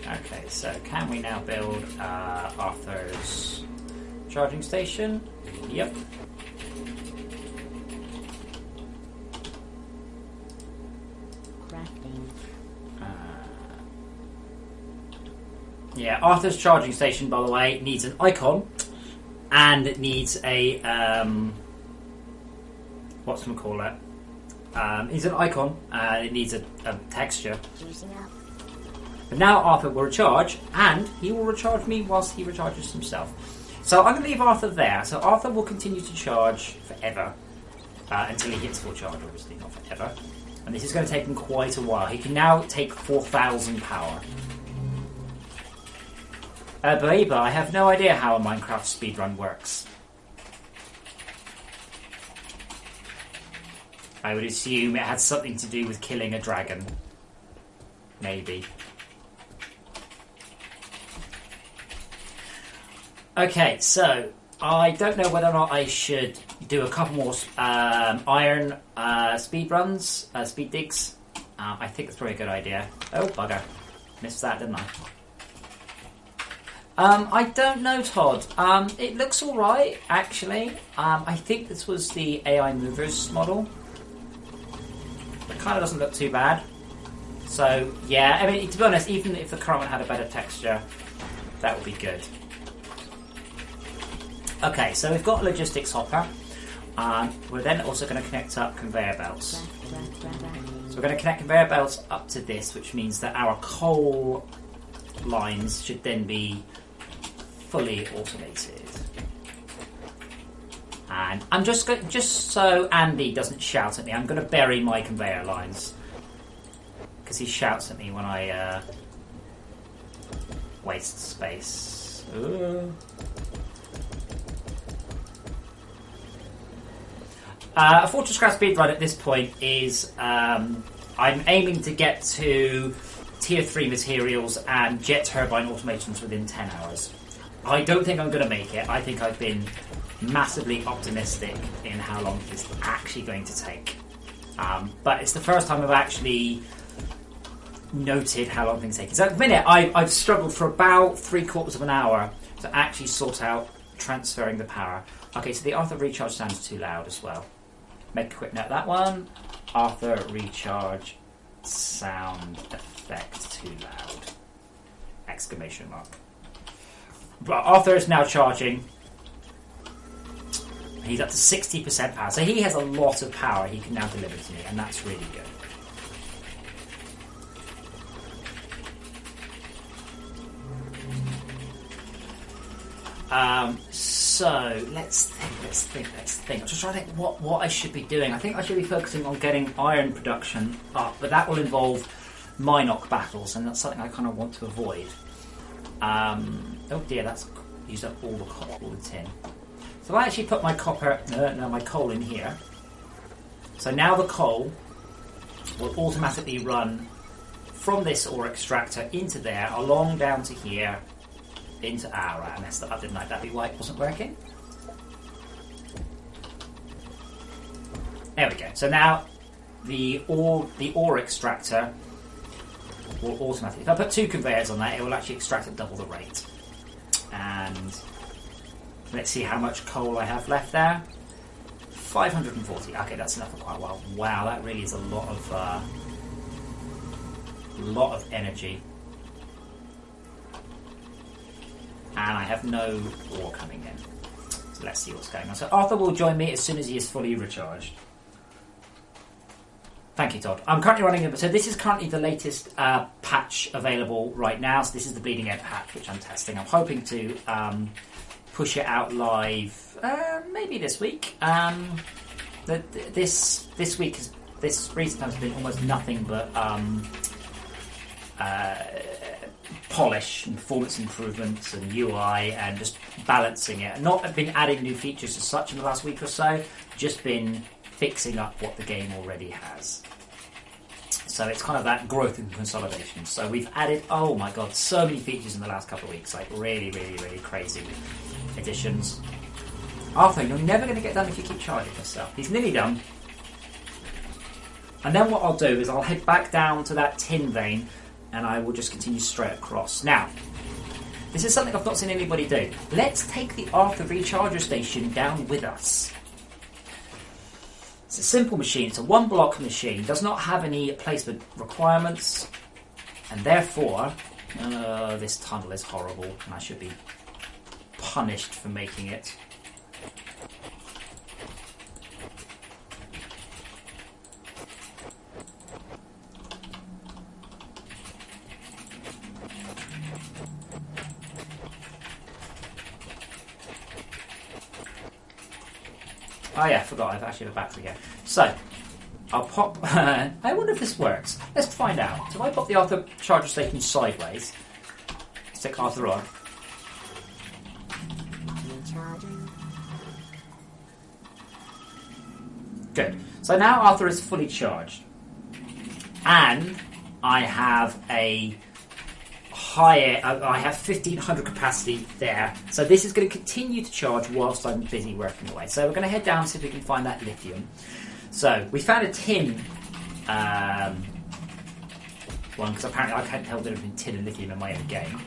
Speaker 1: Okay, so can we now build Arthur's charging station? Yep.
Speaker 2: Crafting.
Speaker 1: Yeah, Arthur's charging station, by the way, needs an icon, and it needs a whatchamacallit. Needs an icon, and it needs a texture.
Speaker 2: Juicing up.
Speaker 1: But now Arthur will recharge, and he will recharge me whilst he recharges himself. So I'm going to leave Arthur there. So Arthur will continue to charge forever until he hits full charge, obviously, not forever. And this is going to take him quite a while. He can now take 4,000 power. But I have no idea how a Minecraft speedrun works. I would assume it had something to do with killing a dragon. Maybe. Okay, so I don't know whether or not I should do a couple more iron speed runs, speed digs. I think it's probably a good idea. Oh, bugger. Missed that, didn't I? I don't know, Todd. It looks alright, actually. I think this was the AI Movers model. It kind of doesn't look too bad. So, yeah, I mean, to be honest, even if the current one had a better texture, that would be good. Okay, so we've got a logistics hopper. We're then also going to connect up conveyor belts. So we're going to connect conveyor belts up to this, which means that our coal lines should then be fully automated. And I'm just so Andy doesn't shout at me, I'm going to bury my conveyor lines, because he shouts at me when I waste space. Ooh. A FortressCraft speedrun at this point is I'm aiming to get to tier 3 materials and jet turbine automations within 10 hours. I don't think I'm going to make it. I think I've been massively optimistic in how long it's actually going to take. But it's the first time I've actually noted how long things take. So at the minute, I've struggled for about 3/4 of an hour to actually sort out transferring the power. Okay, so the Arthur recharge sounds too loud as well. Make a quick note of that one. Arthur recharge sound effect too loud. Exclamation mark. But Arthur is now charging. He's up to 60% power. So he has a lot of power he can now deliver to me, and that's really good. So let's think. I'm just trying to think what I should be doing. I think I should be focusing on getting iron production up, but that will involve Minoc battles, and that's something I kind of want to avoid. Oh dear, that's used up all the tin. So I actually put my my coal in here. So now the coal will automatically run from this ore extractor into there, along down to here, into I messed that up, didn't I? That'd be why it wasn't working. There we go. So now the ore extractor will automatically. If I put 2 conveyors on that, it will actually extract at double the rate. And let's see how much coal I have left there. 540. Okay, that's enough for quite a while. Wow, that really is a lot of energy. And I have no ore coming in. So let's see what's going on. So Arthur will join me as soon as he is fully recharged. Thank you, Todd. I'm currently running it. So this is currently the latest patch available right now. So this is the Bleeding Edge patch, which I'm testing. I'm hoping to push it out live maybe this week. This recent time has been almost nothing but polish and performance improvements and UI and just balancing it. Not been adding new features as such in the last week or so, just been fixing up what the game already has. So it's kind of that growth and consolidation. So we've added, oh my god, so many features in the last couple of weeks, like really crazy additions. Arthur, you're never going to get done if you keep charging yourself. He's nearly done. And then what I'll do is I'll head back down to that tin vein and I will just continue straight across. Now, this is something I've not seen anybody do. Let's take the Arthur recharger station down with us. It's a simple machine. It's a 1-block machine. Does not have any placement requirements. And therefore, this tunnel is horrible and I should be punished for making it. Oh yeah, I forgot, I've actually got back again. So, I'll pop... I wonder if this works. Let's find out. So if I pop the Arthur charger station sideways, stick Arthur on. Good. So now Arthur is fully charged. And I have a higher... I have 1500 capacity there. So this is going to continue to charge whilst I'm busy working away. So we're going to head down and see if we can find that lithium. So we found a tin one, because apparently I can't tell the difference between tin and lithium in my own game.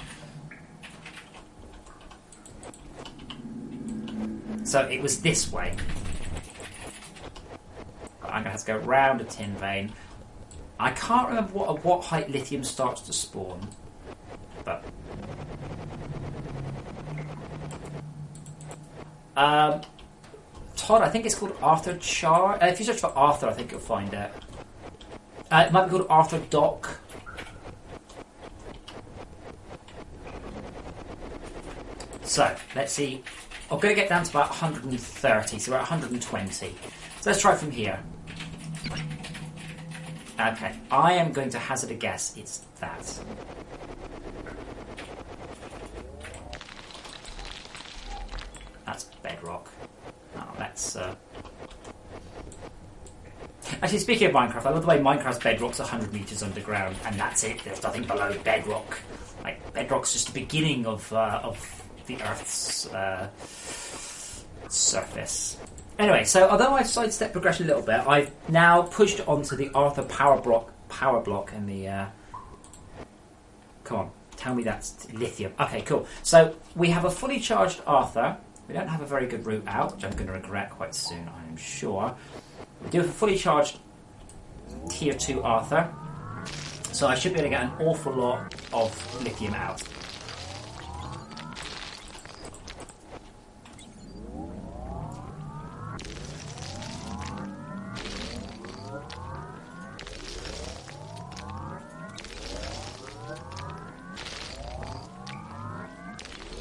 Speaker 1: So it was this way. I'm going to have to go round a tin vein. I can't remember what height lithium starts to spawn. But Todd, I think it's called Arthur Char. If you search for Arthur, I think you'll find it. It might be called Arthur Dock. So let's see. I'm going to get down to about 130, so we're at 120. So let's try from here. Okay, I am going to hazard a guess. It's that. That's bedrock. Oh, that's... Actually, speaking of Minecraft, I love the way Minecraft's bedrock's 100 metres underground, and that's it. There's nothing below bedrock. Like, bedrock's just the beginning of the Earth's surface. Anyway, so although I've sidestepped progression a little bit, I've now pushed onto the Arthur power block and the... Come on, tell me that's lithium. Okay, cool. So we have a fully charged Arthur. We don't have a very good route out, which I'm going to regret quite soon, I am sure. We do have a fully charged Tier 2 Arthur. So I should be able to get an awful lot of lithium out.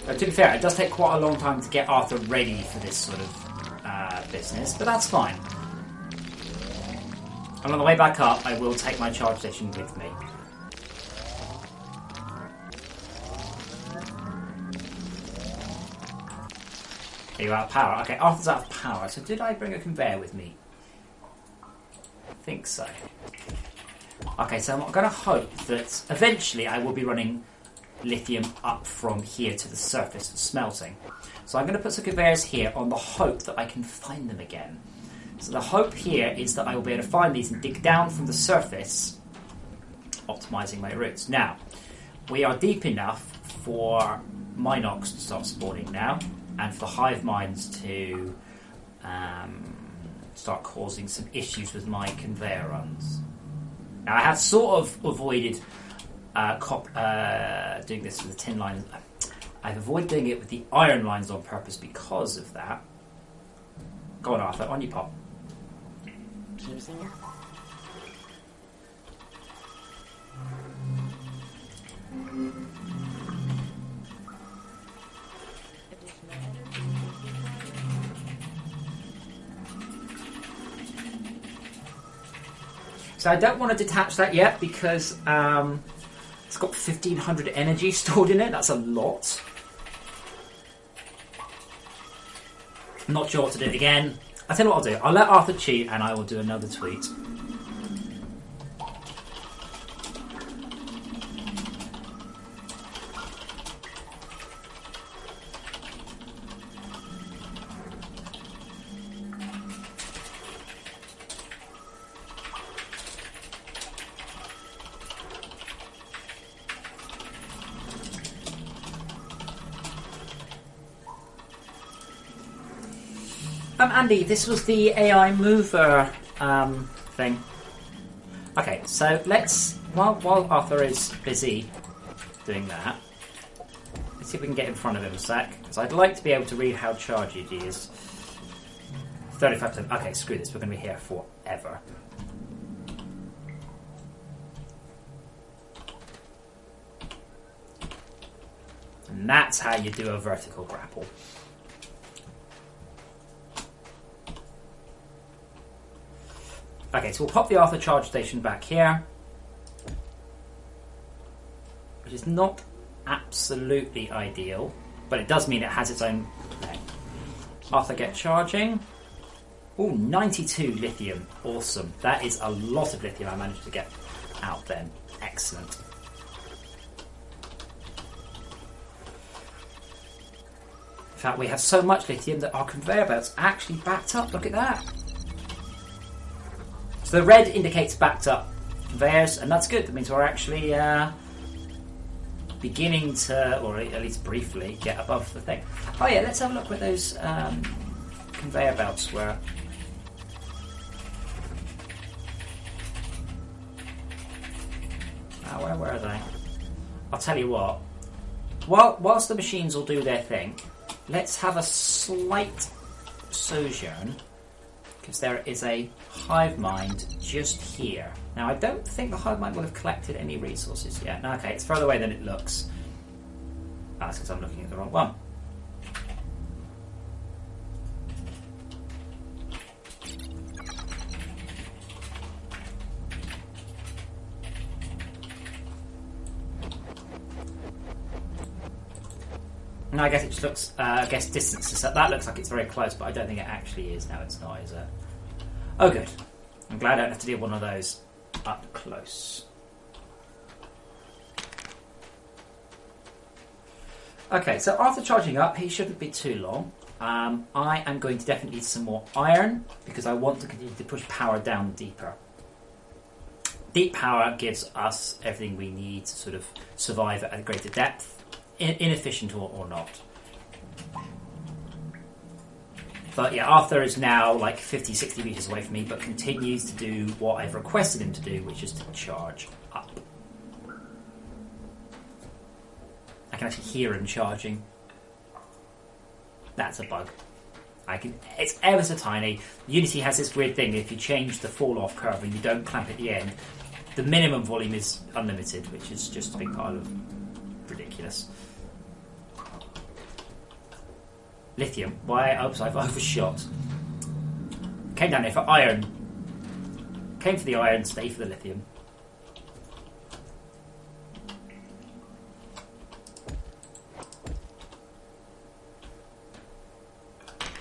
Speaker 1: To be fair, it does take quite a long time to get Arthur ready for this sort of business, but that's fine. And on the way back up, I will take my charge station with me. Are you out of power? Okay, Arthur's out of power. So did I bring a conveyor with me? I think so. Okay, so I'm going to hope that eventually I will be running lithium up from here to the surface for smelting. So I'm going to put some conveyors here on the hope that I can find them again. So the hope here is that I will be able to find these and dig down from the surface, optimizing my routes. Now, we are deep enough for Minox to start spawning now, and for hive minds to start causing some issues with my conveyor runs. Now, I have sort of avoided doing this with the tin lines. I've avoided doing it with the iron lines on purpose because of that. Go on, Arthur, on you pop.
Speaker 2: Using up. Additional energy is required.
Speaker 1: So I don't want to detach that yet because it's got 1500 energy stored in it. That's a lot. I'm not sure what to do again. I'll tell you what I'll do. I'll let Arthur cheat and I will do another tweet. Andy, this was the AI mover thing. Okay, so let's, while Arthur is busy doing that, let's see if we can get in front of him a sec, because I'd like to be able to read how charged he is. 35%. Okay, screw this, we're going to be here forever. And that's how you do a vertical grapple. Okay, so we'll pop the Arthur charge station back here, which is not absolutely ideal, but it does mean it has its own thing. Arthur, get charging. Ooh, 92 lithium. Awesome. That is a lot of lithium I managed to get out then. Excellent. In fact, we have so much lithium that our conveyor belt's actually backed up. Look at that. So the red indicates backed up conveyors, and that's good. That means we're actually beginning to, or at least briefly, get above the thing. Oh yeah, let's have a look where those conveyor belts were. Where were they? I'll tell you what. Whilst the machines will do their thing, let's have a slight sojourn, because there is a hive mind just here. Now, I don't think the hive mind will have collected any resources yet. No, okay, it's further away than it looks. That's because I'm looking at the wrong one. No, I guess it just looks, I guess distances. That looks like it's very close, but I don't think it actually is. No, it's not, is it? Oh, good. I'm glad I don't have to deal with one of those up close. Okay, so after charging up, he shouldn't be too long. I am going to definitely need some more iron, because I want to continue to push power down deeper. Deep power gives us everything we need to sort of survive at a greater depth. Inefficient or not. But yeah, Arthur is now like 50-60 meters away from me, but continues to do what I've requested him to do, which is to charge up. I can actually hear him charging. That's a bug. It's ever so tiny. Unity has this weird thing: if you change the fall-off curve and you don't clamp at the end, the minimum volume is unlimited, which is just a big pile of ridiculous. Lithium. Why? Oops, I've overshot. Came down here for iron. Came for the iron, stay for the lithium.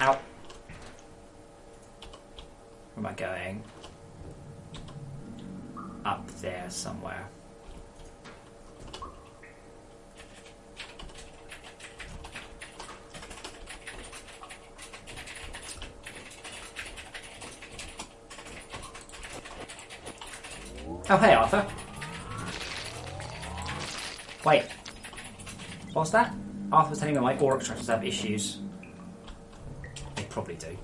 Speaker 1: Ow. Where am I going? Up there somewhere. Oh, hey, Arthur. Wait. What's that? Arthur was telling me my ore extractors have issues. They probably do.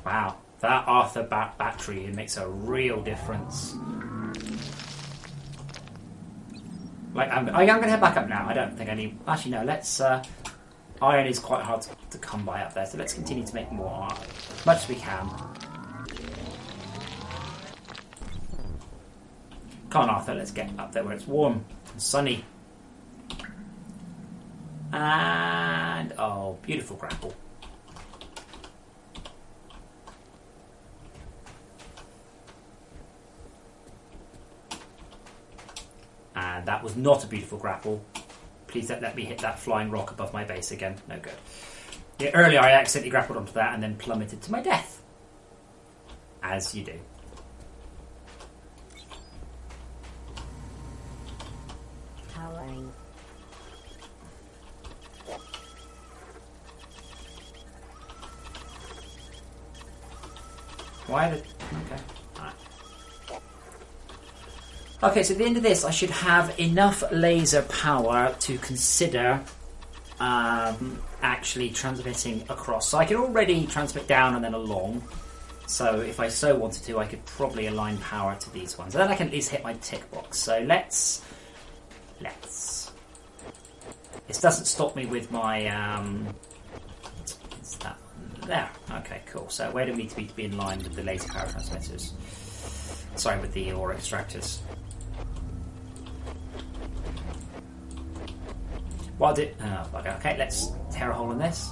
Speaker 1: Wow, that Arthur battery makes a real difference. Like, I'm going to head back up now. I don't think I need... Actually, no, let's... iron is quite hard to come by up there, so let's continue to make more iron. As much as we can. Come on, Arthur, let's get up there where it's warm and sunny. And... oh, beautiful grapple. And that was not a beautiful grapple. Please don't let me hit that flying rock above my base again. No good. Yeah, earlier I accidentally grappled onto that and then plummeted to my death. As you do.
Speaker 2: Powering.
Speaker 1: Why the... okay. Alright. Okay, so at the end of this, I should have enough laser power to consider actually transmitting across. So I can already transmit down and then along. So if I so wanted to, I could probably align power to these ones. And then I can at least hit my tick box. So let's... This doesn't stop me with my... it's that one there. Okay, cool. So where do we need to be in line with the laser power transmitters? Sorry, with the ore extractors. What I'll do... oh, bugger. Okay, let's tear a hole in this.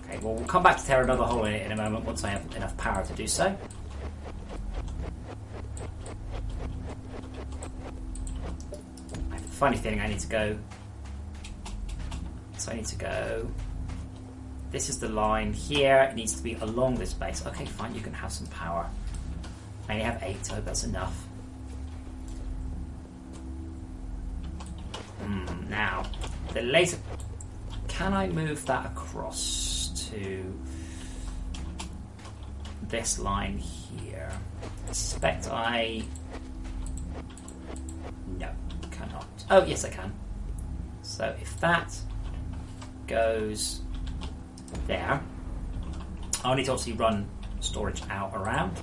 Speaker 1: Okay, well, we'll come back to tear another hole in it in a moment once I have enough power to do so. I have a funny feeling I need to go... so I need to go... This is the line here. It needs to be along this base. Okay, fine. You can have some power. I only have 8. I hope that's enough. Now, the laser... Can I move that across to this line here? I suspect I... no, cannot. Oh, yes, I can. So if that goes... there. I'll need to obviously run storage out around.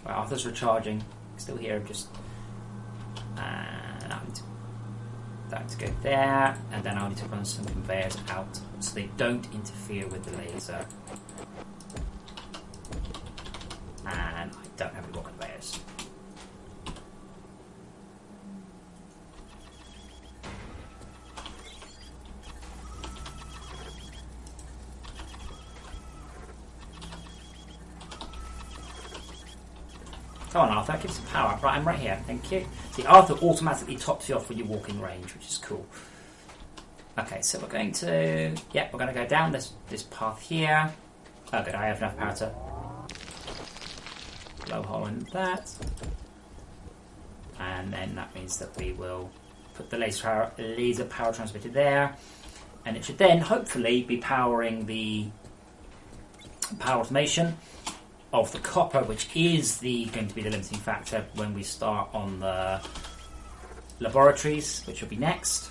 Speaker 1: Well, Arthur's recharging. Still here, just... and I need to... that to go there, and then I'll need to run some conveyors out so they don't interfere with the laser. And I don't have any more conveyors. Come on, Arthur, give us some power. Right, I'm right here. Thank you. See, Arthur automatically tops you off when you walk in range, which is cool. Okay, so we're going to... Yeah, we're going to go down this path here. Oh, good, I have enough power to blow a hole in that. And then that means that we will put the laser power transmitter there. And it should then, hopefully, be powering the power automation of the copper, which is going to be the limiting factor when we start on the laboratories, which will be next.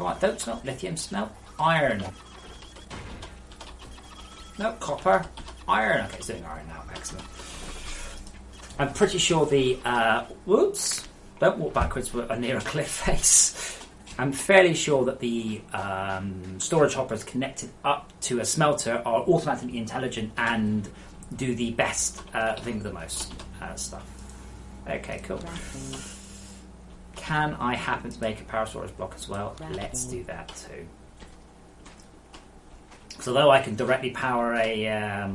Speaker 1: Right, don't smell lithium, smell iron. No, copper, iron. Okay, it's doing iron now, excellent. I'm pretty sure the, whoops, don't walk backwards, we're near a cliff face. I'm fairly sure that the storage hoppers connected up to a smelter are automatically intelligent and do the best thing the most stuff. Okay, cool. Can I happen to make a power storage block as well? Let's do that too. So although I can directly power a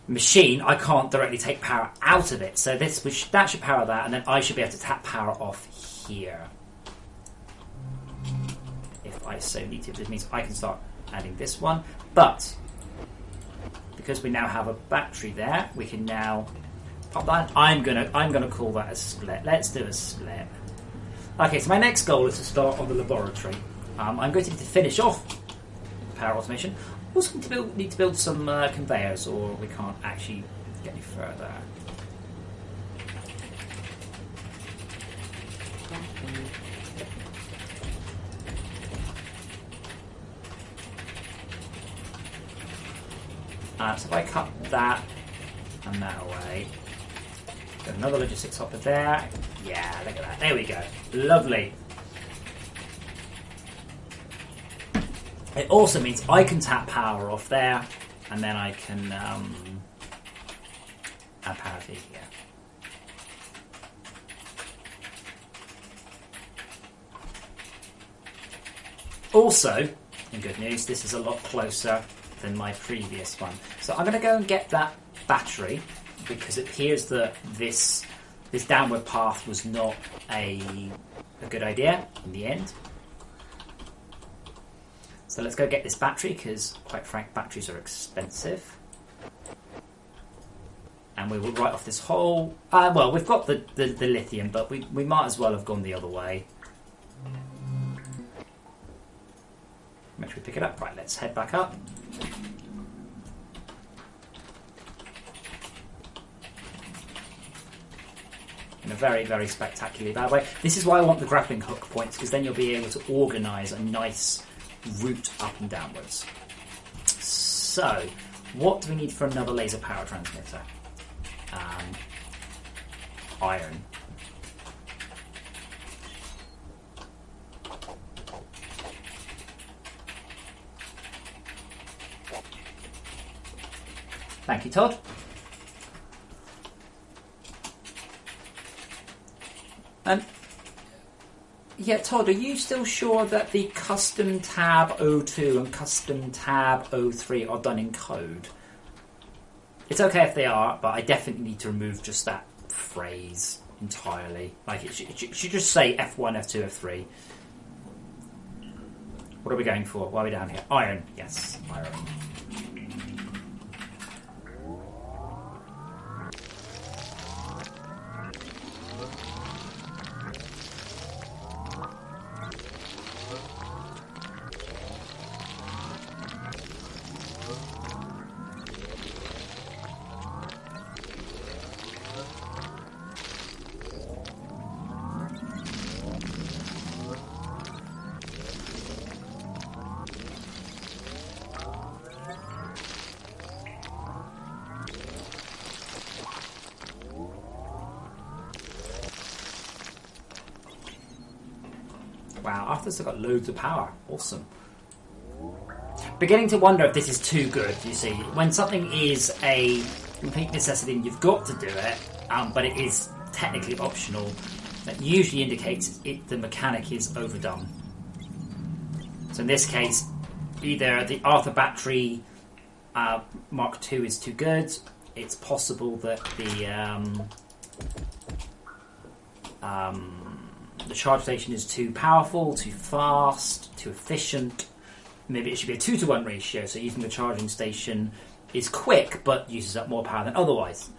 Speaker 1: machine, I can't directly take power out of it. So that should power that, and then I should be able to tap power off here. If I so need to, this means I can start adding this one, but because we now have a battery there, we can now pop that. I'm gonna call that a split. Let's do a split. Okay, so my next goal is to start on the laboratory. I'm going to need to finish off power automation. Also need to build some conveyors, or we can't actually get any further. So if I cut that and that away, got another logistics hopper there. Yeah, look at that. There we go. Lovely. It also means I can tap power off there, and then I can add power to here. Also, in good news, this is a lot closer than my previous one. So I'm going to go and get that battery, because it appears that this downward path was not a good idea in the end. So let's go get this battery, because quite frank, batteries are expensive. And we will write off this whole... well, we've got the lithium, but we might as well have gone the other way. Make sure we pick it up. Right, let's head back up. In a very, very spectacularly bad way. This is why I want the grappling hook points, because then you'll be able to organise a nice route up and downwards. So, what do we need for another laser power transmitter? Iron. Thank you, Todd. Yeah, Todd, are you still sure that the custom tab 02 and custom tab 03 are done in code? It's okay if they are, but I definitely need to remove just that phrase entirely. Like, it should just say F1, F2, F3. What are we going for? Why are we down here? Iron. Yes, iron. Wow, after this I've got loads of power. Awesome. beginning to wonder if this is too good, you see. When something is a complete necessity and you've got to do it, but it is technically optional, that usually indicates the mechanic is overdone. So in this case, either the Arthur battery Mark II is too good, it's possible that the charge station is too powerful, too fast, too efficient. Maybe it should be a 2-to-1 ratio, so using the charging station is quick but uses up more power than otherwise.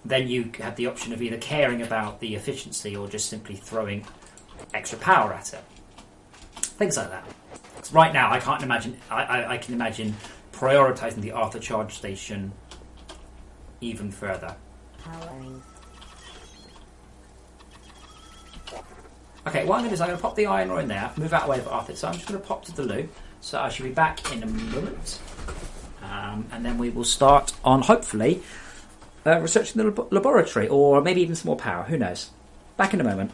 Speaker 1: Then you have the option of either caring about the efficiency or just simply throwing extra power at it. Things like that. So right now, I can't imagine. I can imagine prioritising the Arthur charge station even further.
Speaker 2: Powering.
Speaker 1: Okay, what I'm going to do is I'm going to pop the iron ore in there, move out of the way of Arthur. So I'm just going to pop to the loo. So I shall be back in a moment, and then we will start on hopefully researching the laboratory, or maybe even some more power. Who knows? Back in a moment.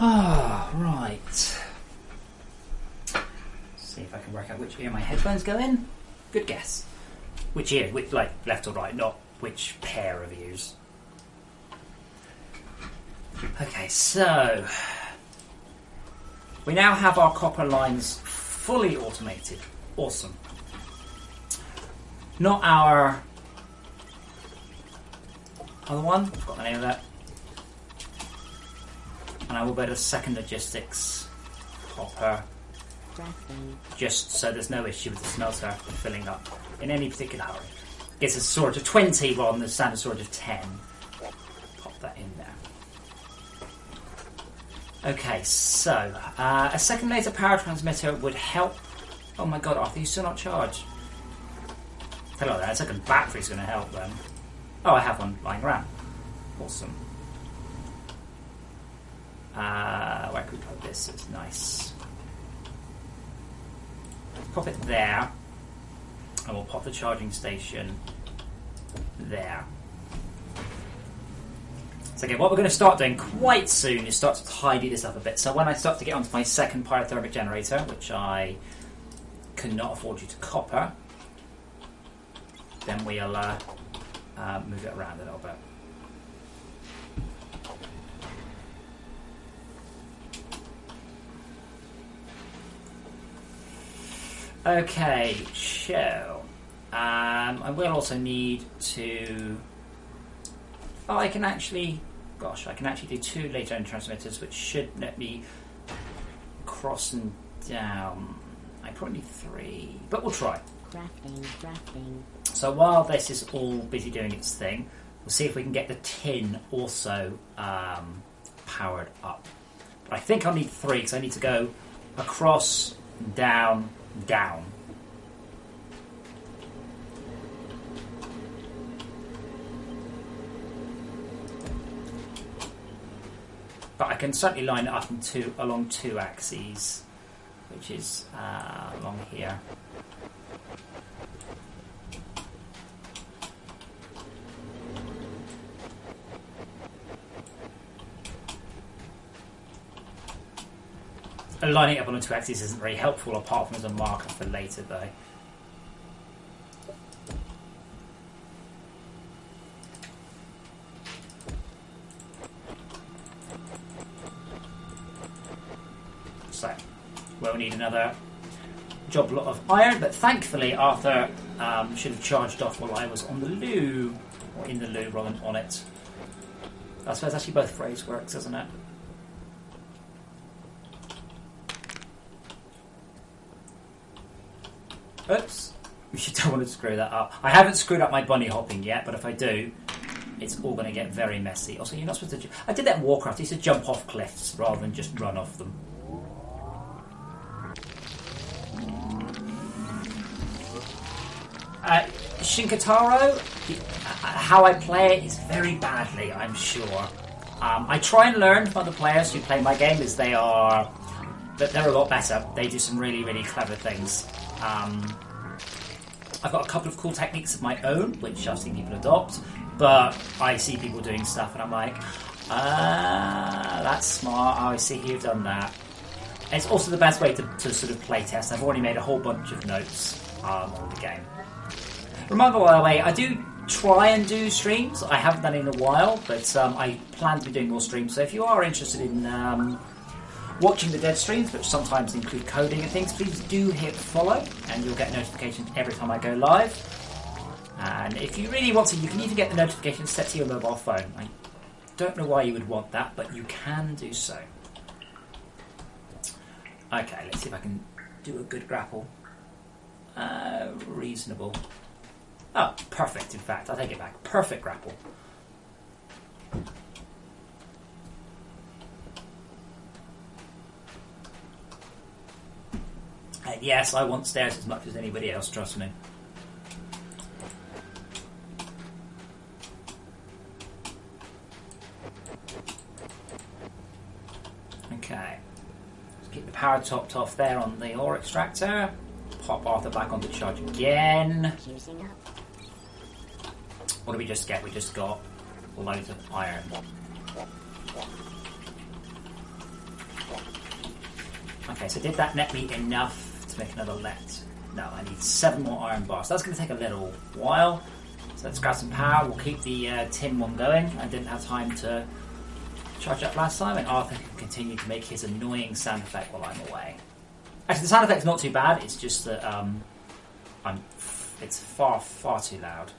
Speaker 1: Ah, right. See if I can work out which ear my headphones go in. Good guess. Which ear? Which, like, left or right, not which pair of ears. Okay, so we now have our copper lines fully automated. Awesome. Not our other one. Forgot the name of that. And I will go to second logistics copper, just so there's no issue with the smelter filling up in any particular hurry. It's a storage of 20 rather than the standard storage of 10. Pop that in there. Okay, so a second laser power transmitter would help. Oh my god, Arthur, you're still not charged. Tell you what, a second battery's going to help then. Oh, I have one lying around. Awesome. Where can we put this? It's nice. Pop it there, and we'll pop the charging station there. So again, what we're going to start doing quite soon is start to tidy this up a bit. So when I start to get onto my second pyrothermic generator, which I cannot afford you to copper, then we'll move it around a little bit. Okay, so I will also need to. Oh, I can actually do 2 laser end transmitters, which should let me cross and down. I probably need 3, but we'll try.
Speaker 2: Crafting.
Speaker 1: So while this is all busy doing its thing, we'll see if we can get the tin also powered up. But I think I'll need 3 because I need to go across, down, down. But I can certainly line it up along 2 axes, which is along here. Lining it up on the 2 axes isn't very helpful, apart from as a marker for later, though. So, we'll need another job lot of iron, but thankfully Arthur should have charged off while I was on the loo, or in the loo rather than on it. I suppose actually both phrase works, doesn't it? Oops, you don't want to screw that up. I haven't screwed up my bunny hopping yet, but if I do, it's all going to get very messy. Also, you're not supposed to... I did that in Warcraft. I used to jump off cliffs rather than just run off them. Shinkataro, how I play it is very badly, I'm sure. I try and learn from other players who play my game, as they're a lot better. They do some really, really clever things. I've got a couple of cool techniques of my own, which I've seen people adopt, but I see people doing stuff and I'm like, that's smart, I see you've done that. And it's also the best way to sort of play test. I've already made a whole bunch of notes on the game. Remember, by the way, I do try and do streams. I haven't done it in a while, but I plan to be doing more streams, so if you are interested in watching the dead streams, which sometimes include coding and things, please do hit follow and you'll get notifications every time I go live. And if you really want to, you can even get the notifications set to your mobile phone. I don't know why you would want that, but you can do so. Okay, let's see if I can do a good grapple. Reasonable. Oh, perfect, in fact. I'll take it back. Perfect grapple. And yes, I want stairs as much as anybody else, trust me. Okay. Let's keep the power topped off there on the ore extractor. Pop Arthur back onto charge again. What did we just get? We just got loads of iron. Okay, so did that net me enough to make another let? No, I need 7 more iron bars. That's going to take a little while. So let's grab some power. We'll keep the tin one going. I didn't have time to charge up last time, and Arthur can continue to make his annoying sound effect while I'm away. Actually, the sound effect's not too bad. It's just that it's far, far too loud.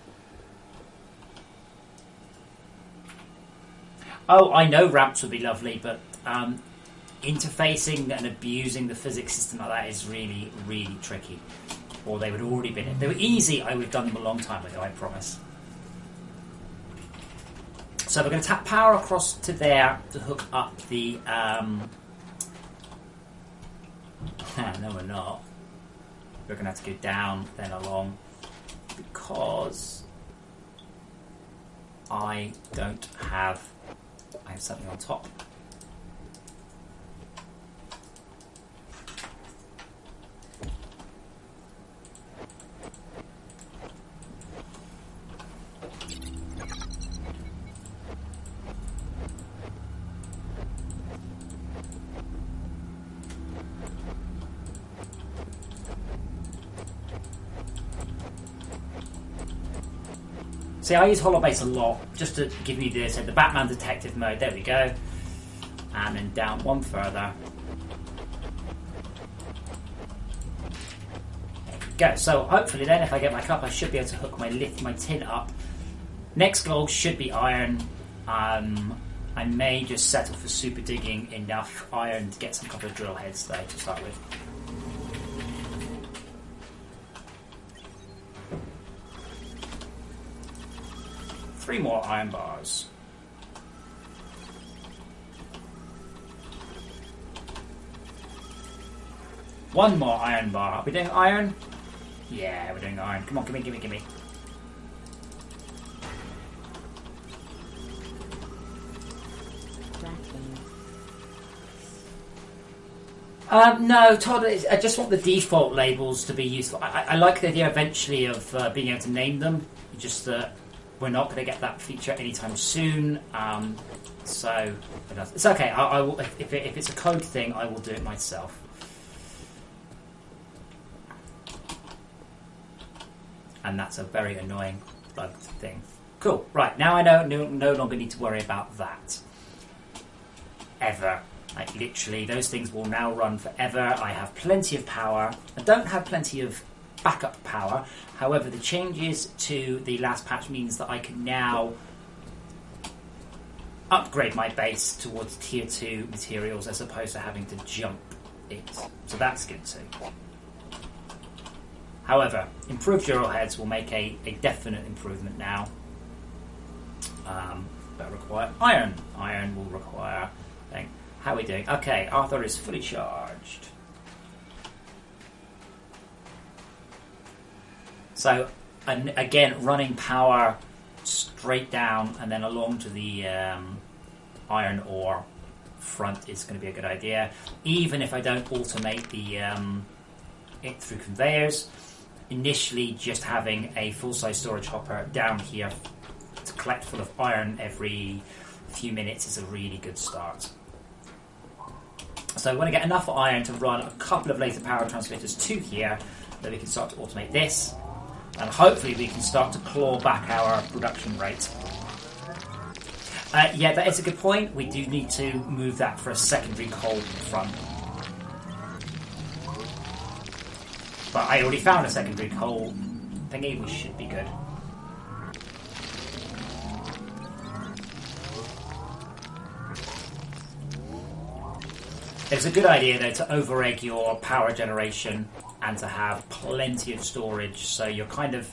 Speaker 1: Oh, I know ramps would be lovely, but interfacing and abusing the physics system like that is really, really tricky. Or they would already been. If they were easy, I would have done them a long time ago, I promise. So we're going to tap power across to there to hook up the... no, we're not. We're going to have to go down, then along, because I have something on top. See, I use Holobase a lot, just to give you the Batman detective mode. There we go. And then down one further. There we go. So hopefully then, if I get back up, I should be able to hook my tin up. Next goal should be iron. I may just settle for super digging enough iron to get some couple of drill heads though to start with. Three more iron bars. One more iron bar. Are we doing iron? Yeah, we're doing iron. Come on, gimme, gimme, gimme. No, Todd, I just want the default labels to be useful. I like the idea eventually of being able to name them. Just that we're not going to get that feature anytime soon. So it's okay. I will, if it's a code thing, I will do it myself. And that's a very annoying bug thing. Cool. Right, now I no longer need to worry about that. Ever. Like, literally, those things will now run forever. I have plenty of power. I don't have plenty of backup power. However, the changes to the last patch means that I can now upgrade my base towards tier 2 materials as opposed to having to jump it. So that's good too. However, improved arrowheads will make a definite improvement now. But require iron. Iron will require thing. How are we doing? Okay, Arthur is fully charged. So, again, running power straight down and then along to the iron ore front is going to be a good idea. Even if I don't automate the it through conveyors, initially just having a full-size storage hopper down here to collect full of iron every few minutes is a really good start. So we want to get enough iron to run a couple of laser power transmitters to here, that we can start to automate this, and hopefully we can start to claw back our production rate. Yeah, that is a good point. We do need to move that for a secondary coal front. But I already found a secondary coal thingy, we should be good. It's a good idea though to over-egg your power generation and to have plenty of storage. So you're kind of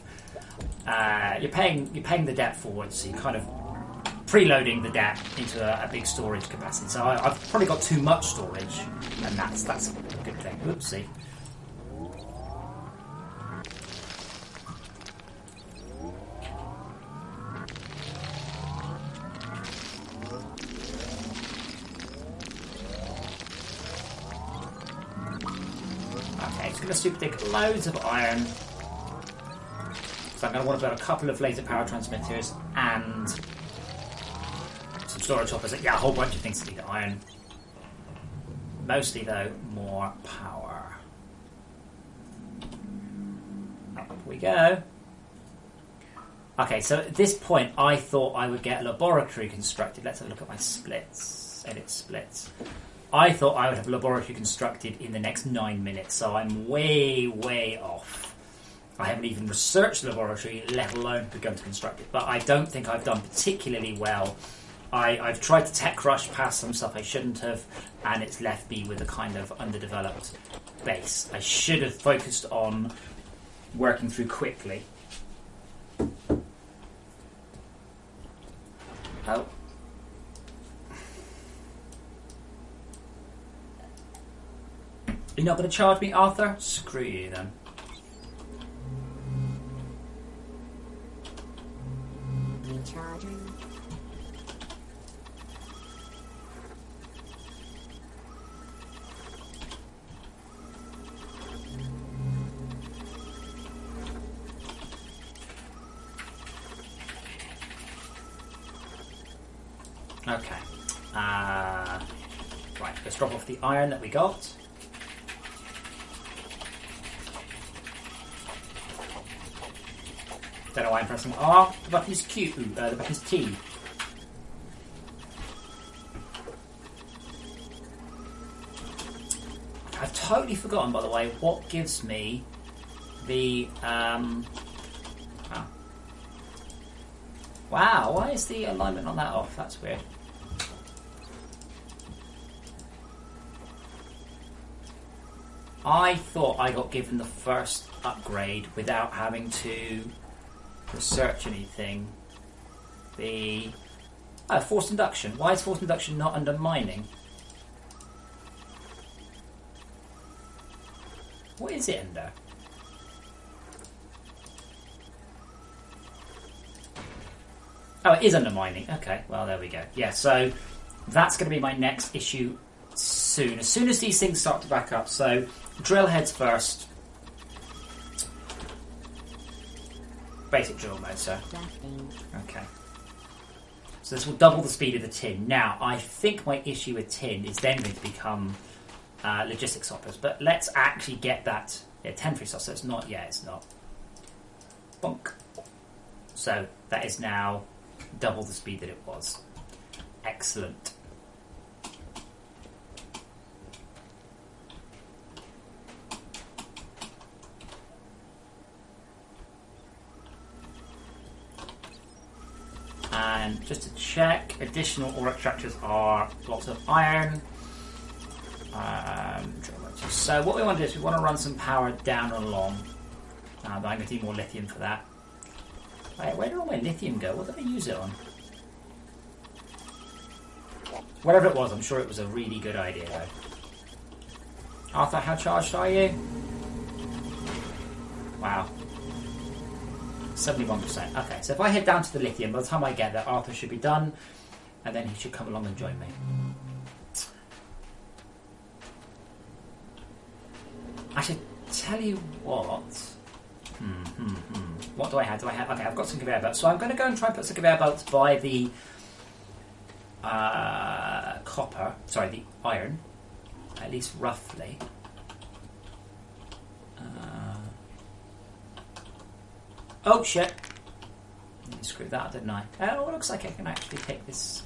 Speaker 1: you're paying the debt forward. So you're kind of preloading the debt into a big storage capacity. So I've probably got too much storage, and that's a good thing. Oopsie. Super dig loads of iron. So I'm going to want to build a couple of laser power transmitters and some storage hoppers. Yeah, a whole bunch of things to need iron. Mostly though, more power. Up we go. Okay, so at this point I thought I would get a laboratory constructed. Let's have a look at my splits. Edit splits. I thought I would have a laboratory constructed in the next 9 minutes, so I'm way, way off. I haven't even researched the laboratory, let alone begun to construct it. But I don't think I've done particularly well. I've tried to tech rush past some stuff I shouldn't have, and it's left me with a kind of underdeveloped base. I should have focused on working through quickly. Oh. You're not going to charge me, Arthur? Screw you, then.
Speaker 2: Recharging.
Speaker 1: Okay. Right, let's drop off the iron that we got. Don't know why I'm pressing R. The button is Q. The button is T. I've totally forgotten, by the way, what gives me the... Wow, why is the alignment on that off? That's weird. I thought I got given the first upgrade without having to research anything. The forced induction. Why is forced induction not under mining? What is it under? Oh, it is under mining. Okay, well, there we go. Yeah, so that's going to be my next issue soon. As soon as these things start to back up. So, drill heads first. Basic drill mode, so. Okay. So this will double the speed of the tin. Now, I think my issue with tin is then going to become logistics hoppers. But let's actually get that. Yeah, 10 free slots, so it's not. Yeah, it's not. Bonk. So that is now double the speed that it was. Excellent. And just to check, additional ore extractors are lots of iron. So what we want to do is we want to run some power down and along. But I'm going to need more lithium for that. Wait, where did all my lithium go? What did I use it on? Whatever it was, I'm sure it was a really good idea though. Arthur, how charged are you? Wow. 71%. Okay, so if I head down to the lithium, by the time I get there, Arthur should be done, and then he should come along and join me. I should tell you what. What do I have? Okay, I've got some conveyor belts. So I'm going to go and try and put some conveyor belts by the the iron, at least roughly. Oh shit! I screwed that up, didn't I? Oh, it looks like I can actually take this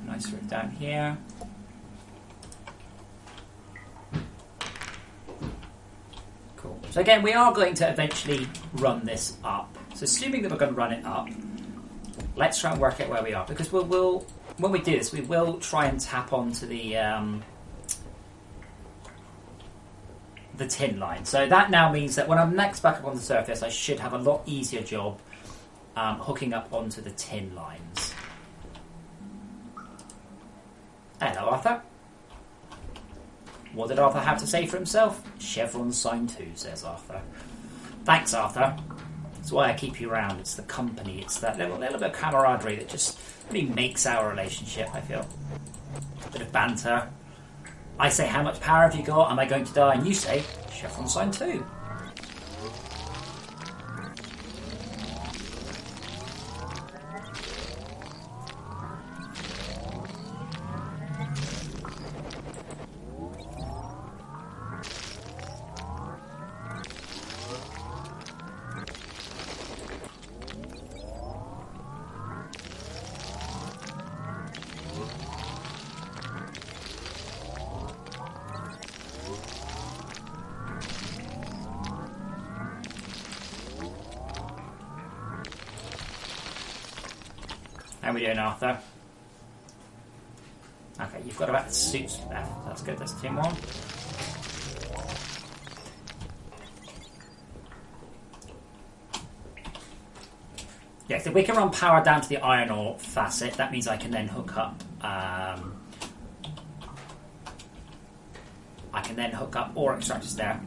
Speaker 1: nice route down here. Cool. So again, we are going to eventually run this up. So assuming that we're going to run it up, let's try and work out where we are, because we'll when we do this, we will try and tap onto the tin line. So that now means that when I'm next back up on the surface, I should have a lot easier job hooking up onto the tin lines. Hello, Arthur. What did Arthur have to say for himself? Chevron sign 2, says Arthur. Thanks, Arthur. That's why I keep you around. It's the company. It's that little bit of camaraderie that just really makes our relationship, I feel. A bit of banter. I say, how much power have you got? Am I going to die? And you say, Chevron sign 2. How are we doing, Arthur? Okay, you've got about suits left. That's good. That's 2 more. Yeah, so we can run power down to the iron ore facet. That means I can then hook up. I can then hook up ore extractors there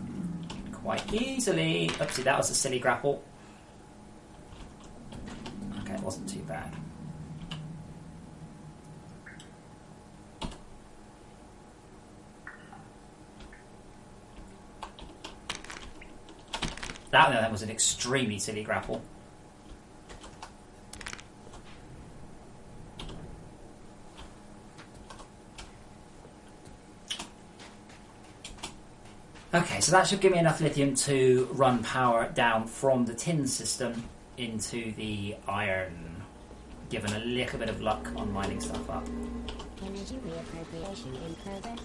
Speaker 1: quite easily. Oopsie, that was a silly grapple. Okay, it wasn't too bad. That was an extremely silly grapple. Okay, so that should give me enough lithium to run power down from the tin system into the iron, given a little bit of luck on mining stuff up.
Speaker 2: Energy reappropriation in progress.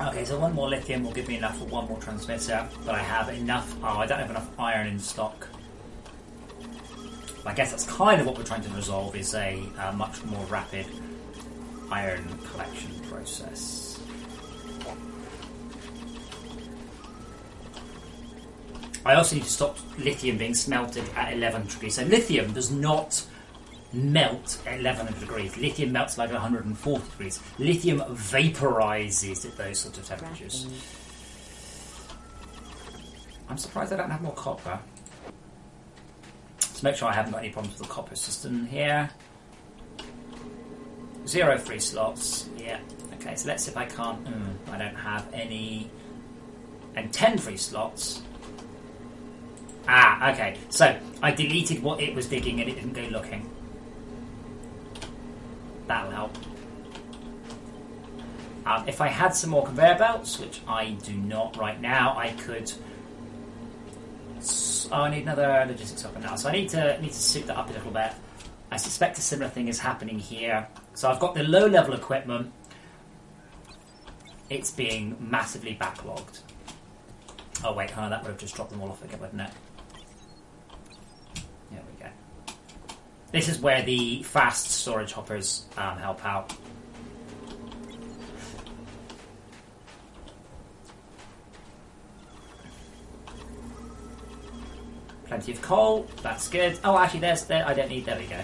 Speaker 1: Okay, so 1 more lithium will give me enough for 1 more transmitter, but I have enough. Oh, I don't have enough iron in stock. I guess that's kind of what we're trying to resolve, is a much more rapid iron collection process. I also need to stop lithium being smelted at 1100 degrees. So lithium does not melt at 1100 degrees. Lithium melts like 140 degrees. Lithium vaporizes at those sort of temperatures. I'm surprised I don't have more copper. Let's make sure I haven't got any problems with the copper system here. 0 free slots. Yeah. Okay, so let's see if I can't... I don't have any... And 10 free slots. Ah, okay. So, I deleted what it was digging and it didn't go looking. That'll help. If I had some more conveyor belts, which I do not right now, I could... Oh, I need another logistics hopper now. So I need to suit that up a little bit. I suspect a similar thing is happening here. So I've got the low-level equipment. It's being massively backlogged. Oh wait, that would have just dropped them all off again, wouldn't it? There we go. This is where the fast storage hoppers help out. Plenty of coal, that's good. Oh, actually, there. I don't need. There we go.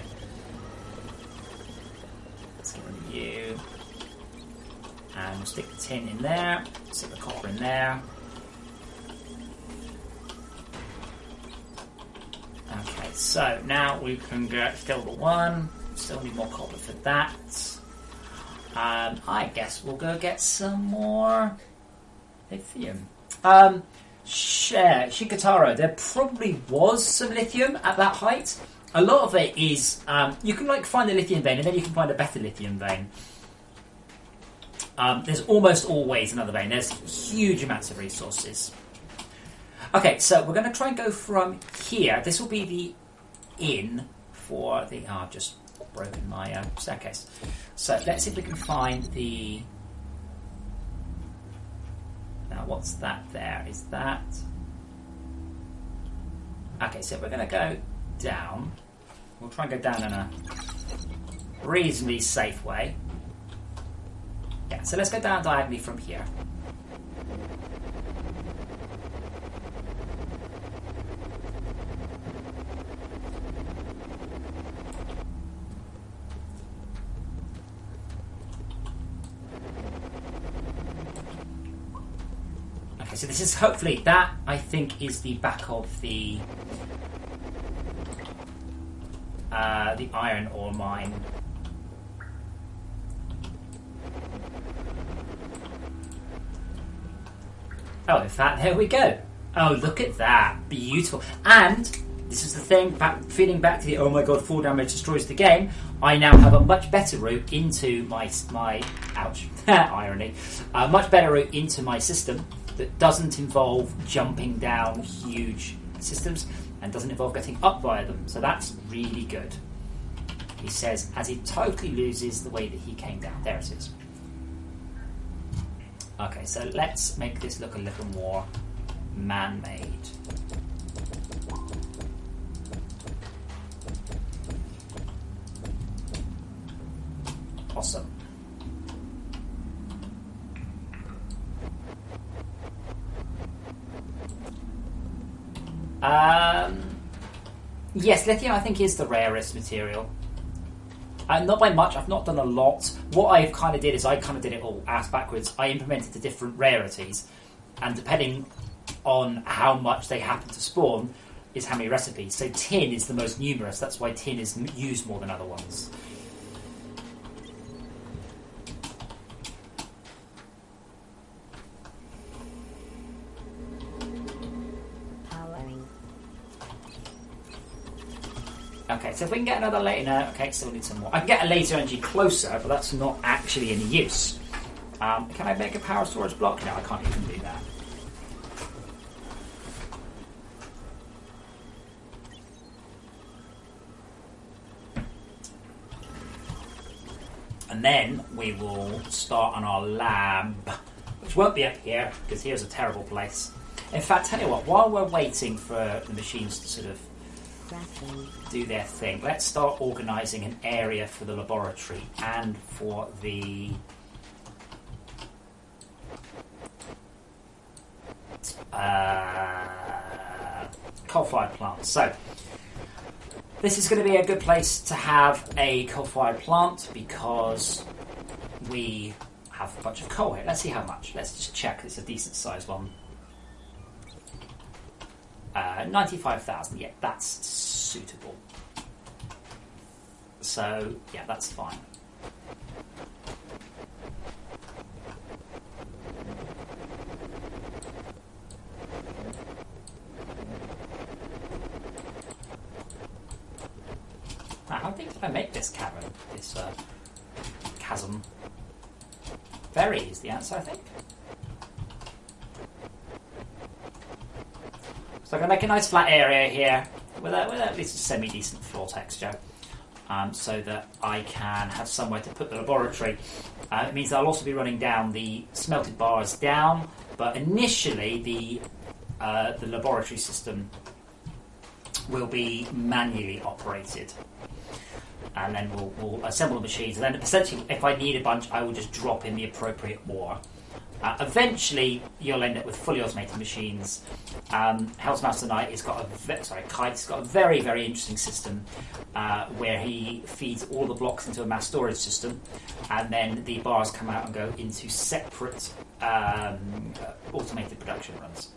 Speaker 1: Let's get rid of you, and we'll stick the tin in there. Stick the copper in there. Okay, so now we can get still the one. Still need more copper for that. I guess we'll go get some more lithium. Shikataro, there probably was some lithium at that height. A lot of it is, you can find the lithium vein and then you can find a better lithium vein. There's almost always another vein. There's huge amounts of resources. Okay, so we're going to try and go from here. This will be the inn for the... I've just broken my staircase. So let's see if we can find the... Now, what's that there? Is that... Okay, so we're going to go down. We'll try and go down in a reasonably safe way. Yeah, so let's go down diagonally from here. So this is hopefully that I think is the back of the iron ore mine. Oh, in fact, there we go. Oh, look at that, beautiful. And this is the thing, feeding back to the oh my god, 4 damage destroys the game. I now have a much better route into my ouch, irony. A much better route into my system that doesn't involve jumping down huge systems and doesn't involve getting up via them. So that's really good. He says, as he totally loses the way that he came down. There it is. Okay, so let's make this look a little more man-made. Awesome. Yes, lithium I think is the rarest material. Not by much, I've not done a lot. What I kind of did is I kind of did it all ass backwards. I implemented the different rarities, and depending on how much they happen to spawn is how many recipes. So tin is the most numerous, that's why tin is used more than other ones. Okay, so if we can get another laser... No, okay, still need some more. I can get a laser energy closer, but that's not actually any use. Can I make a power storage block? No, I can't even do that. And then we will start on our lab, which won't be up here, because here's a terrible place. In fact, tell you what, while we're waiting for the machines to sort of
Speaker 2: Crafting.
Speaker 1: do their thing. Let's start organising an area for the laboratory and for the coal-fired plant. So this is going to be a good place to have a coal-fired plant because we have a bunch of coal here. Let's see how much. Let's just check. It's a decent sized one. 95,000. Yeah, that's suitable. So yeah, that's fine. Now, how big did I make this cavern? This chasm? Very is the answer, I think. So I'm going to make a nice flat area here with at least a semi-decent floor texture, so that I can have somewhere to put the laboratory. It means I'll also be running down the smelted bars down, but initially the laboratory system will be manually operated. And then we'll assemble the machines. And then essentially, if I need a bunch, I will just drop in the appropriate ore. Eventually, you'll end up with fully automated machines. Hell's Master Knight has got Kite's got a very, very interesting system where he feeds all the blocks into a mass storage system, and then the bars come out and go into separate automated production runs.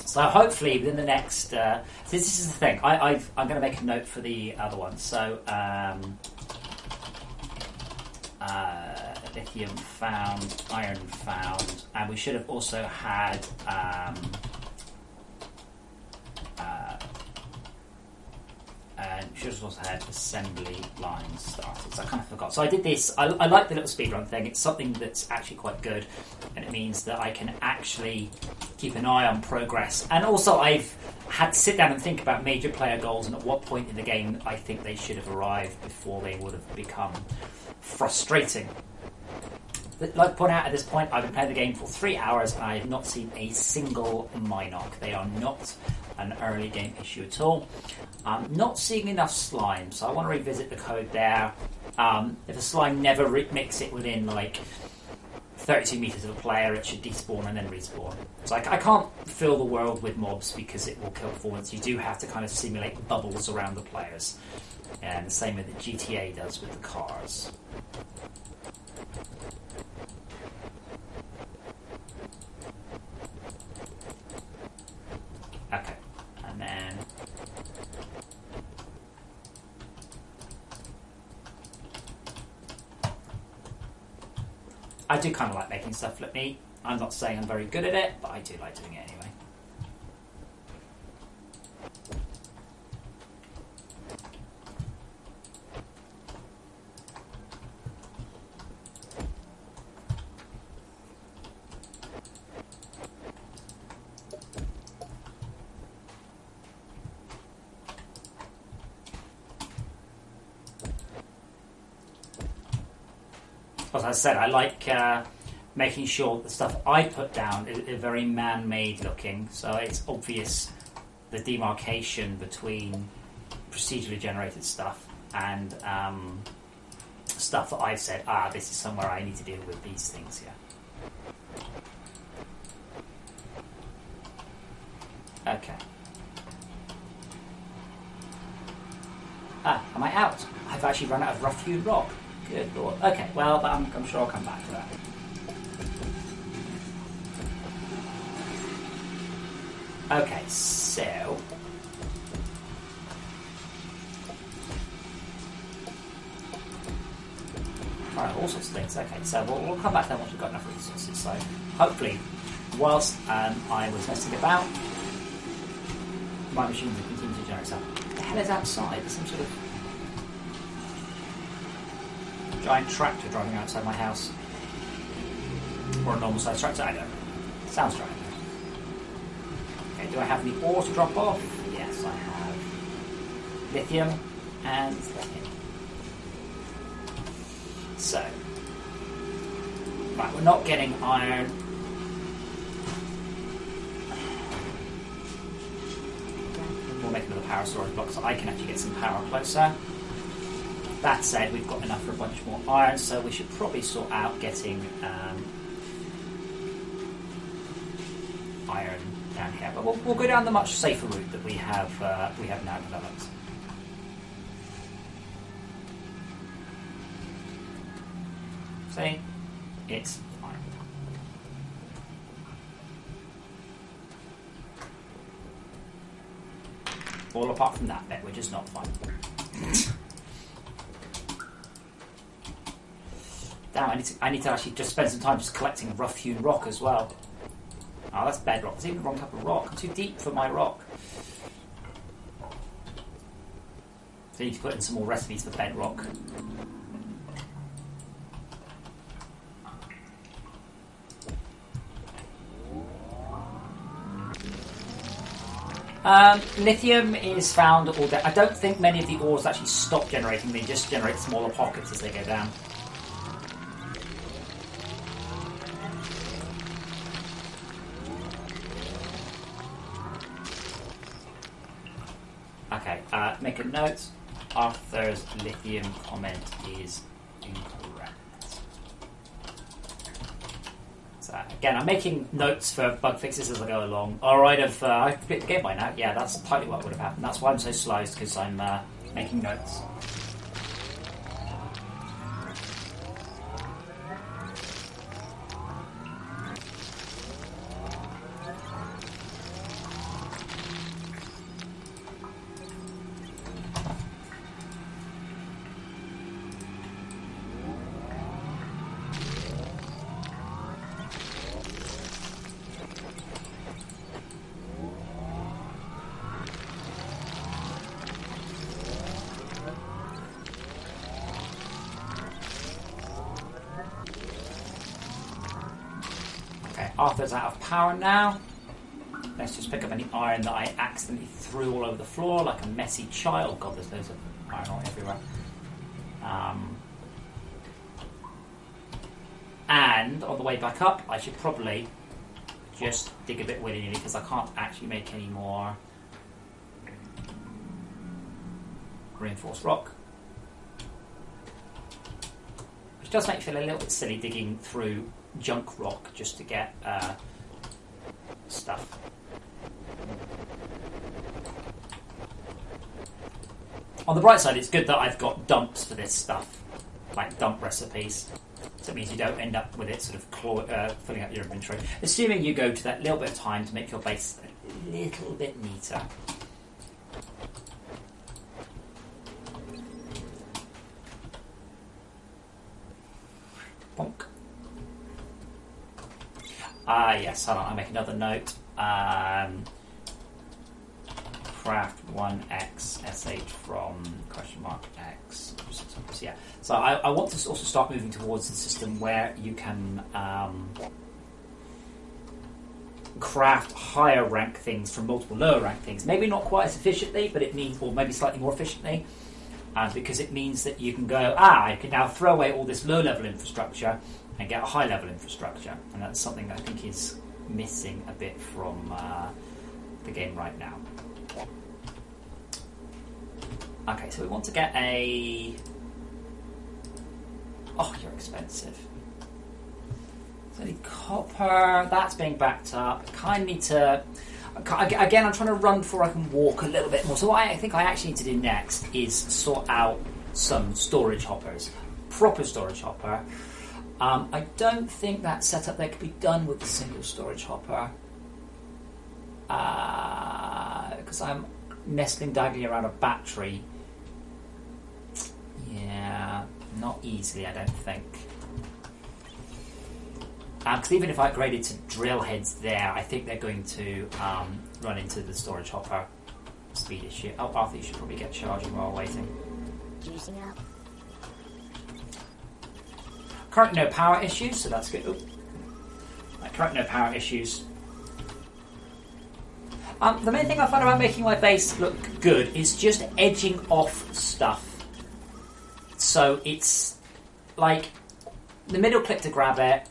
Speaker 1: So hopefully within the next... this is the thing. I'm going to make a note for the other one. So lithium found, iron found, and we should have also had... and we should have also had assembly lines started. So I kind of forgot. So I did this. I like the little speedrun thing. It's something that's actually quite good, and it means that I can actually keep an eye on progress. And also I've had to sit down and think about major player goals and at what point in the game I think they should have arrived before they would have become frustrating. Like to point out, at this point I've been playing the game for 3 hours and I have not seen a single Minoc. They are not an early game issue at all. Not seeing enough slime, so I want to revisit the code there. If a slime never makes it within like 32 meters of a player, it should despawn and then respawn. So I can't fill the world with mobs because it will kill performance. You do have to kind of simulate bubbles around the players, and the same way that GTA does with the cars. Okay, and then I do kind of like making stuff look neat. I'm not saying I'm very good at it, but I do like doing it anyway. As I said, I like making sure the stuff I put down is very man-made looking, so it's obvious the demarcation between procedurally generated stuff and stuff that I've said, this is somewhere I need to deal with these things here. Okay. Am I out? I've actually run out of rough-hewn rock. Good lord. Okay, well, but I'm sure I'll come back to that. Okay, so... all sorts of things. Okay, so we'll come back to that once we've got enough resources. So, hopefully, whilst I was messing about, my machines will continue to generate stuff. What the hell is outside? There's some sort of giant tractor driving outside my house. Or a normal sized tractor, I don't know. Sounds right. Okay, do I have any ore to drop off? Yes, I have. Lithium and lithium. So, right, we're not getting iron. We'll make another power storage block so I can actually get some power closer. That said, we've got enough for a bunch more iron, so we should probably sort out getting iron down here. But we'll go down the much safer route that we have now developed. See? It's fine. All apart from that bit, which is not fine. Damn, I need to actually just spend some time just collecting rough-hewn rock as well. Oh, that's bedrock. It's even the wrong type of rock. Too deep for my rock. So I need to put in some more recipes for bedrock. Lithium is found all day. I don't think many of the ores actually stop generating. They just generate smaller pockets as they go down. Okay, make a note. Arthur's lithium comment is incorrect. So again, I'm making notes for bug fixes as I go along. Alright, I've completed the game by now. Yeah, that's totally what would have happened. That's why I'm so slow, is because I'm making notes. Arthur's out of power now. Let's just pick up any iron that I accidentally threw all over the floor like a messy child. God, there's loads of iron ore everywhere. And on the way back up, I should probably just dig a bit willy-nilly because I can't actually make any more reinforced rock. Which does make me feel a little bit silly digging through junk rock just to get stuff. On the bright side, it's good that I've got dumps for this stuff, like dump recipes. So it means you don't end up with it sort of filling up your inventory. Assuming you go to that little bit of time to make your base a little bit neater. Bonk. Yes, hold on, I'll make another note. Craft 1x sh from $X. Yeah. So I want to also start moving towards the system where you can craft higher rank things from multiple lower rank things. Maybe not quite as efficiently, but it means, or maybe slightly more efficiently, because it means that you can go, I can now throw away all this low level infrastructure and get a high level infrastructure, and that's something that I think is missing a bit from the game right now. Okay, so we want to get a... Oh, you're expensive. So I need copper, that's being backed up. I kind of need to... Again, I'm trying to run before I can walk a little bit more. So what I think I actually need to do next is sort out some storage hoppers. Proper storage hopper. I don't think that setup there could be done with a single storage hopper. Because I'm nestling daggling around a battery. Yeah, not easily, I don't think. Because even if I upgraded to drill heads there, I think they're going to run into the storage hopper speed issue. Oh, Arthur, you should probably get charging while waiting.
Speaker 2: Juicing up.
Speaker 1: Currently no power issues, so that's good. Currently no power issues. The main thing I find about making my base look good is just edging off stuff. So it's like the middle click to grab it,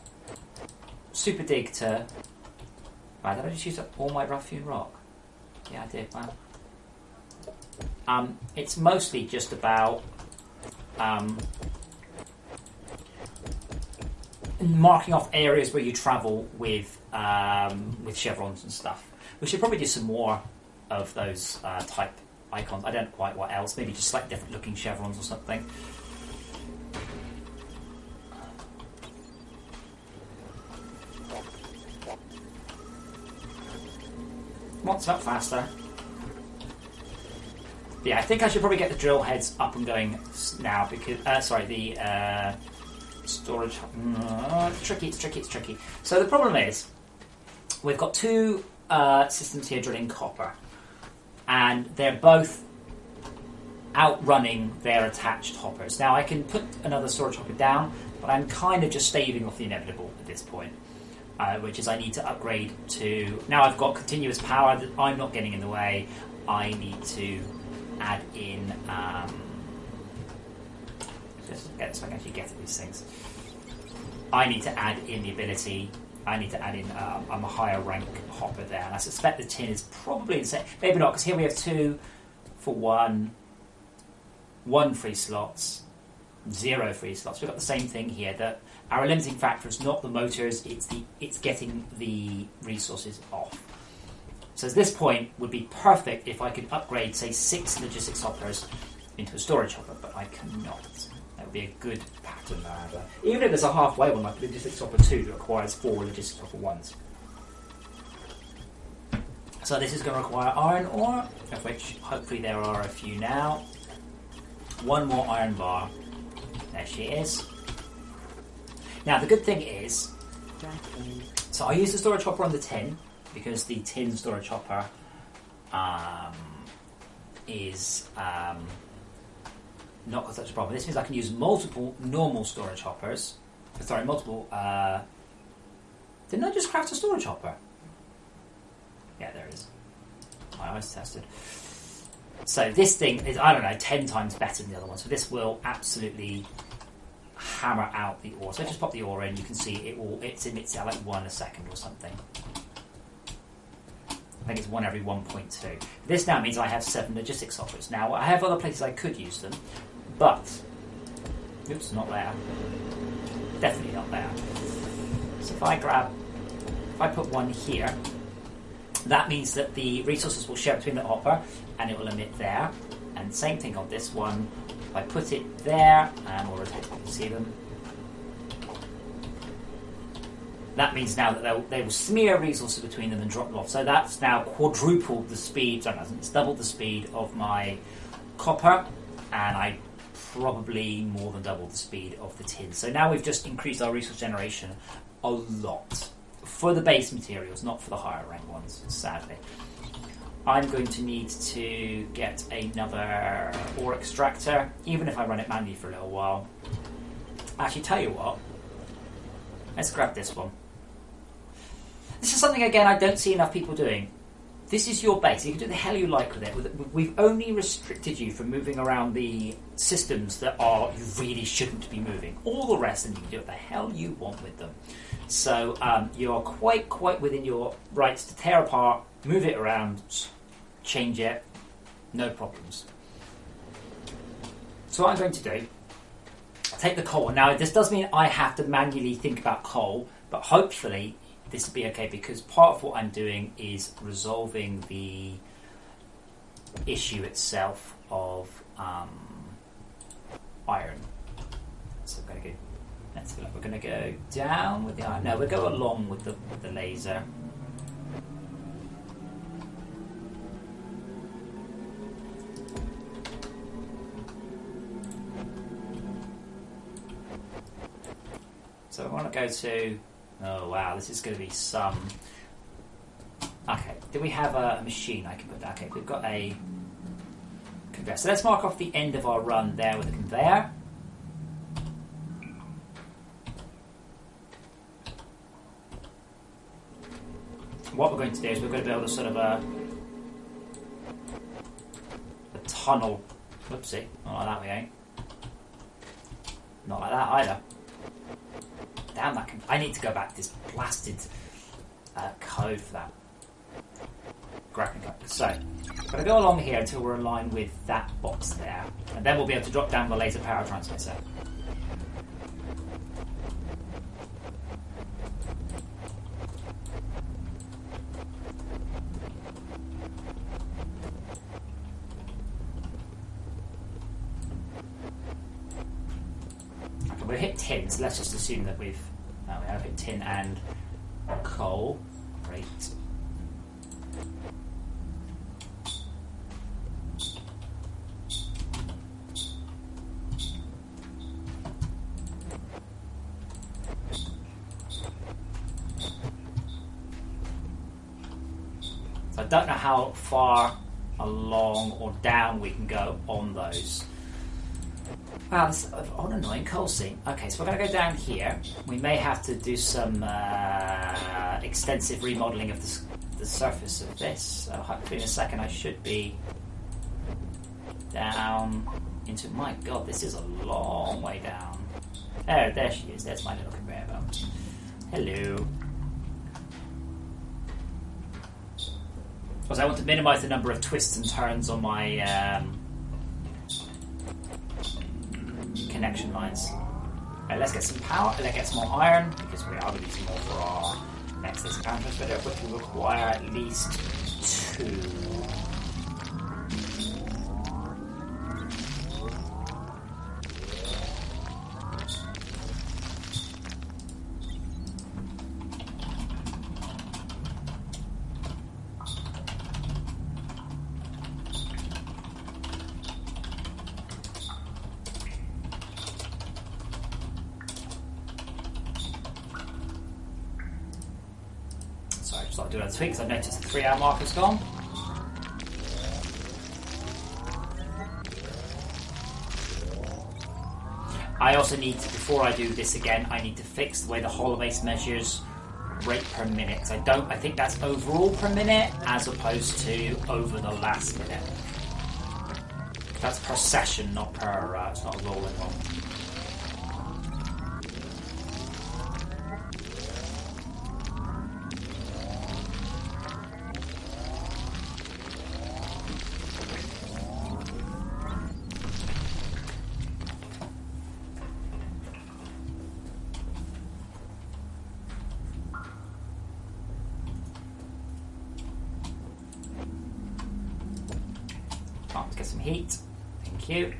Speaker 1: super dig to... Right, did I just use up all my rough-hewn rock? Yeah, I did, wow. it's mostly just about marking off areas where you travel with chevrons and stuff. We should probably do some more of those type icons. I don't know quite what else. Maybe just slightly different looking chevrons or something. What's up faster? Yeah, I think I should probably get the drill heads up and going now because the storage. It's tricky. So the problem is we've got two systems here drilling copper, and they're both outrunning their attached hoppers. Now I can put another storage hopper down, but I'm kind of just staving off the inevitable at this point. Which is I need to upgrade to... Now I've got continuous power that I'm not getting in the way. I need to add in... just get so I can actually get at these things. I need to add in the ability... I need to add in a higher rank hopper there. And I suspect the tin is probably the same. Maybe not, because here we have 2 for 1. 1 free slots. 0 free slots. We've got the same thing here, that our limiting factor is not the motors, it's getting the resources off. So at this point would be perfect if I could upgrade, say, 6 logistics hoppers into a storage hopper, but I cannot. That would be a good pattern there. Even if there's a halfway one, like logistics hopper 2 that requires 4 logistics hopper 1s. So this is going to require iron ore, of which hopefully there are a few now. 1 more iron bar. There she is. Now the good thing is, so I use the storage hopper on the tin because the tin storage hopper is not got such a problem. This means I can use multiple normal storage hoppers. Sorry, multiple. Didn't I just craft a storage hopper? Yeah, there it is. My eyes tested. So this thing is, I don't know, 10 times better than the other one. So this will absolutely hammer out the ore. So I just pop the ore in, you can see it emits out like 1 a second or something. I think it's 1 every 1.2. This now means I have 7 logistics hoppers. Now I have other places I could use them, but oops, not there. Definitely not there. So if I put 1 here, that means that the resources will share between the hopper and it will emit there. And same thing on this one. If I put it there, and we'll rotate so you can see them, that means now that they will smear resources between them and drop them off. So that's now quadrupled the speed, it's doubled the speed of my copper, and I probably more than doubled the speed of the tin. So now we've just increased our resource generation a lot. For the base materials, not for the higher rank ones, sadly. I'm going to need to get another ore extractor, even if I run it manually for a little while. Actually, tell you what, let's grab this one. This is something, again, I don't see enough people doing. This is your base. You can do the hell you like with it. We've only restricted you from moving around the systems that you really shouldn't be moving. All the rest, and you can do what the hell you want with them. So you are quite within your rights to tear apart, move it around, change it, no problems. So what I'm going to do, take the coal. Now this does mean I have to manually think about coal, but hopefully this will be okay because part of what I'm doing is resolving the issue itself of iron. So I'm going to go. Let's go. We're going to go down with the iron. No, we'll go along with the laser. So I want to go to... Oh, wow, this is going to be some... Okay, do we have a machine I can put that? Okay, we've got a conveyor. So let's mark off the end of our run there with a conveyor. What we're going to do is we're going to build a sort of a tunnel. Whoopsie, not like that we ain't. Not like that either. Damn that! I need to go back to this blasted code for that. grappling hook. So, I'm going to go along here until we're aligned with that box there. And then we'll be able to drop down the laser power transmitter. Okay, we've hit tin, so let's just assume that we have hit tin and coal. Great. So I don't know how far along or down we can go on those. Wow, this is an annoying coal seam. Okay, so we're going to go down here. We may have to do some extensive remodelling of the surface of this. So hopefully in a second I should be down into... My god, this is a long way down. Oh, there she is. There's my little conveyor belt. Hello. Because I want to minimise the number of twists and turns on my... connection lines. Right, let's get some power, let's get some more iron, because we are going to need some more for our next list of power transmitter, which will require at least 2. I'll do another tweak because I noticed the 3-hour marker's gone. I also need to, before I do this again, I need to fix the way the holobase measures rate per minute. I think that's overall per minute as opposed to over the last minute. That's per session, not per, it's not a rolling one. Let's get some heat. Thank you.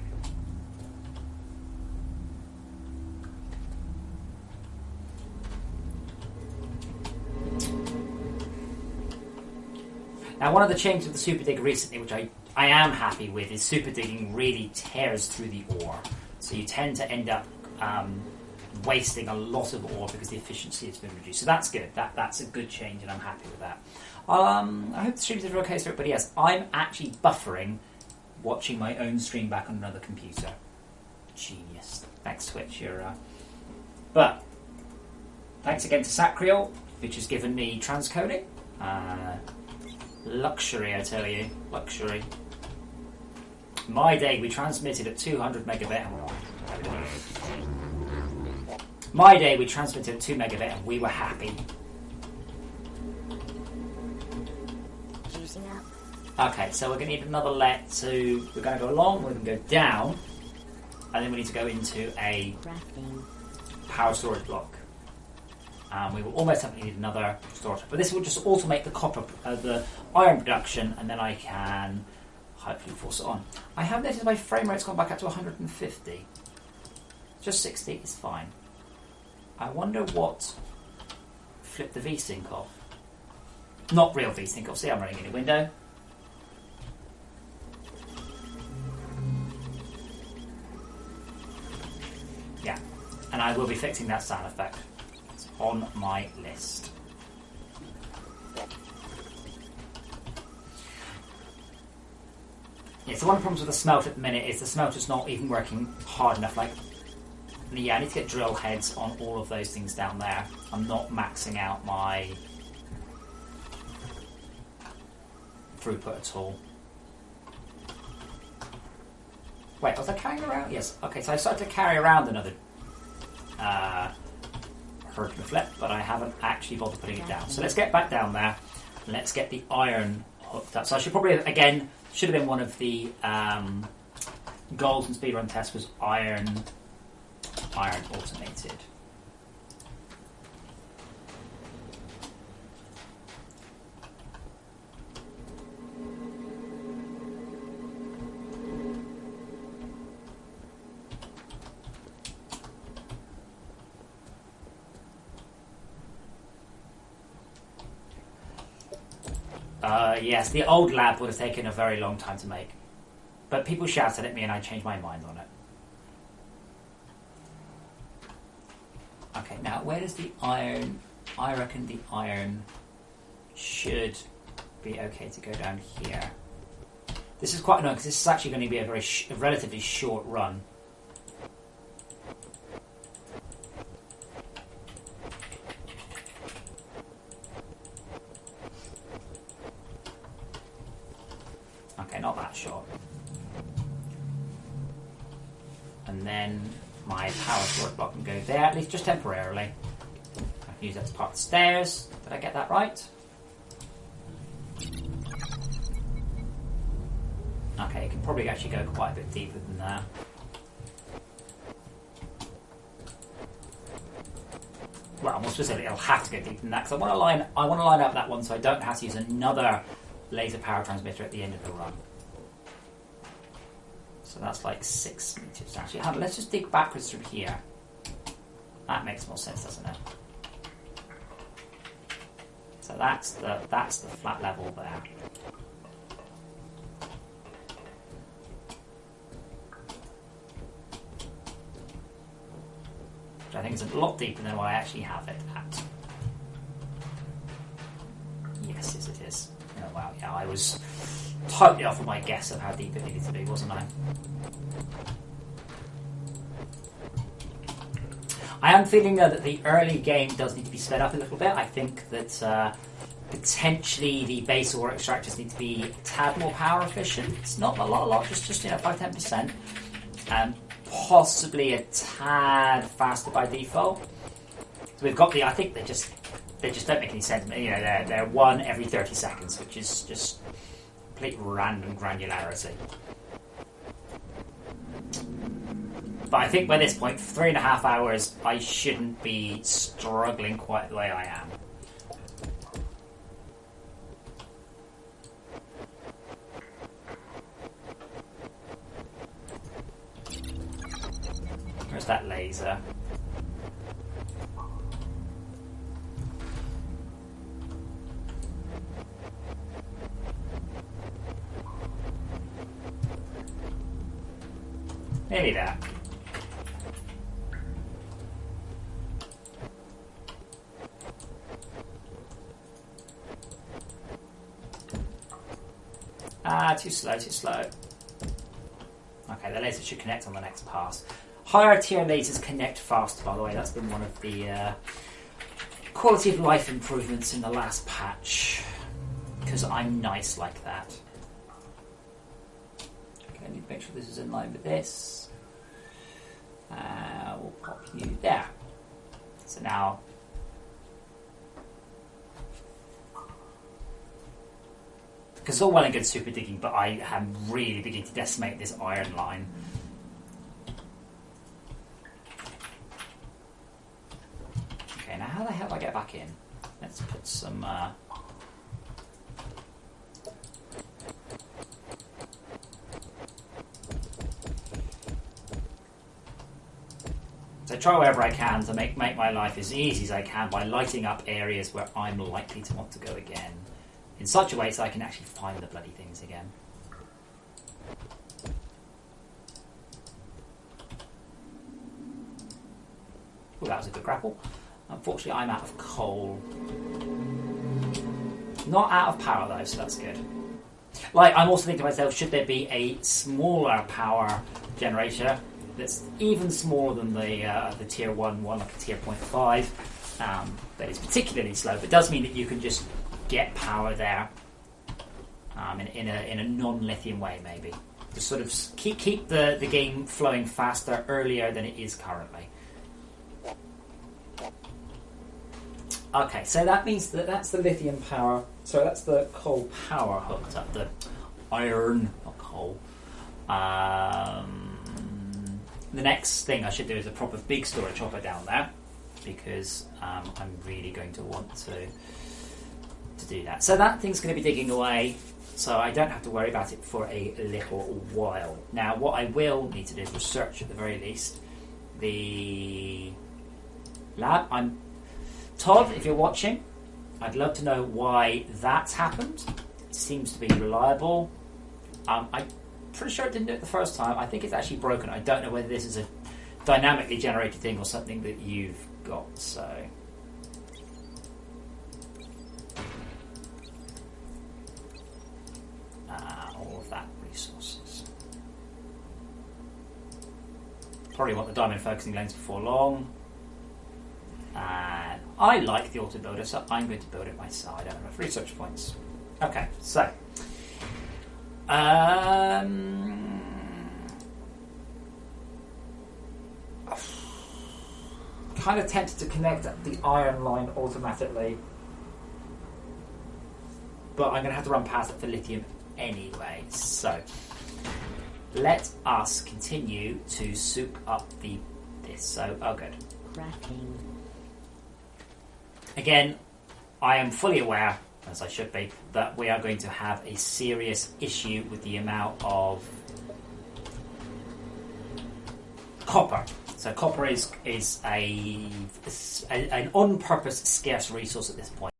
Speaker 1: Now, one of the changes with the super digger recently, which I am happy with, is super digging really tears through the ore. So you tend to end up wasting a lot of ore because the efficiency has been reduced. So that's good. That's a good change, and I'm happy with that. I hope the streams are okay for everybody else. I'm actually buffering watching my own stream back on another computer. Genius. Thanks, Twitch. But thanks again to Sacriel, which has given me transcoding. Luxury, I tell you. Luxury. My day, we transmitted at 200 megabit. My day, we transmitted at 2 megabit, and we were happy. Okay, so we're going to need another let to... We're going to go along, we're going to go down, and then we need to go into a power storage block. We will almost definitely need another storage. But this will just automate the iron production, and then I can hopefully force it on. I have noticed my frame rate's gone back up to 150. Just 60 is fine. I wonder what flipped the VSync off. Not real VSync off. See, I'm running in a window. Yeah, and I will be fixing that sound effect. It's on my list. Yeah, so one of the problems with the smelter at the minute is the smelter's not even working hard enough. Like, yeah, I need to get drill heads on all of those things down there. I'm not maxing out my throughput at all. Wait, was I carrying around? Yes. Okay, so I started to carry around another hurricane flip, but I haven't actually bothered putting it down. So let's get back down there. And let's get the iron hooked up. So I should probably, again, should have been one of the goals in speedrun tests was iron automated. Yes, the old lab would have taken a very long time to make. But people shouted at me and I changed my mind on it. Okay, now where does the iron... I reckon the iron should be okay to go down here. This is quite annoying because this is actually going to be a relatively short run. Okay, not that short. And then my power storage block can go there, at least just temporarily. I can use that as part of the stairs. Did I get that right? Okay, it can probably actually go quite a bit deeper than that. Well, more specifically, it'll have to go deeper than that because I want to line up that one so I don't have to use another laser power transmitter at the end of the run. So that's like 6 meters. Actually, let's just dig backwards through here. That makes more sense, doesn't it? So that's the flat level there. Which I think is a lot deeper than what I actually have it at. Yes, it is. Oh, wow, yeah, I was totally off with my guess of how deep it needed to be, wasn't I? I am feeling that the early game does need to be sped up a little bit. I think that potentially the base ore extractors need to be a tad more power efficient. It's not a lot, just 5-10%. Possibly a tad faster by default. So we've got I think they just don't make any sense. You know, they're one every 30 seconds, which is just complete random granularity. But I think by this point, for 3.5 hours, I shouldn't be struggling quite the way I am. Where's that laser? Nearly there. Too slow. Okay, the laser should connect on the next pass. Higher tier lasers connect faster, by the way. That's been one of the quality of life improvements in the last patch. Because I'm nice like that. Okay, I need to make sure this is in line with this. We'll pop you there. So now... Because it's all well and good super digging, but I am really beginning to decimate this iron line. Okay, now how the hell do I get back in? Let's put some... So try wherever I can to make my life as easy as I can by lighting up areas where I'm likely to want to go again. In such a way so I can actually find the bloody things again. Oh, that was a good grapple. Unfortunately, I'm out of coal. Not out of power, though, so that's good. Like, I'm also thinking to myself, should there be a smaller power generator that's even smaller than the tier 1 one, like a tier 0.5, that is particularly slow, but does mean that you can just get power there in a non-lithium way, maybe. To sort of keep the game flowing faster earlier than it is currently. Okay, so that means that that's the lithium power. So that's the coal power hooked up. The iron, not coal. The next thing I should do is a proper big storage hopper down there, because I'm really going to want to do that. So that thing's going to be digging away, so I don't have to worry about it for a little while. Now, what I will need to do is research at the very least the lab. Todd, if you're watching, I'd love to know why that's happened. It seems to be reliable. I'm pretty sure it didn't do it the first time. I think it's actually broken. I don't know whether this is a dynamically generated thing or something that you've got. So all of that resources. Probably want the diamond focusing lens before long. And I like the auto builder, so I'm going to build it myself. I don't have enough research points. Okay, so kind of tempted to connect the iron line automatically, but I'm going to have to run past it for lithium anyway. So let us continue to soup up this. So, oh good.
Speaker 2: Crafting.
Speaker 1: Again, I am fully aware, as I should be, that we are going to have a serious issue with the amount of copper. So copper is an on-purpose scarce resource at this point.